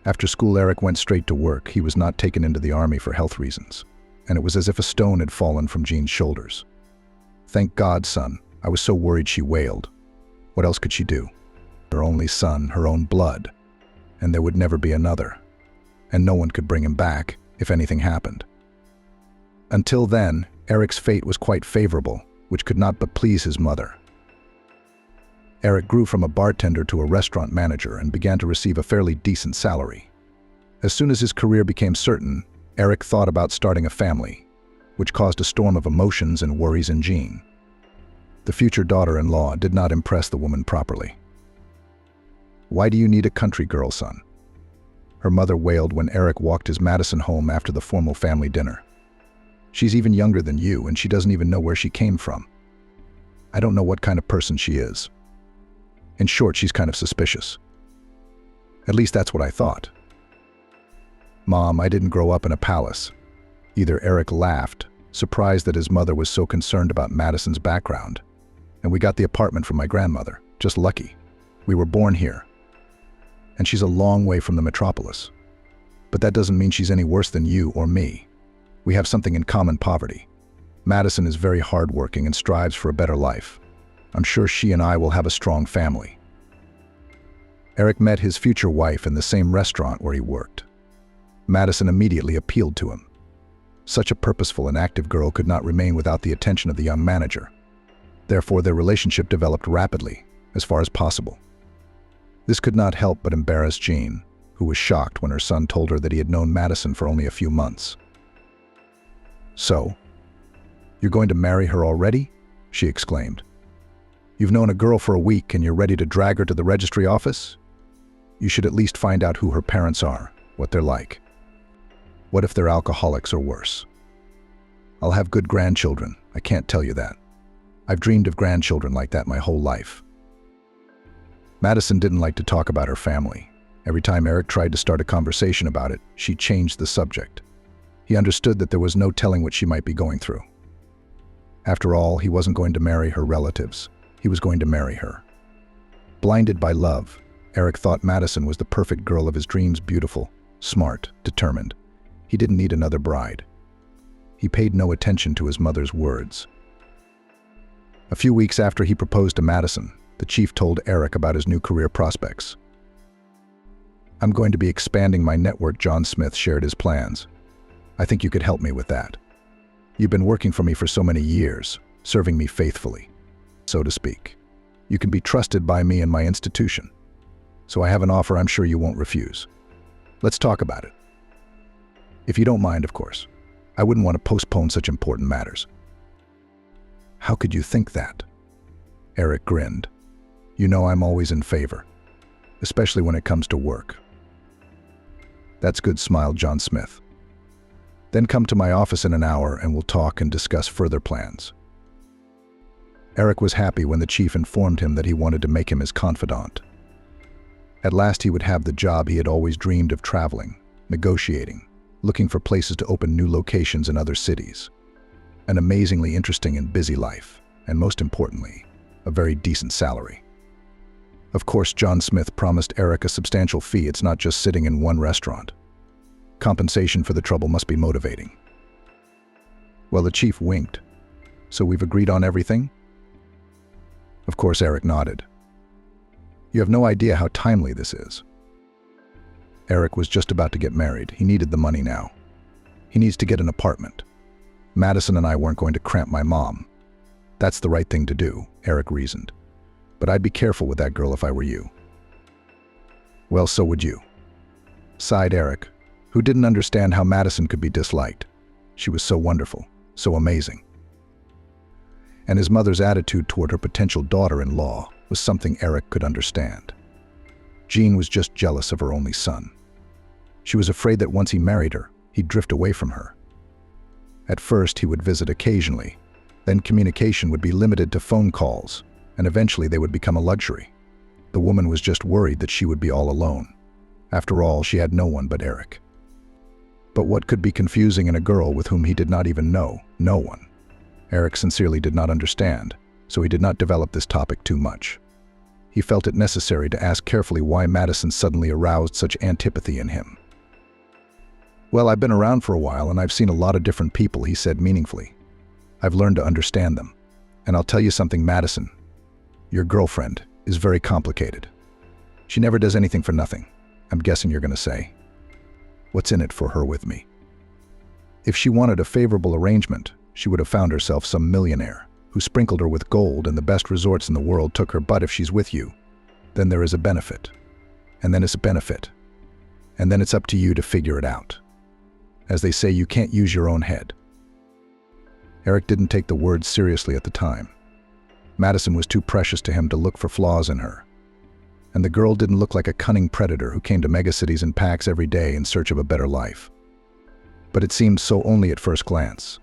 After school, Eric went straight to work. He was not taken into the army for health reasons, and it was as if a stone had fallen from Jean's shoulders. Thank God, son. I was so worried, she wailed. What else could she do? Her only son, her own blood. And there would never be another. And no one could bring him back if anything happened. Until then, Eric's fate was quite favorable, which could not but please his mother. Eric grew from a bartender to a restaurant manager and began to receive a fairly decent salary. As soon as his career became certain, Eric thought about starting a family, which caused a storm of emotions and worries in Jean. The future daughter-in-law did not impress the woman properly. Why do you need a country girl, son? Her mother wailed when Eric walked his Madison home after the formal family dinner. She's even younger than you, and she doesn't even know where she came from. I don't know what kind of person she is. In short, she's kind of suspicious. At least that's what I thought. Mom, I didn't grow up in a palace. Either Eric laughed, surprised that his mother was so concerned about Madison's background. And we got the apartment from my grandmother. Just lucky. We were born here. And she's a long way from the metropolis. But that doesn't mean she's any worse than you or me. We have something in common: poverty. Madison is very hardworking and strives for a better life. I'm sure she and I will have a strong family." Eric met his future wife in the same restaurant where he worked. Madison immediately appealed to him. Such a purposeful and active girl could not remain without the attention of the young manager. Therefore, their relationship developed rapidly, as far as possible. This could not help but embarrass Jean, who was shocked when her son told her that he had known Madison for only a few months. "So, you're going to marry her already?" she exclaimed. "You've known a girl for a week and you're ready to drag her to the registry office? You should at least find out who her parents are, what they're like. What if they're alcoholics or worse? I'll have good grandchildren, I can't tell you that. I've dreamed of grandchildren like that my whole life." Madison didn't like to talk about her family. Every time Eric tried to start a conversation about it, she changed the subject. He understood that there was no telling what she might be going through. After all, he wasn't going to marry her relatives. He was going to marry her. Blinded by love, Eric thought Madison was the perfect girl of his dreams, beautiful, smart, determined. He didn't need another bride. He paid no attention to his mother's words. A few weeks after he proposed to Madison, the chief told Eric about his new career prospects. "I'm going to be expanding my network." John Smith shared his plans. "I think you could help me with that. You've been working for me for so many years, serving me faithfully, so to speak. You can be trusted by me and my institution. So I have an offer I'm sure you won't refuse. Let's talk about it. If you don't mind, of course. I wouldn't want to postpone such important matters." "How could you think that?" Eric grinned. "You know I'm always in favor, especially when it comes to work." "That's good," smiled John Smith. "Then come to my office in an hour and we'll talk and discuss further plans." Eric was happy when the chief informed him that he wanted to make him his confidant. At last he would have the job he had always dreamed of: traveling, negotiating, looking for places to open new locations in other cities. An amazingly interesting and busy life, and most importantly, a very decent salary. Of course, John Smith promised Eric a substantial fee. It's not just sitting in one restaurant. Compensation for the trouble must be motivating. Well, the chief winked. "So we've agreed on everything?" Of course, Eric nodded. "You have no idea how timely this is." Eric was just about to get married. He needed the money now. He needs to get an apartment. Madison and I weren't going to cramp my mom. That's the right thing to do, Eric reasoned. But I'd be careful with that girl if I were you. Well, so would you, sighed Eric, who didn't understand how Madison could be disliked. She was so wonderful, so amazing. And his mother's attitude toward her potential daughter-in-law was something Eric could understand. Jean was just jealous of her only son. She was afraid that once he married her, he'd drift away from her. At first, he would visit occasionally. Then communication would be limited to phone calls, and eventually they would become a luxury. The woman was just worried that she would be all alone. After all, she had no one but Eric. But what could be confusing in a girl with whom he did not even know? No one. Eric sincerely did not understand, so he did not develop this topic too much. He felt it necessary to ask carefully why Madison suddenly aroused such antipathy in him. Well, I've been around for a while and I've seen a lot of different people, he said meaningfully. I've learned to understand them. And I'll tell you something, Madison. Your girlfriend is very complicated. She never does anything for nothing. I'm guessing you're going to say. What's in it for her with me? If she wanted a favorable arrangement, she would have found herself some millionaire who sprinkled her with gold and the best resorts in the world took her. But if she's with you, then there is a benefit. And then it's a benefit. And then it's up to you to figure it out. As they say, you can't use your own head. Eric didn't take the words seriously at the time. Madison was too precious to him to look for flaws in her. And the girl didn't look like a cunning predator who came to megacities in packs every day in search of a better life. But it seemed so only at first glance.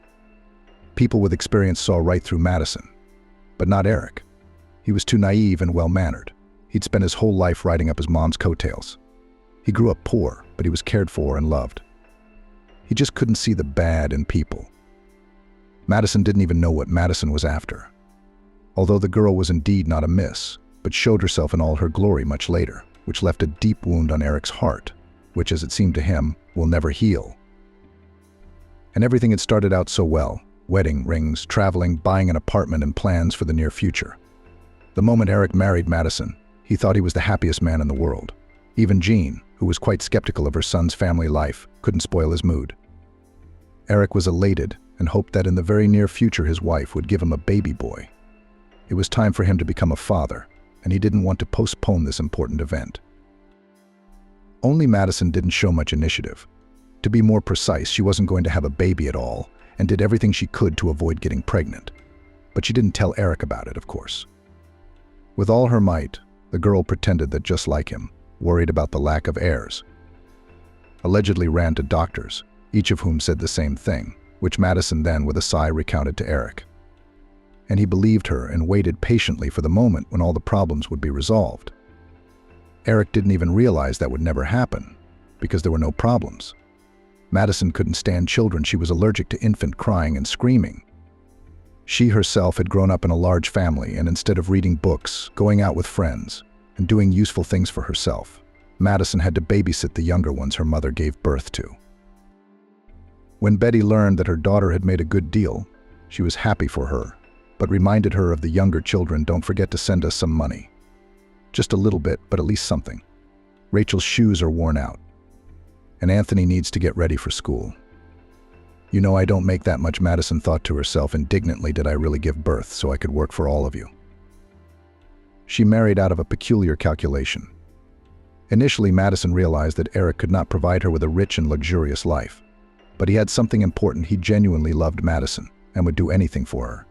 People with experience saw right through Madison. But not Eric. He was too naive and well-mannered. He'd spent his whole life riding up his mom's coattails. He grew up poor, but he was cared for and loved. He just couldn't see the bad in people. Madison didn't even know what Madison was after. Although the girl was indeed not amiss, but showed herself in all her glory much later, which left a deep wound on Eric's heart, which, as it seemed to him, will never heal. And everything had started out so well: wedding rings, traveling, buying an apartment, and plans for the near future. The moment Eric married Madison, he thought he was the happiest man in the world. Even Jean, who was quite skeptical of her son's family life, couldn't spoil his mood. Eric was elated and hoped that in the very near future his wife would give him a baby boy. It was time for him to become a father, and he didn't want to postpone this important event. Only Madison didn't show much initiative. To be more precise, she wasn't going to have a baby at all, and did everything she could to avoid getting pregnant. But she didn't tell Eric about it, of course. With all her might, the girl pretended that, just like him, worried about the lack of heirs. Allegedly ran to doctors, each of whom said the same thing, which Madison then, with a sigh, recounted to Eric. And he believed her and waited patiently for the moment when all the problems would be resolved. Eric didn't even realize that would never happen, because there were no problems. Madison couldn't stand children. She was allergic to infant crying and screaming. She herself had grown up in a large family, and instead of reading books, going out with friends, and doing useful things for herself, Madison had to babysit the younger ones her mother gave birth to. When Betty learned that her daughter had made a good deal, she was happy for her, but reminded her of the younger children, "Don't forget to send us some money. Just a little bit, but at least something. Rachel's shoes are worn out, and Anthony needs to get ready for school." "You know I don't make that much," Madison thought to herself indignantly. "Did I really give birth so I could work for all of you?" She married out of a peculiar calculation. Initially, Madison realized that Eric could not provide her with a rich and luxurious life, but he had something important. He genuinely loved Madison and would do anything for her.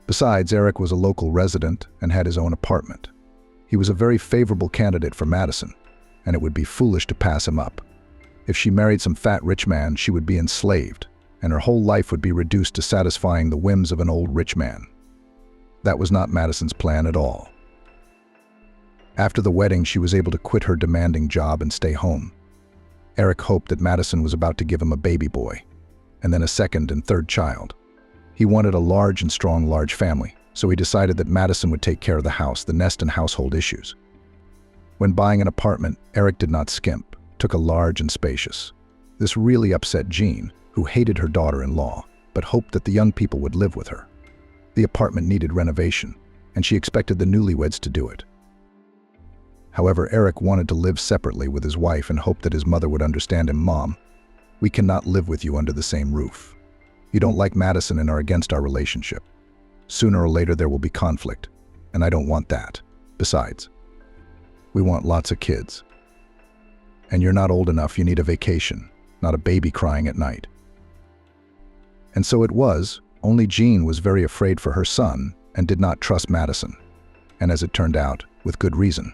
Besides, Eric was a local resident and had his own apartment. He was a very favorable candidate for Madison, and it would be foolish to pass him up. If she married some fat rich man, she would be enslaved, and her whole life would be reduced to satisfying the whims of an old rich man. That was not Madison's plan at all. After the wedding, she was able to quit her demanding job and stay home. Eric hoped that Madison was about to give him a baby boy, and then a second and third child. He wanted a large and strong family, so he decided that Madison would take care of the house, the nest, and household issues. When buying an apartment, Eric did not skimp, took a large and spacious. This really upset Jean, who hated her daughter-in-law, but hoped that the young people would live with her. The apartment needed renovation, and she expected the newlyweds to do it. However, Eric wanted to live separately with his wife and hoped that his mother would understand him. "Mom, we cannot live with you under the same roof. You don't like Madison and are against our relationship. Sooner or later there will be conflict, and I don't want that. Besides, we want lots of kids. And you're not old enough. You need a vacation, not a baby crying at night." And so it was. Only Jean was very afraid for her son and did not trust Madison. And as it turned out, with good reason.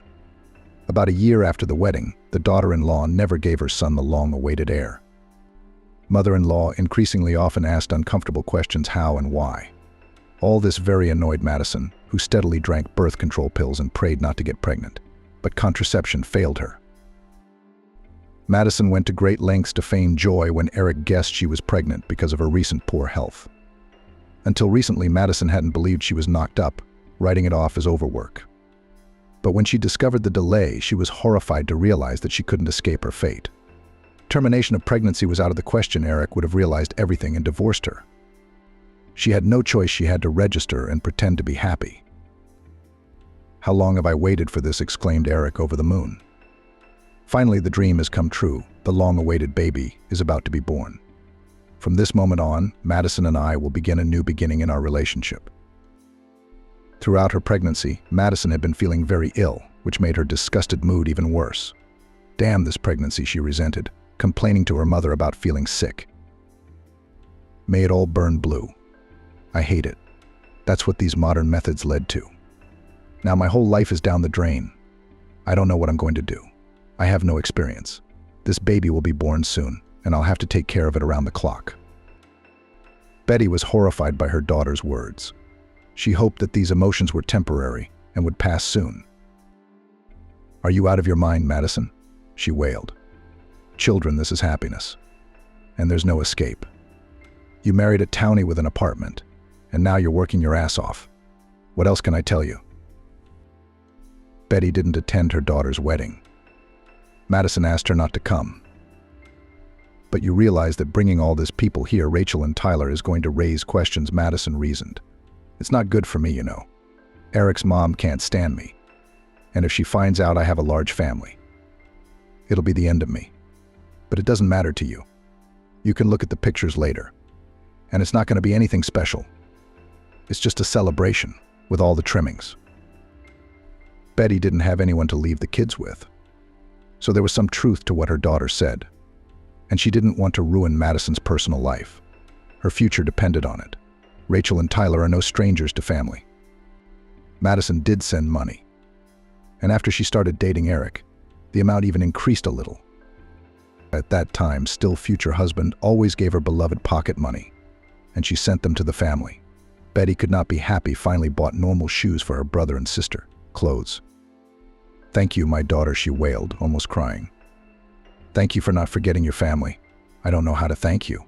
About a year after the wedding, the daughter-in-law never gave her son the long-awaited heir. Mother-in-law increasingly often asked uncomfortable questions: how and why. All this very annoyed Madison, who steadily drank birth control pills and prayed not to get pregnant. But contraception failed her. Madison went to great lengths to feign joy when Eric guessed she was pregnant because of her recent poor health. Until recently, Madison hadn't believed she was knocked up, writing it off as overwork. But when she discovered the delay, she was horrified to realize that she couldn't escape her fate. Termination of pregnancy was out of the question. Eric would have realized everything and divorced her. She had no choice. She had to register and pretend to be happy. "How long have I waited for this?" exclaimed Eric over the moon. Finally, the dream has come true. The long-awaited baby is about to be born. From this moment on, Madison and I will begin a new beginning in our relationship. Throughout her pregnancy, Madison had been feeling very ill, which made her disgusted mood even worse. "Damn this pregnancy," she resented, complaining to her mother about feeling sick. "May it all burn blue. I hate it. That's what these modern methods led to. Now my whole life is down the drain. I don't know what I'm going to do. I have no experience. This baby will be born soon, and I'll have to take care of it around the clock." Betty was horrified by her daughter's words. She hoped that these emotions were temporary and would pass soon. "Are you out of your mind, Madison?" she wailed. "Children, this is happiness. And there's no escape. You married a townie with an apartment, and now you're working your ass off. What else can I tell you?" Betty didn't attend her daughter's wedding. Madison asked her not to come. "But you realize that bringing all these people here, Rachel and Tyler, is going to raise questions," Madison reasoned. "It's not good for me, you know. Eric's mom can't stand me. And if she finds out I have a large family, it'll be the end of me. But it doesn't matter to you. You can look at the pictures later. And it's not going to be anything special. It's just a celebration with all the trimmings. Betty didn't have anyone to leave the kids with. So there was some truth to what her daughter said. And she didn't want to ruin Madison's personal life. Her future depended on it. Rachel and Tyler are no strangers to family. Madison did send money. And after she started dating Eric, the amount even increased a little. At that time, still future husband always gave her beloved pocket money, and she sent them to the family. Betty could not be happy, finally bought normal shoes for her brother and sister, clothes. "Thank you, my daughter," she wailed, almost crying. "Thank you for not forgetting your family. I don't know how to thank you."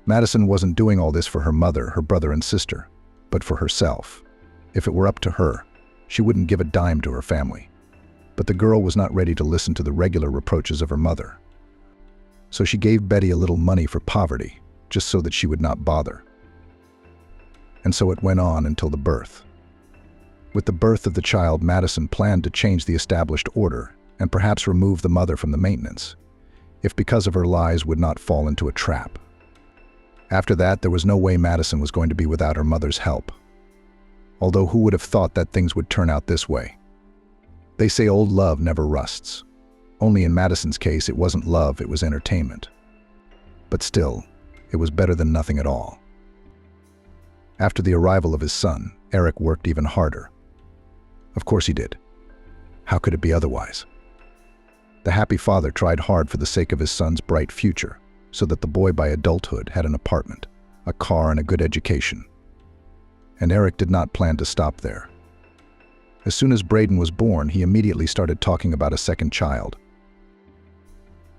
Madison wasn't doing all this for her mother, her brother and sister, but for herself. If it were up to her, she wouldn't give a dime to her family. But the girl was not ready to listen to the regular reproaches of her mother. So she gave Betty a little money for poverty, just so that she would not bother. And so it went on until the birth. With the birth of the child, Madison planned to change the established order and perhaps remove the mother from the maintenance, if because of her lies would not fall into a trap. After that, there was no way Madison was going to be without her mother's help. Although who would have thought that things would turn out this way? They say old love never rusts. Only in Madison's case, it wasn't love, it was entertainment. But still, it was better than nothing at all. After the arrival of his son, Eric worked even harder. Of course he did. How could it be otherwise? The happy father tried hard for the sake of his son's bright future, so that the boy by adulthood had an apartment, a car, and a good education. And Eric did not plan to stop there. As soon as Braden was born, he immediately started talking about a second child.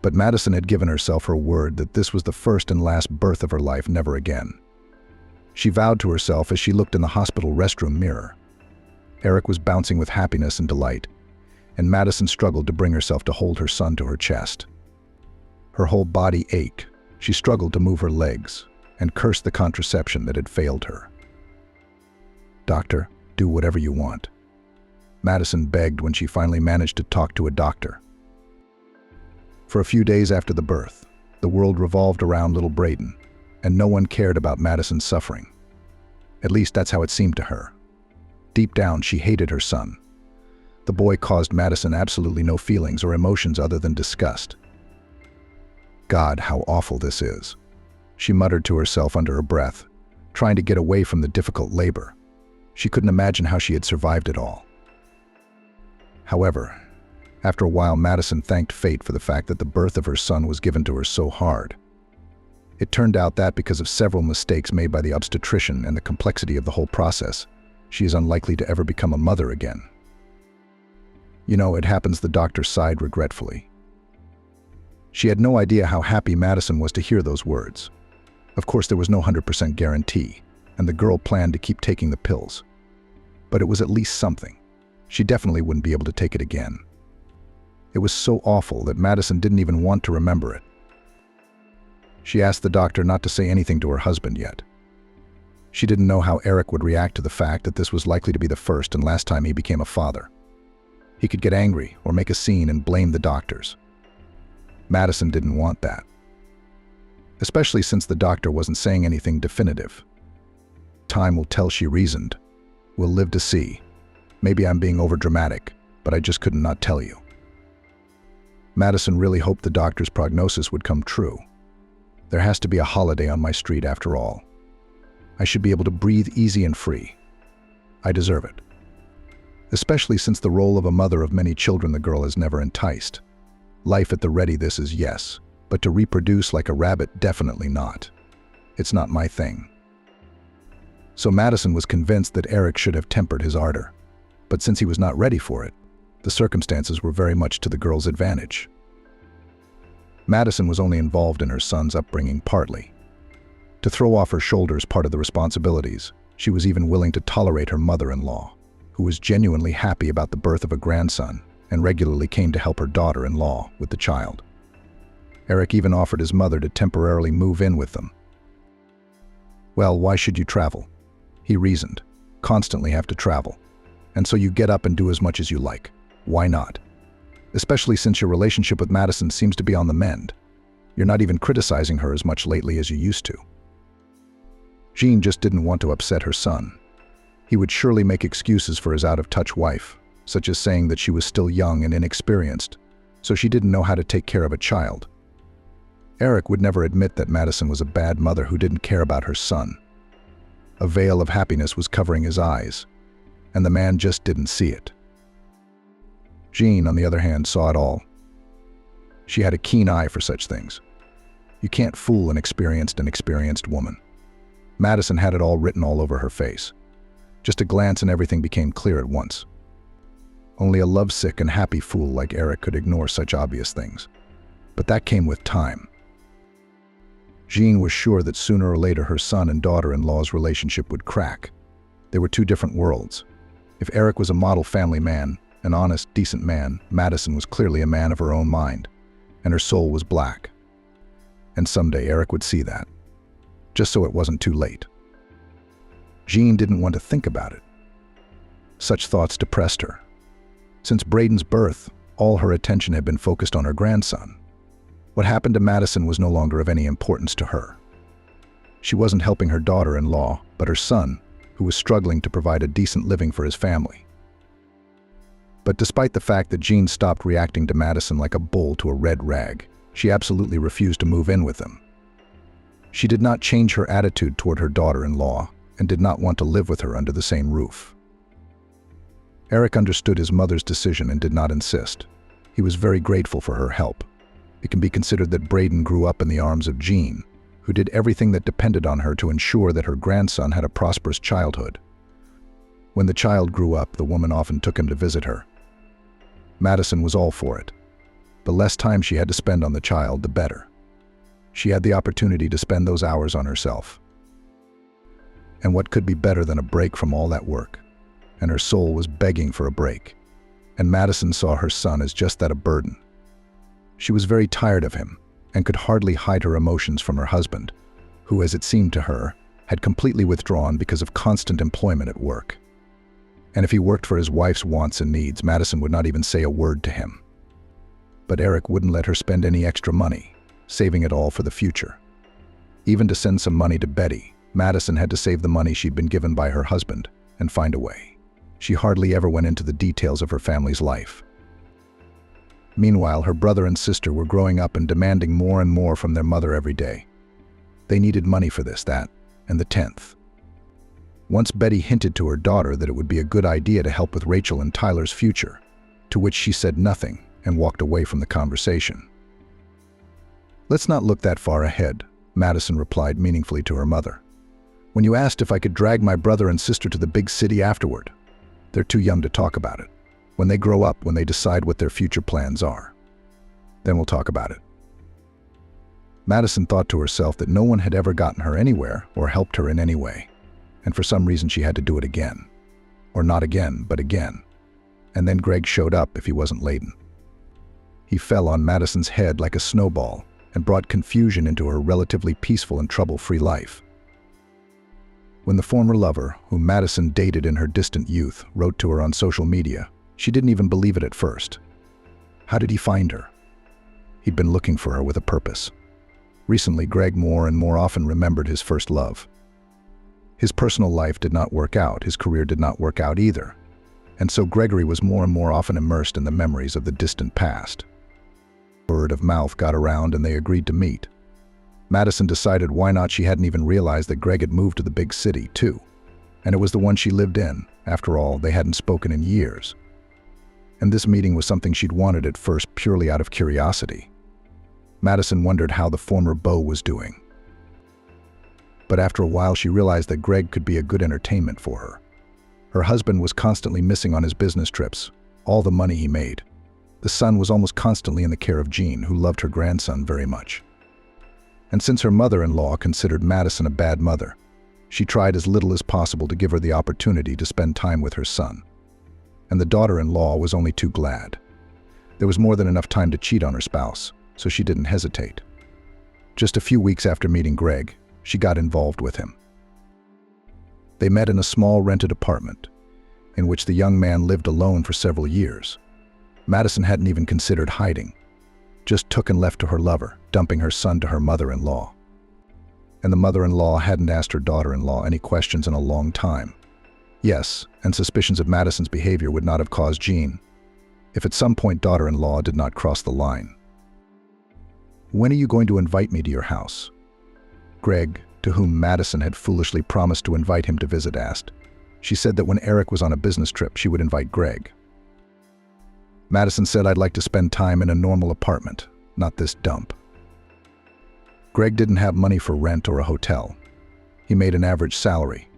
But Madison had given herself her word that this was the first and last birth of her life, never again. She vowed to herself as she looked in the hospital restroom mirror. Eric was bouncing with happiness and delight, and Madison struggled to bring herself to hold her son to her chest. Her whole body ached. She struggled to move her legs and cursed the contraception that had failed her. "Doctor, do whatever you want," Madison begged when she finally managed to talk to a doctor. For a few days after the birth, the world revolved around little Braden, and no one cared about Madison's suffering. At least that's how it seemed to her. Deep down, she hated her son. The boy caused Madison absolutely no feelings or emotions other than disgust. "God, how awful this is," she muttered to herself under her breath, trying to get away from the difficult labor. She couldn't imagine how she had survived it all. However, after a while, Madison thanked fate for the fact that the birth of her son was given to her so hard. It turned out that because of several mistakes made by the obstetrician and the complexity of the whole process, she is unlikely to ever become a mother again. "You know, it happens," the doctor sighed regretfully. She had no idea how happy Madison was to hear those words. Of course, there was no 100% guarantee, and the girl planned to keep taking the pills. But it was at least something. She definitely wouldn't be able to take it again. It was so awful that Madison didn't even want to remember it. She asked the doctor not to say anything to her husband yet. She didn't know how Eric would react to the fact that this was likely to be the first and last time he became a father. He could get angry or make a scene and blame the doctors. Madison didn't want that, especially since the doctor wasn't saying anything definitive. "Time will tell," she reasoned. "We'll live to see. Maybe I'm being overdramatic, but I just couldn't not tell you." Madison really hoped the doctor's prognosis would come true. There has to be a holiday on my street after all. I should be able to breathe easy and free. I deserve it. Especially since the role of a mother of many children the girl has never enticed. Life at the ready, this is yes, but to reproduce like a rabbit, definitely not. It's not my thing. So Madison was convinced that Eric should have tempered his ardor. But since he was not ready for it, the circumstances were very much to the girl's advantage. Madison was only involved in her son's upbringing partly. To throw off her shoulders part of the responsibilities, she was even willing to tolerate her mother-in-law, who was genuinely happy about the birth of a grandson and regularly came to help her daughter-in-law with the child. Eric even offered his mother to temporarily move in with them. "Well, why should you travel?" he reasoned, constantly have to travel. And so you get up and do as much as you like. Why not? Especially since your relationship with Madison seems to be on the mend. You're not even criticizing her as much lately as you used to. Jean just didn't want to upset her son. He would surely make excuses for his out-of-touch wife, such as saying that she was still young and inexperienced, so she didn't know how to take care of a child. Eric would never admit that Madison was a bad mother who didn't care about her son. A veil of happiness was covering his eyes, and the man just didn't see it. Jean, on the other hand, saw it all. She had a keen eye for such things. You can't fool an experienced woman. Madison had it all written all over her face. Just a glance and everything became clear at once. Only a lovesick and happy fool like Eric could ignore such obvious things. But that came with time. Jean was sure that sooner or later her son and daughter-in-law's relationship would crack. They were two different worlds. If Eric was a model family man, an honest, decent man, Madison was clearly a man of her own mind, and her soul was black. And someday Eric would see that, just so it wasn't too late. Jean didn't want to think about it. Such thoughts depressed her. Since Braden's birth, all her attention had been focused on her grandson. What happened to Madison was no longer of any importance to her. She wasn't helping her daughter-in-law, but her son, who was struggling to provide a decent living for his family. But despite the fact that Jean stopped reacting to Madison like a bull to a red rag, she absolutely refused to move in with him. She did not change her attitude toward her daughter-in-law and did not want to live with her under the same roof. Eric understood his mother's decision and did not insist. He was very grateful for her help. It can be considered that Braden grew up in the arms of Jean, who did everything that depended on her to ensure that her grandson had a prosperous childhood. When the child grew up, the woman often took him to visit her. Madison was all for it. The less time she had to spend on the child, the better. She had the opportunity to spend those hours on herself. And what could be better than a break from all that work? And her soul was begging for a break. And Madison saw her son as just that, a burden. She was very tired of him and could hardly hide her emotions from her husband, who, as it seemed to her, had completely withdrawn because of constant employment at work. And if he worked for his wife's wants and needs, Madison would not even say a word to him. But Eric wouldn't let her spend any extra money, saving it all for the future. Even to send some money to Betty, Madison had to save the money she'd been given by her husband and find a way. She hardly ever went into the details of her family's life. Meanwhile, her brother and sister were growing up and demanding more and more from their mother every day. They needed money for this, that, and the 10th. Once Betty hinted to her daughter that it would be a good idea to help with Rachel and Tyler's future, to which she said nothing and walked away from the conversation. "Let's not look that far ahead," Madison replied meaningfully to her mother. "When you asked if I could drag my brother and sister to the big city afterward, they're too young to talk about it. When they grow up, when they decide what their future plans are, then we'll talk about it." Madison thought to herself that no one had ever gotten her anywhere or helped her in any way, and for some reason she had to do it again. Or not again, but again. And then Greg showed up if he wasn't laden. He fell on Madison's head like a snowball and brought confusion into her relatively peaceful and trouble-free life. When the former lover, whom Madison dated in her distant youth, wrote to her on social media, she didn't even believe it at first. How did he find her? He'd been looking for her with a purpose. Recently, Greg more and more often remembered his first love. His personal life did not work out, his career did not work out either, and so Gregory was more and more often immersed in the memories of the distant past. Word of mouth got around and they agreed to meet. Madison decided why not. She hadn't even realized that Greg had moved to the big city, too. And it was the one she lived in. After all, they hadn't spoken in years. And this meeting was something she'd wanted at first purely out of curiosity. Madison wondered how the former beau was doing. But after a while she realized that Greg could be a good entertainment for her. Her husband was constantly missing on his business trips, all the money he made. The son was almost constantly in the care of Jean, who loved her grandson very much. And since her mother-in-law considered Madison a bad mother, she tried as little as possible to give her the opportunity to spend time with her son. And the daughter-in-law was only too glad. There was more than enough time to cheat on her spouse, so she didn't hesitate. Just a few weeks after meeting Greg, she got involved with him. They met in a small rented apartment, in which the young man lived alone for several years. Madison hadn't even considered hiding, just took and left to her lover, dumping her son to her mother-in-law. And the mother-in-law hadn't asked her daughter-in-law any questions in a long time. Yes, and suspicions of Madison's behavior would not have caused Jean, if at some point daughter-in-law did not cross the line. "When are you going to invite me to your house?" Greg, to whom Madison had foolishly promised to invite him to visit, asked. She said that when Eric was on a business trip, she would invite Greg. Madison said, "I'd like to spend time in a normal apartment, not this dump." Greg didn't have money for rent or a hotel. He made an average salary.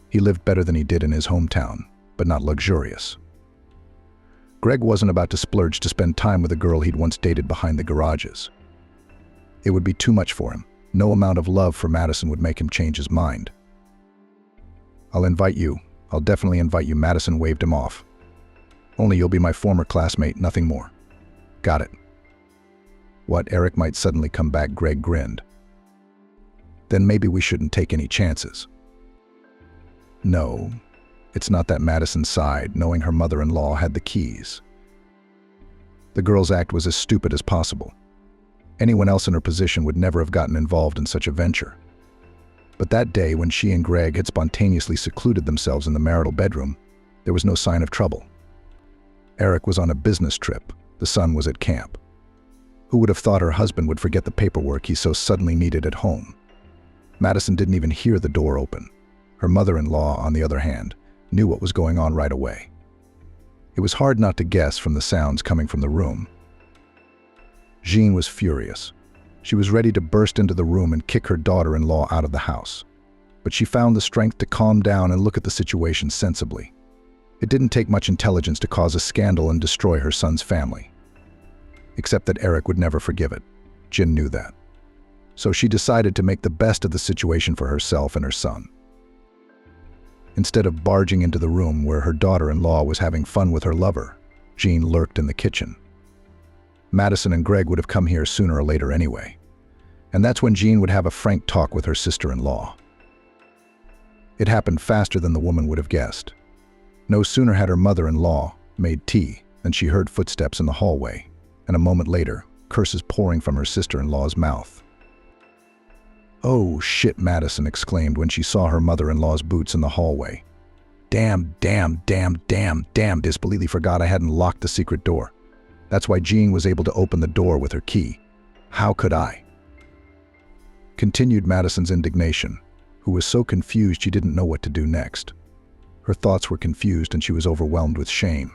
He lived better than he did in his hometown, but not luxurious. Greg wasn't about to splurge to spend time with a girl he'd once dated behind the garages. It would be too much for him. No amount of love for Madison would make him change his mind. "I'll invite you. I'll definitely invite you," Madison waved him off. "Only you'll be my former classmate, nothing more." "Got it." What, Eric might suddenly come back? Greg grinned. "Then maybe we shouldn't take any chances." No, it's not that. Madison sighed, knowing her mother-in-law had the keys. The girl's act was as stupid as possible. Anyone else in her position would never have gotten involved in such a venture. But that day, when she and Greg had spontaneously secluded themselves in the marital bedroom, there was no sign of trouble. Eric was on a business trip. The son was at camp. Who would have thought her husband would forget the paperwork he so suddenly needed at home? Madison didn't even hear the door open. Her mother-in-law, on the other hand, knew what was going on right away. It was hard not to guess from the sounds coming from the room. Jean was furious. She was ready to burst into the room and kick her daughter-in-law out of the house. But she found the strength to calm down and look at the situation sensibly. It didn't take much intelligence to cause a scandal and destroy her son's family. Except that Eric would never forgive it. Jean knew that. So she decided to make the best of the situation for herself and her son. Instead of barging into the room where her daughter-in-law was having fun with her lover, Jean lurked in the kitchen. Madison and Greg would have come here sooner or later anyway. And that's when Jean would have a frank talk with her sister-in-law. It happened faster than the woman would have guessed. No sooner had her mother-in-law made tea than she heard footsteps in the hallway, and a moment later, curses pouring from her sister-in-law's mouth. "Oh, shit," Madison exclaimed when she saw her mother-in-law's boots in the hallway. Damn, disbelievingly forgot I hadn't locked the secret door. That's why Jean was able to open the door with her key. How could I?" Continued Madison's indignation, who was so confused she didn't know what to do next. Her thoughts were confused and she was overwhelmed with shame.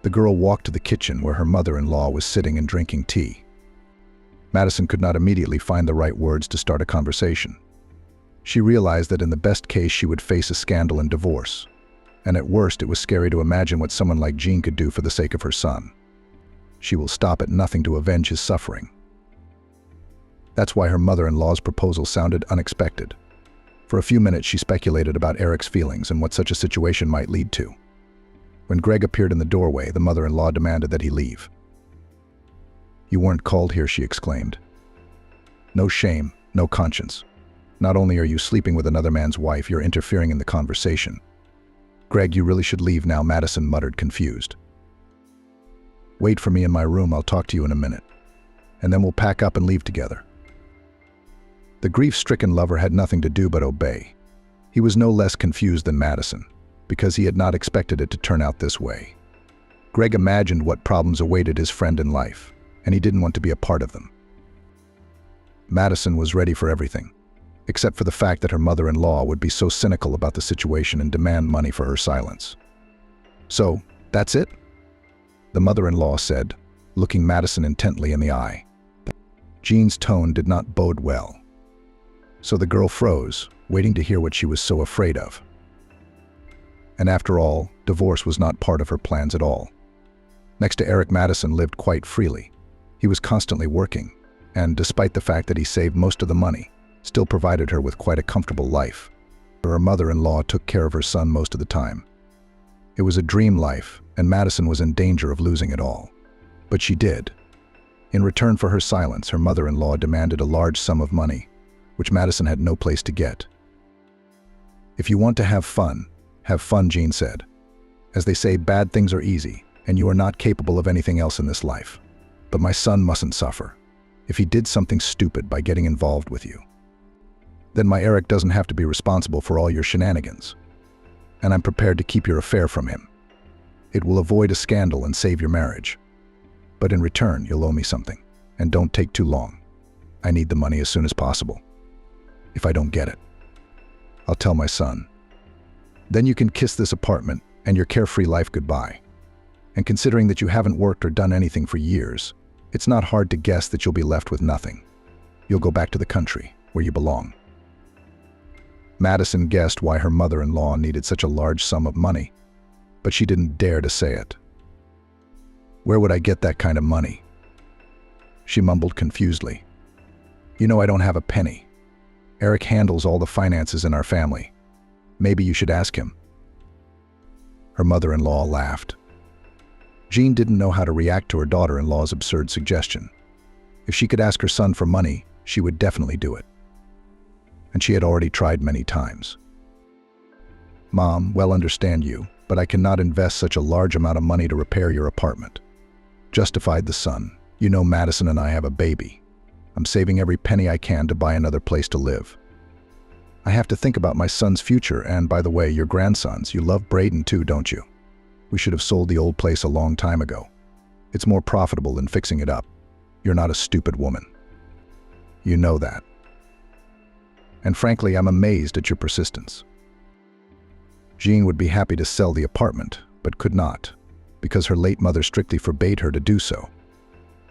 The girl walked to the kitchen where her mother-in-law was sitting and drinking tea. Madison could not immediately find the right words to start a conversation. She realized that in the best case she would face a scandal and divorce, and at worst it was scary to imagine what someone like Jean could do for the sake of her son. She will stop at nothing to avenge his suffering. That's why her mother-in-law's proposal sounded unexpected. For a few minutes she speculated about Eric's feelings and what such a situation might lead to. When Greg appeared in the doorway, the mother-in-law demanded that he leave. "You weren't called here," she exclaimed. "No shame, no conscience. Not only are you sleeping with another man's wife, you're interfering in the conversation." "Greg, you really should leave now," Madison muttered, confused. "Wait for me in my room, I'll talk to you in a minute. And then we'll pack up and leave together." The grief-stricken lover had nothing to do but obey. He was no less confused than Madison, because he had not expected it to turn out this way. Greg imagined what problems awaited his friend in life, and he didn't want to be a part of them. Madison was ready for everything, except for the fact that her mother-in-law would be so cynical about the situation and demand money for her silence. "So, that's it?" the mother-in-law said, looking Madison intently in the eye. Jean's tone did not bode well. So the girl froze, waiting to hear what she was so afraid of. And after all, divorce was not part of her plans at all. Next to Eric, Madison lived quite freely. He was constantly working, and despite the fact that he saved most of the money, still provided her with quite a comfortable life. Her mother-in-law took care of her son most of the time. It was a dream life, and Madison was in danger of losing it all. But she did. In return for her silence, her mother-in-law demanded a large sum of money, which Madison had no place to get. If you want to have fun, Jean said. As they say, bad things are easy, and you are not capable of anything else in this life. But my son mustn't suffer. If he did something stupid by getting involved with you, then my Eric doesn't have to be responsible for all your shenanigans. And I'm prepared to keep your affair from him. It will avoid a scandal and save your marriage. But in return, you'll owe me something. And don't take too long. I need the money as soon as possible. If I don't get it, I'll tell my son. Then you can kiss this apartment and your carefree life goodbye. And considering that you haven't worked or done anything for years, it's not hard to guess that you'll be left with nothing. You'll go back to the country, where you belong. Madison guessed why her mother-in-law needed such a large sum of money, but she didn't dare to say it. Where would I get that kind of money? She mumbled confusedly. You know I don't have a penny. Eric handles all the finances in our family. Maybe you should ask him. Her mother-in-law laughed. Jean didn't know how to react to her daughter-in-law's absurd suggestion. If she could ask her son for money, she would definitely do it. And she had already tried many times. Mom, well, understand you, but I cannot invest such a large amount of money to repair your apartment. Justified the son. You know Madison and I have a baby. I'm saving every penny I can to buy another place to live. I have to think about my son's future, and by the way, your grandsons. You love Braden too, don't you? We should have sold the old place a long time ago. It's more profitable than fixing it up. You're not a stupid woman. You know that. And frankly, I'm amazed at your persistence. Jean would be happy to sell the apartment, but could not, because her late mother strictly forbade her to do so.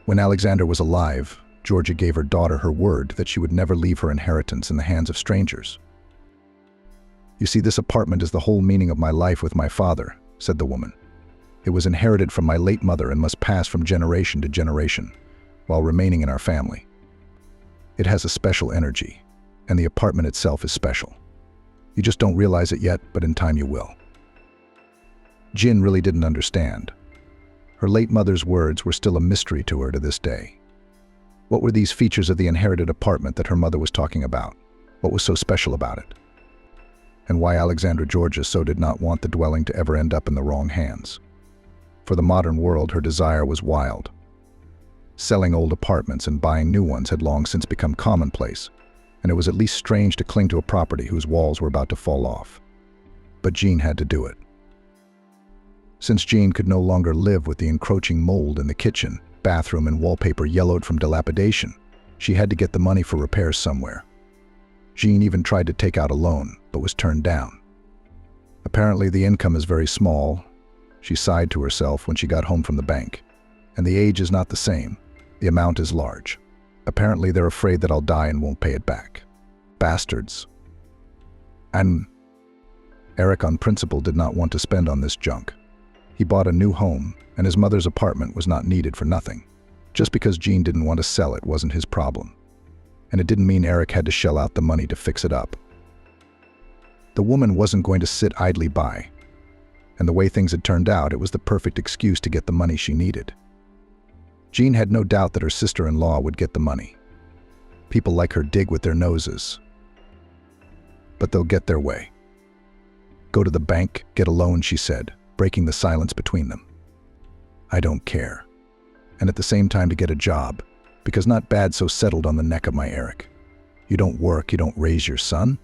When Alexander was alive, Georgia gave her daughter her word that she would never leave her inheritance in the hands of strangers. You see, this apartment is the whole meaning of my life with my father, said the woman. It was inherited from my late mother and must pass from generation to generation, while remaining in our family. It has a special energy, and the apartment itself is special. You just don't realize it yet, but in time you will. Jin really didn't understand. Her late mother's words were still a mystery to her to this day. What were these features of the inherited apartment that her mother was talking about? What was so special about it? And why Alexandra Georgia so did not want the dwelling to ever end up in the wrong hands. For the modern world, her desire was wild. Selling old apartments and buying new ones had long since become commonplace, and it was at least strange to cling to a property whose walls were about to fall off. But Jean had to do it. Since Jean could no longer live with the encroaching mold in the kitchen, bathroom, and wallpaper yellowed from dilapidation, she had to get the money for repairs somewhere. Jean even tried to take out a loan, but was turned down. Apparently the income is very small, she sighed to herself when she got home from the bank. And the age is not the same. The amount is large. Apparently they're afraid that I'll die and won't pay it back. Bastards. And Eric, on principle, did not want to spend on this junk. He bought a new home, and his mother's apartment was not needed for nothing. Just because Jean didn't want to sell it wasn't his problem. And it didn't mean Eric had to shell out the money to fix it up. The woman wasn't going to sit idly by. And the way things had turned out, it was the perfect excuse to get the money she needed. Jean had no doubt that her sister-in-law would get the money. People like her dig with their noses. But they'll get their way. Go to the bank, get a loan, she said, breaking the silence between them. I don't care. And at the same time to get a job, because not bad so settled on the neck of my Eric. You don't work, you don't raise your son?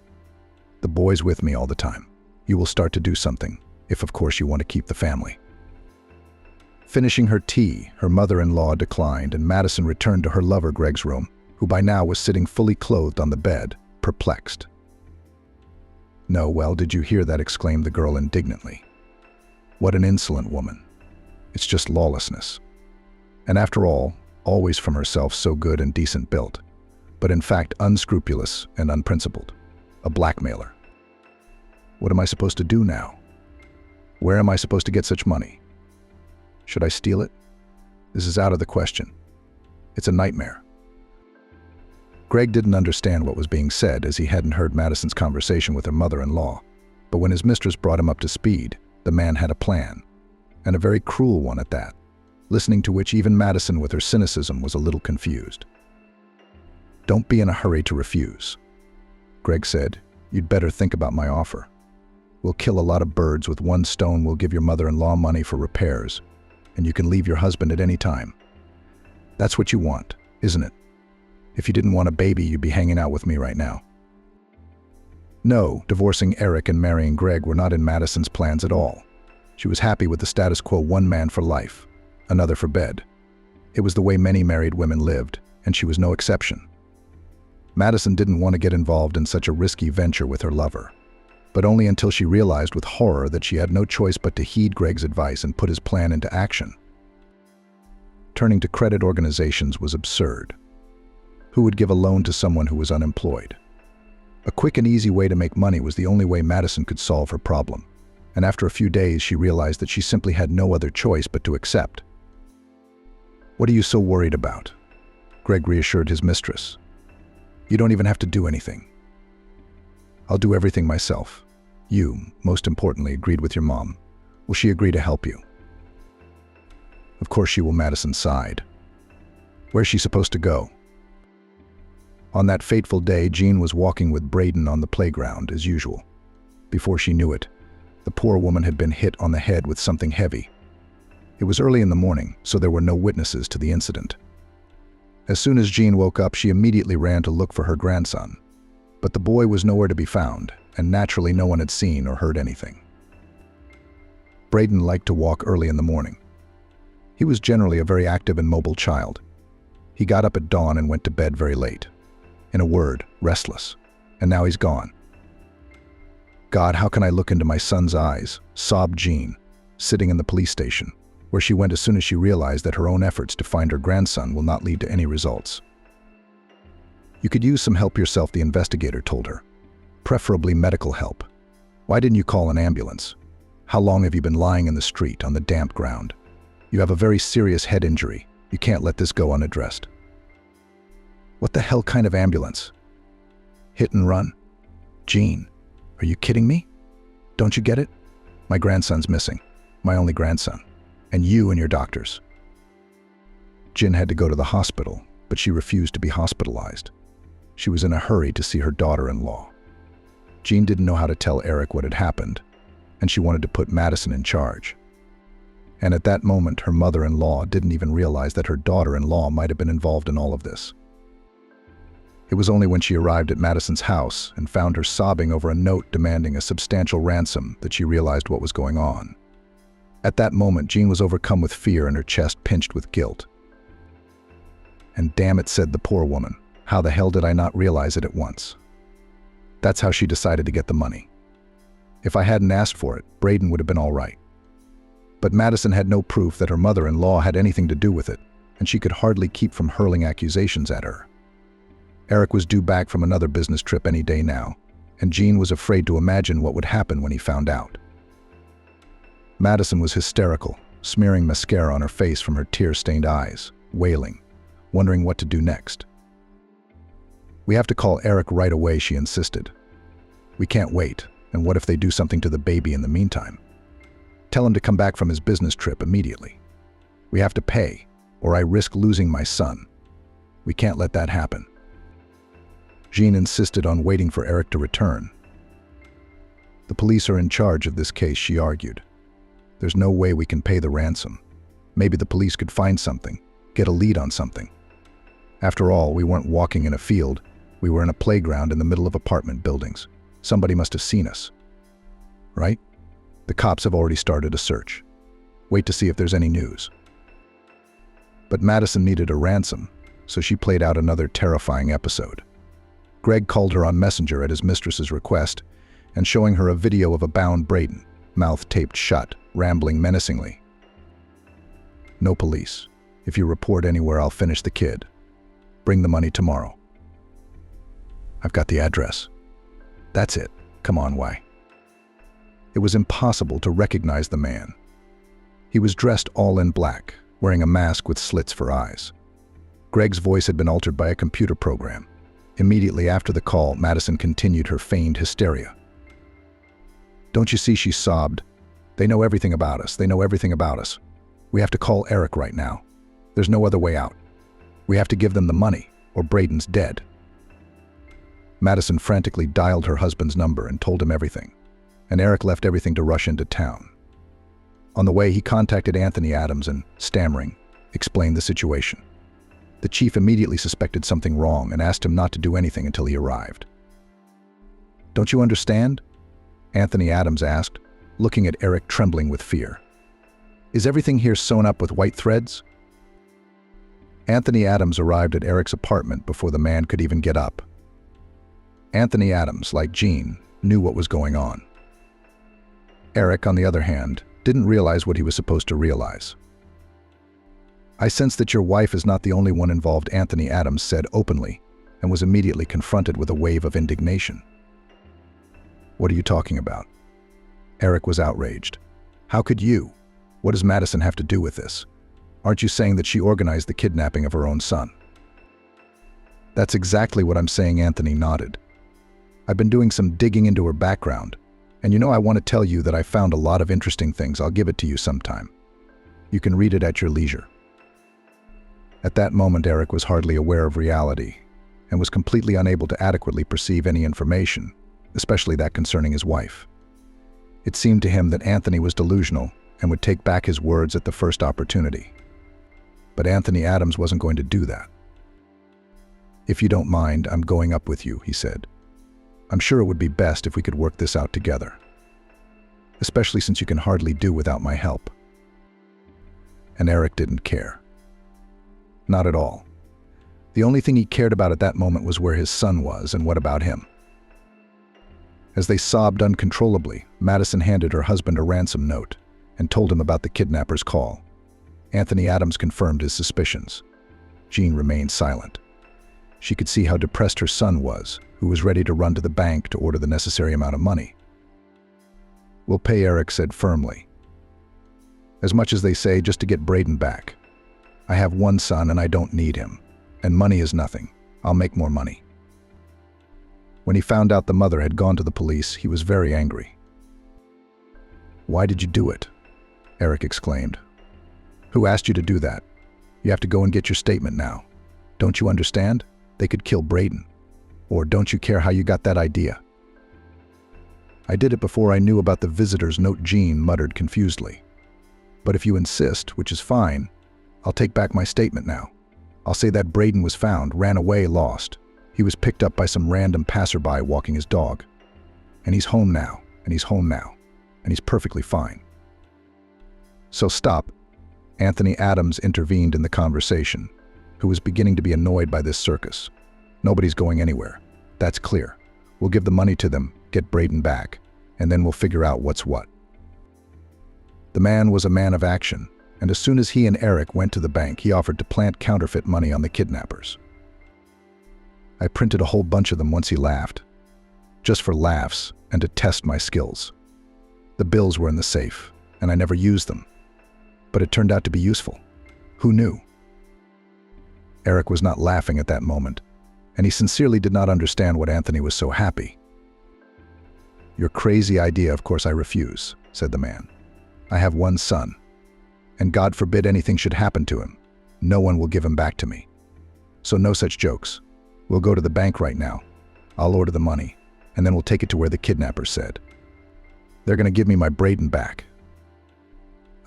The boy's with me all the time. You will start to do something, if of course you want to keep the family. Finishing her tea, her mother-in-law declined, and Madison returned to her lover Greg's room, who by now was sitting fully clothed on the bed, perplexed. No, well, did you hear that? Exclaimed the girl indignantly. What an insolent woman. It's just lawlessness. And after all, always from herself so good and decent built, but in fact unscrupulous and unprincipled. A blackmailer. What am I supposed to do now? Where am I supposed to get such money? Should I steal it? This is out of the question. It's a nightmare. Greg didn't understand what was being said, as he hadn't heard Madison's conversation with her mother-in-law. But when his mistress brought him up to speed, the man had a plan, and a very cruel one at that, listening to which even Madison with her cynicism was a little confused. Don't be in a hurry to refuse. Greg said, you'd better think about my offer. We'll kill a lot of birds with one stone. We'll give your mother-in-law money for repairs, and you can leave your husband at any time. That's what you want, isn't it? If you didn't want a baby, you'd be hanging out with me right now. No, divorcing Eric and marrying Greg were not in Madison's plans at all. She was happy with the status quo: one man for life, another for bed. It was the way many married women lived, and she was no exception. Madison didn't want to get involved in such a risky venture with her lover, but only until she realized with horror that she had no choice but to heed Greg's advice and put his plan into action. Turning to credit organizations was absurd. Who would give a loan to someone who was unemployed? A quick and easy way to make money was the only way Madison could solve her problem, and after a few days she realized that she simply had no other choice but to accept. "What are you so worried about?" Greg reassured his mistress. "You don't even have to do anything. I'll do everything myself. You, most importantly, agreed with your mom. Will she agree to help you?" "Of course she will," Madison sighed. Where's she supposed to go? On that fateful day, Jean was walking with Braden on the playground, as usual. Before she knew it, the poor woman had been hit on the head with something heavy. It was early in the morning, so there were no witnesses to the incident. As soon as Jean woke up, she immediately ran to look for her grandson. But the boy was nowhere to be found, and naturally no one had seen or heard anything. Braden liked to walk early in the morning. He was generally a very active and mobile child. He got up at dawn and went to bed very late. In a word, restless. And now he's gone. "God, how can I look into my son's eyes?" sobbed Jean, sitting in the police station, where she went as soon as she realized that her own efforts to find her grandson will not lead to any results. "You could use some help yourself," the investigator told her. "Preferably medical help. Why didn't you call an ambulance? How long have you been lying in the street on the damp ground? You have a very serious head injury. You can't let this go unaddressed." "What the hell kind of ambulance? Hit and run? Jean, are you kidding me? Don't you get it? My grandson's missing. My only grandson. And you and your doctors." Jean had to go to the hospital, but she refused to be hospitalized. She was in a hurry to see her daughter-in-law. Jean didn't know how to tell Eric what had happened, and she wanted to put Madison in charge. And at that moment, her mother-in-law didn't even realize that her daughter-in-law might have been involved in all of this. It was only when she arrived at Madison's house and found her sobbing over a note demanding a substantial ransom that she realized what was going on. At that moment, Jean was overcome with fear and her chest pinched with guilt. "And damn it," said the poor woman, "how the hell did I not realize it at once?" That's how she decided to get the money. If I hadn't asked for it, Braden would have been all right. But Madison had no proof that her mother-in-law had anything to do with it, and she could hardly keep from hurling accusations at her. Eric was due back from another business trip any day now, and Jean was afraid to imagine what would happen when he found out. Madison was hysterical, smearing mascara on her face from her tear-stained eyes, wailing, wondering what to do next. "We have to call Eric right away," she insisted. "We can't wait, and what if they do something to the baby in the meantime? Tell him to come back from his business trip immediately. We have to pay, or I risk losing my son. We can't let that happen." Jean insisted on waiting for Eric to return. "The police are in charge of this case," she argued. "There's no way we can pay the ransom. Maybe the police could find something, get a lead on something. After all, we weren't walking in a field. We were in a playground in the middle of apartment buildings. Somebody must have seen us. Right? The cops have already started a search. Wait to see if there's any news." But Madison needed a ransom, so she played out another terrifying episode. Greg called her on Messenger at his mistress's request, and showing her a video of a bound Braden, mouth taped shut, rambling menacingly. "No police. If you report anywhere, I'll finish the kid. Bring the money tomorrow. I've got the address. That's it. Come on, why?" It was impossible to recognize the man. He was dressed all in black, wearing a mask with slits for eyes. Greg's voice had been altered by a computer program. Immediately after the call, Madison continued her feigned hysteria. "Don't you see?" she sobbed. "They know everything about us. They know everything about us. We have to call Eric right now. There's no other way out. We have to give them the money, or Braden's dead." Madison frantically dialed her husband's number and told him everything. and Eric left everything to rush into town. On the way, he contacted Anthony Adams and, stammering, explained the situation. The chief immediately suspected something wrong and asked him not to do anything until he arrived. "Don't you understand?" Anthony Adams asked, looking at Eric trembling with fear. "Is everything here sewn up with white threads?" Anthony Adams arrived at Eric's apartment before the man could even get up. Anthony Adams, like Jean, knew what was going on. Eric, on the other hand, didn't realize what he was supposed to realize. "I sense that your wife is not the only one involved," Anthony Adams said openly, and was immediately confronted with a wave of indignation. "What are you talking about?" Eric was outraged. "How could you? What does Madison have to do with this? Aren't you saying that she organized the kidnapping of her own son?" "That's exactly what I'm saying," Anthony nodded. "I've been doing some digging into her background, and I want to tell you that I found a lot of interesting things. I'll give it to you sometime. You can read it at your leisure." At that moment, Eric was hardly aware of reality and was completely unable to adequately perceive any information, especially that concerning his wife. It seemed to him that Anthony was delusional and would take back his words at the first opportunity. But Anthony Adams wasn't going to do that. "If you don't mind, I'm going up with you," he said. "I'm sure it would be best if we could work this out together, especially since you can hardly do without my help." And Eric didn't care. Not at all. The only thing he cared about at that moment was where his son was and what about him. As they sobbed uncontrollably, Madison handed her husband a ransom note and told him about the kidnapper's call. Anthony Adams confirmed his suspicions. Jean remained silent. She could see how depressed her son was, who was ready to run to the bank to order the necessary amount of money. "We'll pay," Eric said firmly. "As much as they say, just to get Braden back. I have one son and I don't need him. And money is nothing. I'll make more money." When he found out the mother had gone to the police, he was very angry. "Why did you do it?" Eric exclaimed. "Who asked you to do that? You have to go and get your statement now. Don't you understand? They could kill Braden. Or don't you care how you got that idea?" "I did it before I knew about the visitor's note," Jean muttered confusedly. "But if you insist, which is fine, I'll take back my statement now. I'll say that Braden was found, ran away, lost. He was picked up by some random passerby walking his dog. And he's home now, and he's home now, and he's perfectly fine." "So stop." Anthony Adams intervened in the conversation, who was beginning to be annoyed by this circus. "Nobody's going anywhere. That's clear. We'll give the money to them, get Braden back, and then we'll figure out what's what." The man was a man of action, and as soon as he and Eric went to the bank, he offered to plant counterfeit money on the kidnappers. "I printed a whole bunch of them," once he laughed, "just for laughs and to test my skills. The bills were in the safe, and I never used them. But it turned out to be useful. Who knew?" Eric was not laughing at that moment, and he sincerely did not understand what Anthony was so happy. "Your crazy idea, of course I refuse," said the man. "I have one son, and God forbid anything should happen to him. No one will give him back to me. So no such jokes. We'll go to the bank right now. I'll order the money, and then we'll take it to where the kidnappers said. They're going to give me my Braden back."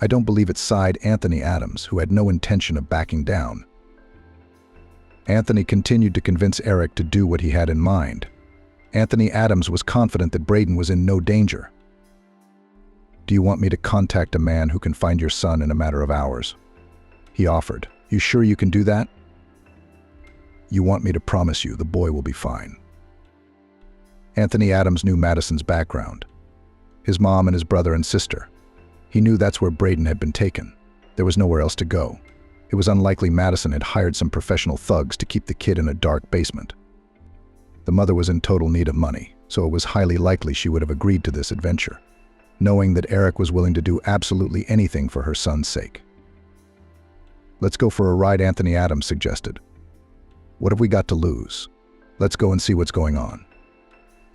"I don't believe it," sighed Anthony Adams, who had no intention of backing down. Anthony continued to convince Eric to do what he had in mind. Anthony Adams was confident that Braden was in no danger. "Do you want me to contact a man who can find your son in a matter of hours?" he offered. "You sure you can do that?" "You want me to promise you the boy will be fine." Anthony Adams knew Madison's background. His mom and his brother and sister. He knew that's where Braden had been taken. There was nowhere else to go. It was unlikely Madison had hired some professional thugs to keep the kid in a dark basement. The mother was in total need of money, so it was highly likely she would have agreed to this adventure, knowing that Eric was willing to do absolutely anything for her son's sake. "Let's go for a ride," Anthony Adams suggested. "What have we got to lose? Let's go and see what's going on.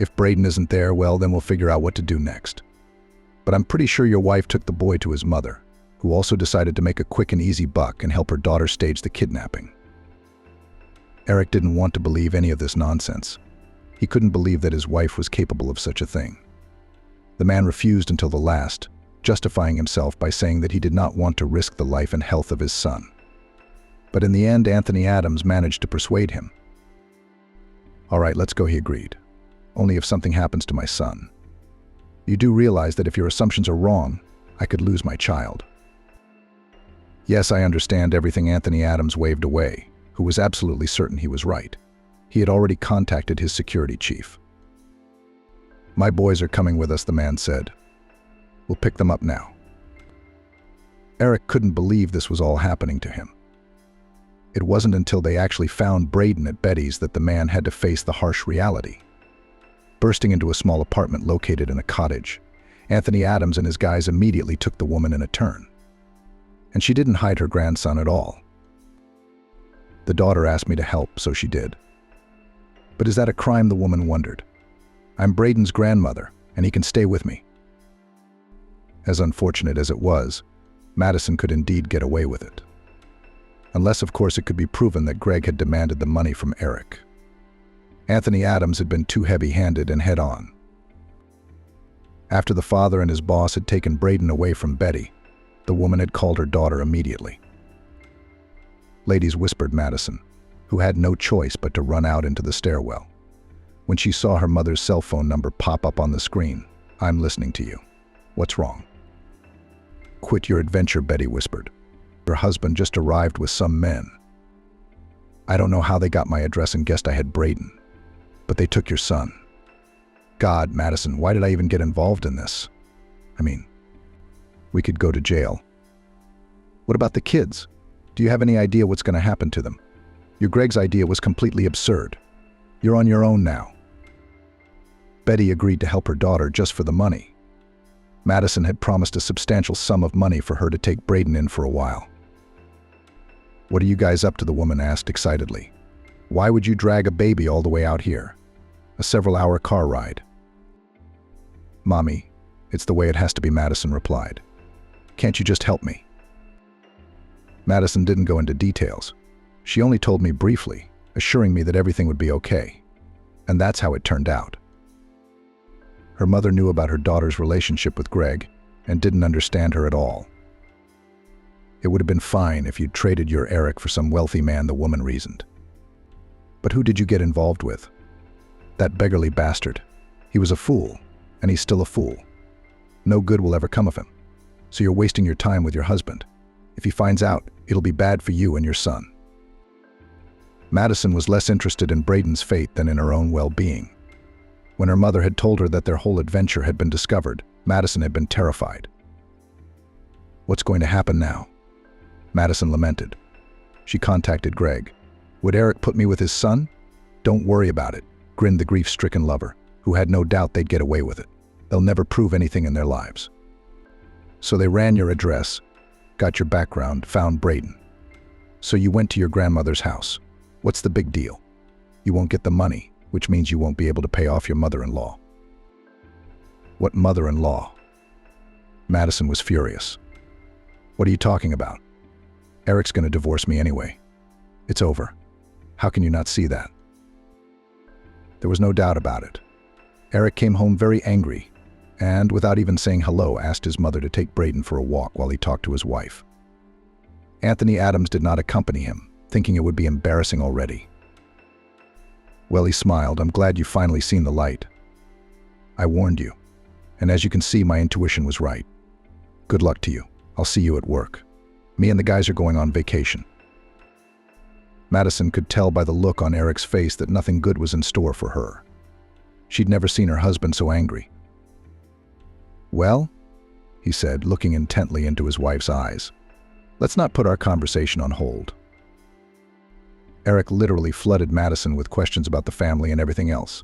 If Braden isn't there, well, then we'll figure out what to do next. But I'm pretty sure your wife took the boy to his mother, who also decided to make a quick and easy buck and help her daughter stage the kidnapping." Eric didn't want to believe any of this nonsense. He couldn't believe that his wife was capable of such a thing. The man refused until the last, justifying himself by saying that he did not want to risk the life and health of his son. But in the end, Anthony Adams managed to persuade him. "All right, let's go," he agreed. "Only if something happens to my son. You do realize that if your assumptions are wrong, I could lose my child." "Yes, I understand everything," Anthony Adams waved away, who was absolutely certain he was right. He had already contacted his security chief. "My boys are coming with us," the man said. "We'll pick them up now." Eric couldn't believe this was all happening to him. It wasn't until they actually found Braden at Betty's that the man had to face the harsh reality. Bursting into a small apartment located in a cottage, Anthony Adams and his guys immediately took the woman in a turn. And she didn't hide her grandson at all. "The daughter asked me to help, so she did." "But is that a crime?" the woman wondered. "I'm Braden's grandmother, and he can stay with me." As unfortunate as it was, Madison could indeed get away with it. Unless, of course, it could be proven that Greg had demanded the money from Eric. Anthony Adams had been too heavy-handed and head-on. After the father and his boss had taken Braden away from Betty, the woman had called her daughter immediately. "Ladies," whispered Madison, who had no choice but to run out into the stairwell. When she saw her mother's cell phone number pop up on the screen, "I'm listening to you. What's wrong?" "Quit your adventure," Betty whispered. "Your husband just arrived with some men. I don't know how they got my address and guessed I had Braden, but they took your son." "God, Madison, why did I even get involved in this? I mean, we could go to jail." "What about the kids? Do you have any idea what's going to happen to them? Your Greg's idea was completely absurd. You're on your own now." Betty agreed to help her daughter just for the money. Madison had promised a substantial sum of money for her to take Braden in for a while. "What are you guys up to?" the woman asked excitedly. "Why would you drag a baby all the way out here? A several-hour car ride." "Mommy, it's the way it has to be," Madison replied. "Can't you just help me?" Madison didn't go into details. She only told me briefly, assuring me that everything would be okay. And that's how it turned out. Her mother knew about her daughter's relationship with Greg and didn't understand her at all. "It would have been fine if you'd traded your Eric for some wealthy man," the woman reasoned. "But who did you get involved with?" "That beggarly bastard. He was a fool, and he's still a fool. No good will ever come of him. So you're wasting your time with your husband. If he finds out, it'll be bad for you and your son." Madison was less interested in Braden's fate than in her own well-being. When her mother had told her that their whole adventure had been discovered, Madison had been terrified. "What's going to happen now?" Madison lamented. She contacted Greg. "Would Eric put me with his son?" "Don't worry about it," grinned the grief-stricken lover, who had no doubt they'd get away with it. "They'll never prove anything in their lives." "So they ran your address, got your background, found Braden. So you went to your grandmother's house. What's the big deal? You won't get the money, which means you won't be able to pay off your mother-in-law." "What mother-in-law?" Madison was furious. "What are you talking about? Eric's going to divorce me anyway. It's over. How can you not see that?" There was no doubt about it. Eric came home very angry and, without even saying hello, asked his mother to take Braden for a walk while he talked to his wife. Anthony Adams did not accompany him, thinking it would be embarrassing already. "Well," he smiled, "I'm glad you've finally seen the light. I warned you, and as you can see, my intuition was right. Good luck to you. I'll see you at work. Me and the guys are going on vacation." Madison could tell by the look on Eric's face that nothing good was in store for her. She'd never seen her husband so angry. "Well," he said, looking intently into his wife's eyes, "let's not put our conversation on hold." Eric literally flooded Madison with questions about the family and everything else,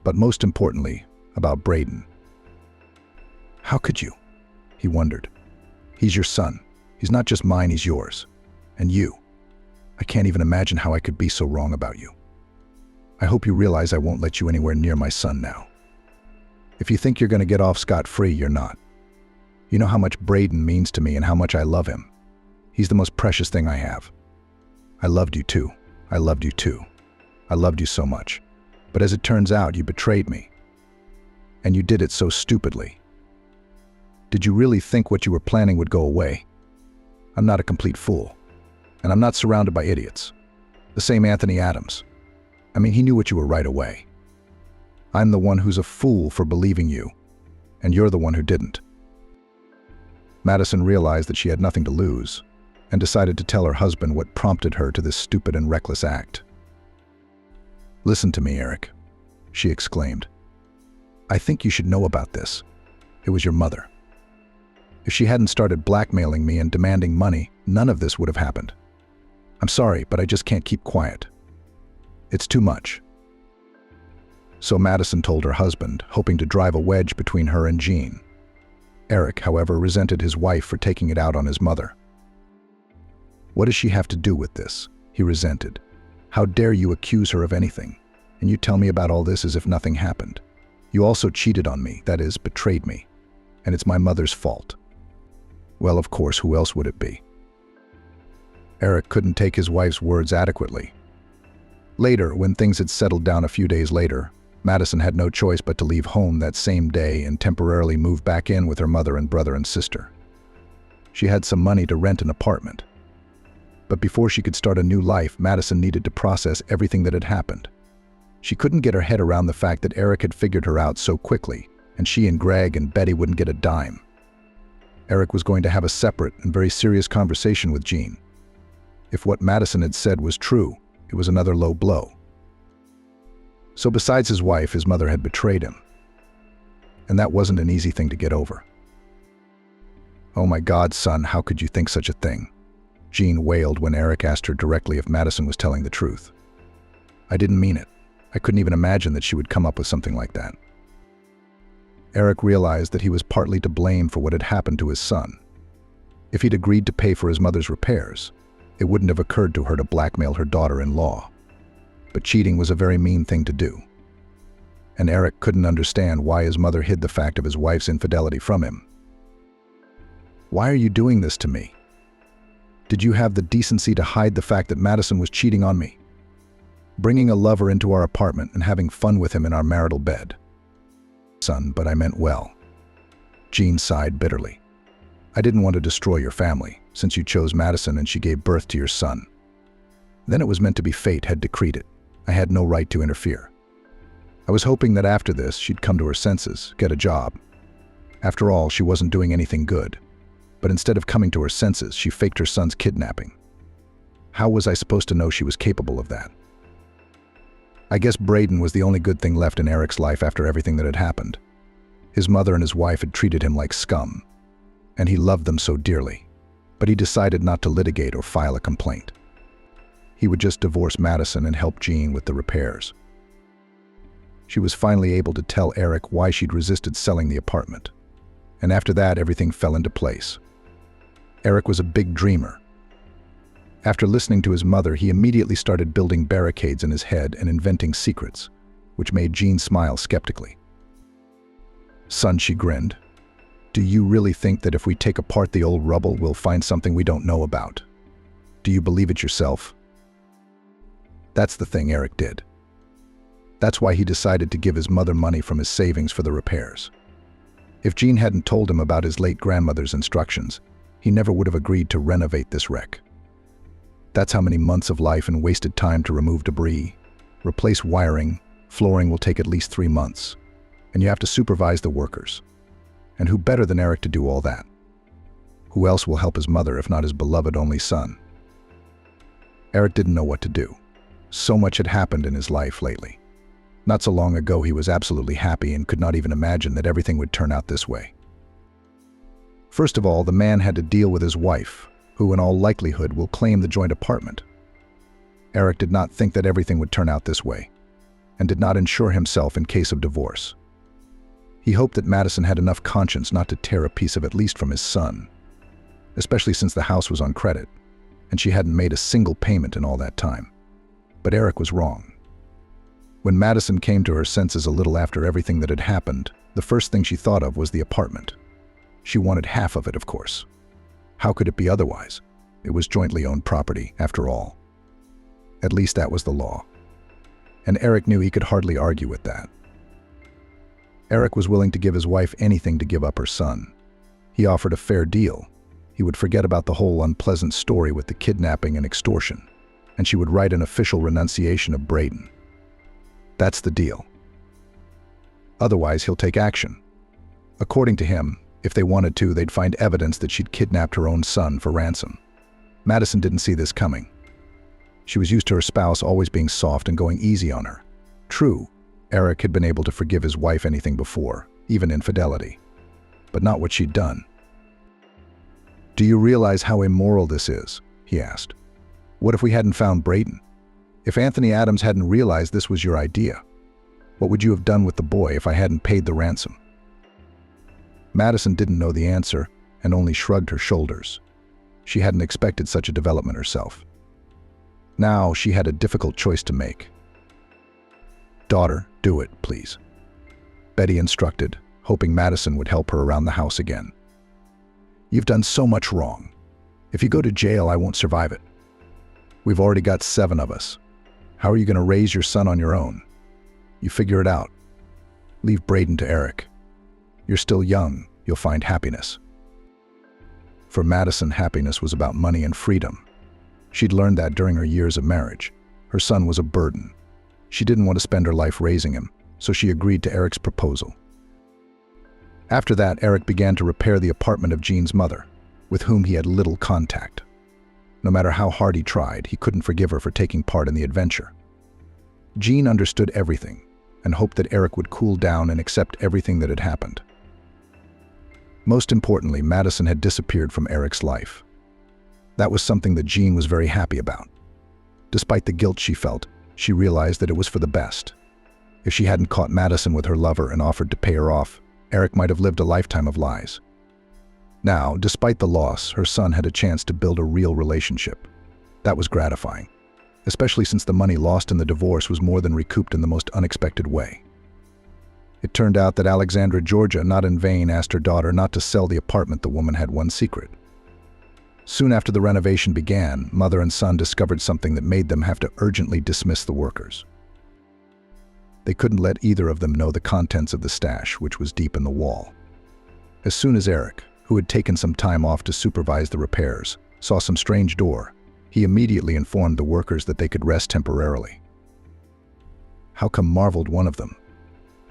but most importantly, about Braden. "How could you?" he wondered. "He's your son. He's not just mine, he's yours. And you. I can't even imagine how I could be so wrong about you. I hope you realize I won't let you anywhere near my son now. If you think you're going to get off scot-free, you're not. You know how much Braden means to me and how much I love him. He's the most precious thing I have. I loved you too. I loved you too. I loved you so much. But as it turns out, you betrayed me. And you did it so stupidly. Did you really think what you were planning would go away? I'm not a complete fool. And I'm not surrounded by idiots. The same Anthony Adams. I mean, he knew what you were right away. I'm the one who's a fool for believing you, and you're the one who didn't. Madison realized that she had nothing to lose, and decided to tell her husband what prompted her to this stupid and reckless act. "Listen to me, Eric," she exclaimed. "I think you should know about this. It was your mother. If she hadn't started blackmailing me and demanding money, none of this would have happened. I'm sorry, but I just can't keep quiet. It's too much." So Madison told her husband, hoping to drive a wedge between her and Jean. Eric, however, resented his wife for taking it out on his mother. "What does she have to do with this?" he resented. "How dare you accuse her of anything? And you tell me about all this as if nothing happened. You also cheated on me, that is, betrayed me. And it's my mother's fault." Well, of course, who else would it be? Eric couldn't take his wife's words adequately. Later, when things had settled down a few days later, Madison had no choice but to leave home that same day and temporarily move back in with her mother and brother and sister. She had some money to rent an apartment. But before she could start a new life, Madison needed to process everything that had happened. She couldn't get her head around the fact that Eric had figured her out so quickly, and she and Greg and Betty wouldn't get a dime. Eric was going to have a separate and very serious conversation with Jean. If what Madison had said was true, it was another low blow. So besides his wife, his mother had betrayed him. And that wasn't an easy thing to get over. "Oh my God, son, how could you think such a thing?" Jean wailed when Eric asked her directly if Madison was telling the truth. "I didn't mean it. I couldn't even imagine that she would come up with something like that." Eric realized that he was partly to blame for what had happened to his son. If he'd agreed to pay for his mother's repairs, it wouldn't have occurred to her to blackmail her daughter-in-law. But cheating was a very mean thing to do. And Eric couldn't understand why his mother hid the fact of his wife's infidelity from him. "Why are you doing this to me? Did you have the decency to hide the fact that Madison was cheating on me? Bringing a lover into our apartment and having fun with him in our marital bed?" "Son, but I meant well." Jean sighed bitterly. "I didn't want to destroy your family, since you chose Madison and she gave birth to your son. Then it was meant to be fate had decreed it. I had no right to interfere. I was hoping that after this she'd come to her senses, get a job. After all, she wasn't doing anything good. But instead of coming to her senses, she faked her son's kidnapping. How was I supposed to know she was capable of that? I guess Braden was the only good thing left in Eric's life after everything that had happened. His mother and his wife had treated him like scum, and he loved them so dearly. But he decided not to litigate or file a complaint. He would just divorce Madison and help Jean with the repairs. She was finally able to tell Eric why she'd resisted selling the apartment. And after that, everything fell into place. Eric was a big dreamer. After listening to his mother, he immediately started building barricades in his head and inventing secrets, which made Jean smile skeptically. "Son," she grinned, "do you really think that if we take apart the old rubble, we'll find something we don't know about? Do you believe it yourself?" That's the thing Eric did. That's why he decided to give his mother money from his savings for the repairs. If Jean hadn't told him about his late grandmother's instructions, he never would have agreed to renovate this wreck. That's how many months of life and wasted time to remove debris, replace wiring. Flooring will take at least 3 months, and you have to supervise the workers. And who better than Eric to do all that? Who else will help his mother if not his beloved only son? Eric didn't know what to do. So much had happened in his life lately. Not so long ago he was absolutely happy and could not even imagine that everything would turn out this way. First of all, the man had to deal with his wife, who in all likelihood will claim the joint apartment. Eric did not think that everything would turn out this way, and did not insure himself in case of divorce. He hoped that Madison had enough conscience not to tear a piece of at least from his son, especially since the house was on credit, and she hadn't made a single payment in all that time. But Eric was wrong. When Madison came to her senses a little after everything that had happened, the first thing she thought of was the apartment. She wanted half of it, of course. How could it be otherwise? It was jointly owned property, after all. At least that was the law. And Eric knew he could hardly argue with that. Eric was willing to give his wife anything to give up her son. He offered a fair deal. He would forget about the whole unpleasant story with the kidnapping and extortion, and she would write an official renunciation of Braden. That's the deal. Otherwise, he'll take action. According to him, if they wanted to, they'd find evidence that she'd kidnapped her own son for ransom. Madison didn't see this coming. She was used to her spouse always being soft and going easy on her. True, Eric had been able to forgive his wife anything before, even infidelity, but not what she'd done. "Do you realize how immoral this is?" he asked. "What if we hadn't found Braden? If Anthony Adams hadn't realized this was your idea? What would you have done with the boy if I hadn't paid the ransom?" Madison didn't know the answer and only shrugged her shoulders. She hadn't expected such a development herself. Now she had a difficult choice to make. "Daughter, do it, please," Betty instructed, hoping Madison would help her around the house again. "You've done so much wrong. If you go to jail, I won't survive it. We've already got 7 of us. How are you going to raise your son on your own? You figure it out. Leave Braden to Eric. You're still young. You'll find happiness." For Madison, happiness was about money and freedom. She'd learned that during her years of marriage. Her son was a burden. She didn't want to spend her life raising him, so she agreed to Eric's proposal. After that, Eric began to repair the apartment of Jean's mother, with whom he had little contact. No matter how hard he tried, he couldn't forgive her for taking part in the adventure. Jean understood everything and hoped that Eric would cool down and accept everything that had happened. Most importantly, Madison had disappeared from Eric's life. That was something that Jean was very happy about. Despite the guilt she felt, she realized that it was for the best. If she hadn't caught Madison with her lover and offered to pay her off, Eric might have lived a lifetime of lies. Now, despite the loss, her son had a chance to build a real relationship. That was gratifying, especially since the money lost in the divorce was more than recouped in the most unexpected way. It turned out that Alexandra Georgia, not in vain, asked her daughter not to sell the apartment. The woman had one secret. Soon after the renovation began, mother and son discovered something that made them have to urgently dismiss the workers. They couldn't let either of them know the contents of the stash, which was deep in the wall. As soon as Eric, who had taken some time off to supervise the repairs, saw some strange door, he immediately informed the workers that they could rest temporarily. "How come?" marveled one of them.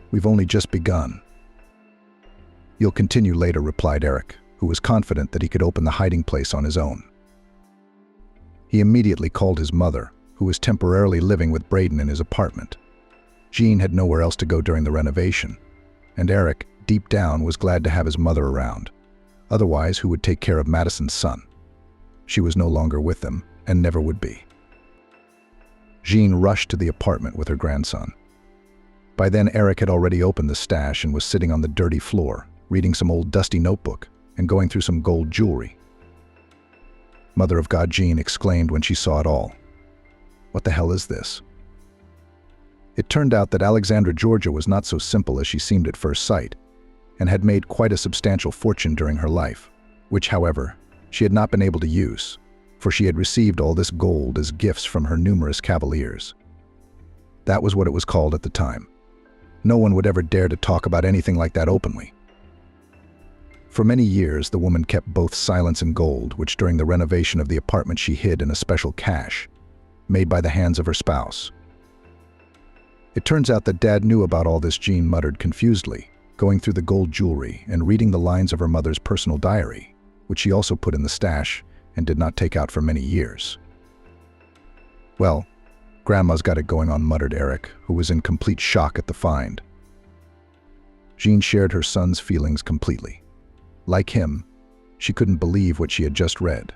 "We've only just begun." "You'll continue later," replied Eric, who was confident that he could open the hiding place on his own. He immediately called his mother, who was temporarily living with Braden in his apartment. Jean had nowhere else to go during the renovation, and Eric, deep down, was glad to have his mother around. Otherwise, who would take care of Madison's son? She was no longer with them, and never would be. Jean rushed to the apartment with her grandson. By then, Eric had already opened the stash and was sitting on the dirty floor, reading some old dusty notebook and going through some gold jewelry. "Mother of God," Jean exclaimed when she saw it all. "What the hell is this?" It turned out that Alexandra Georgia was not so simple as she seemed at first sight, and had made quite a substantial fortune during her life, which, however, she had not been able to use, for she had received all this gold as gifts from her numerous cavaliers. That was what it was called at the time. No one would ever dare to talk about anything like that openly. For many years, the woman kept both silence and gold, which during the renovation of the apartment she hid in a special cache, made by the hands of her spouse. It turns out that Dad knew about all this, Jean muttered confusedly, going through the gold jewelry and reading the lines of her mother's personal diary, which she also put in the stash and did not take out for many years. "Well, Grandma's got it going on," muttered Eric, who was in complete shock at the find. Jean shared her son's feelings completely. Like him, she couldn't believe what she had just read.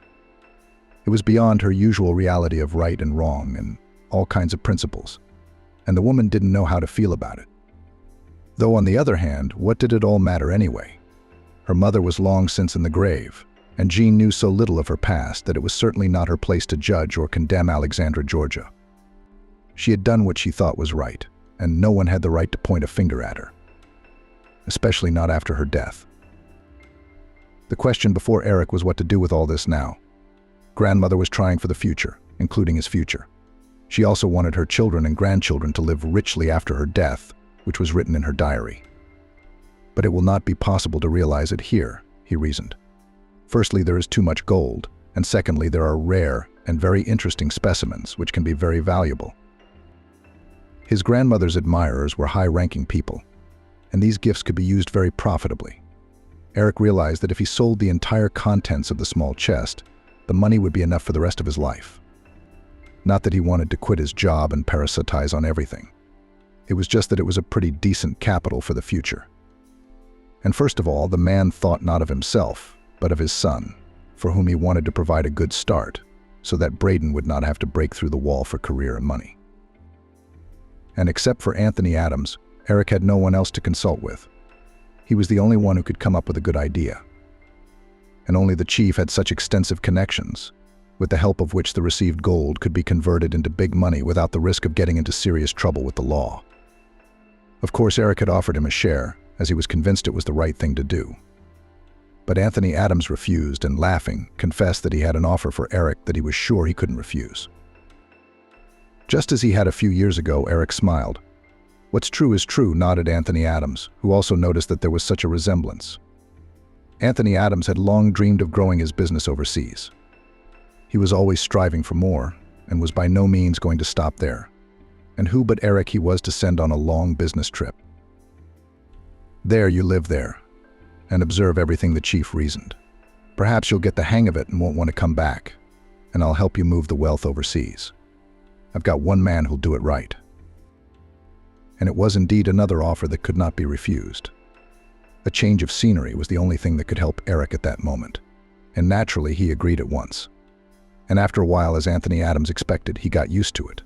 It was beyond her usual reality of right and wrong and all kinds of principles, and the woman didn't know how to feel about it. Though on the other hand, what did it all matter anyway? Her mother was long since in the grave, and Jean knew so little of her past that it was certainly not her place to judge or condemn Alexandra Georgia. She had done what she thought was right, and no one had the right to point a finger at her, especially not after her death. The question before Eric was what to do with all this now. Grandmother was trying for the future, including his future. She also wanted her children and grandchildren to live richly after her death, which was written in her diary. But it will not be possible to realize it here, he reasoned. Firstly, there is too much gold, and secondly, there are rare and very interesting specimens which can be very valuable. His grandmother's admirers were high-ranking people, and these gifts could be used very profitably. Eric realized that if he sold the entire contents of the small chest, the money would be enough for the rest of his life. Not that he wanted to quit his job and parasitize on everything. It was just that it was a pretty decent capital for the future. And first of all, the man thought not of himself, but of his son, for whom he wanted to provide a good start, so that Braden would not have to break through the wall for career and money. And except for Anthony Adams, Eric had no one else to consult with. He was the only one who could come up with a good idea. And only the chief had such extensive connections, with the help of which the received gold could be converted into big money without the risk of getting into serious trouble with the law. Of course, Eric had offered him a share, as he was convinced it was the right thing to do. But Anthony Adams refused and, laughing, confessed that he had an offer for Eric that he was sure he couldn't refuse. Just as he had a few years ago, Eric smiled. "What's true is true," nodded Anthony Adams, who also noticed that there was such a resemblance. Anthony Adams had long dreamed of growing his business overseas. He was always striving for more, and was by no means going to stop there. And who but Eric he was to send on a long business trip. "There, you live there, and observe everything," the chief reasoned. "Perhaps you'll get the hang of it and won't want to come back, and I'll help you move the wealth overseas. I've got one man who'll do it right." And it was indeed another offer that could not be refused. A change of scenery was the only thing that could help Eric at that moment, and naturally he agreed at once. And after a while, as Anthony Adams expected, he got used to it.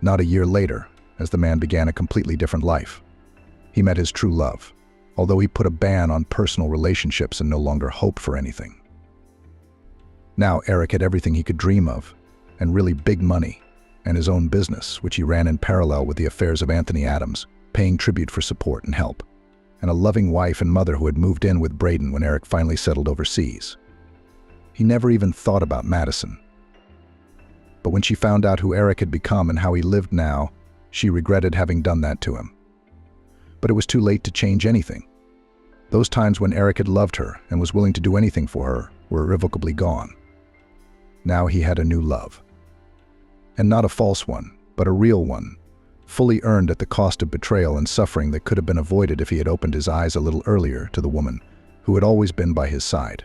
Not a year later, as the man began a completely different life, he met his true love, although he put a ban on personal relationships and no longer hoped for anything. Now Eric had everything he could dream of, and really big money, and his own business, which he ran in parallel with the affairs of Anthony Adams, paying tribute for support and help, and a loving wife and mother who had moved in with Braden when Eric finally settled overseas. He never even thought about Madison. But when she found out who Eric had become and how he lived now, she regretted having done that to him. But it was too late to change anything. Those times when Eric had loved her and was willing to do anything for her were irrevocably gone. Now he had a new love. And not a false one, but a real one, fully earned at the cost of betrayal and suffering that could have been avoided if he had opened his eyes a little earlier to the woman who had always been by his side.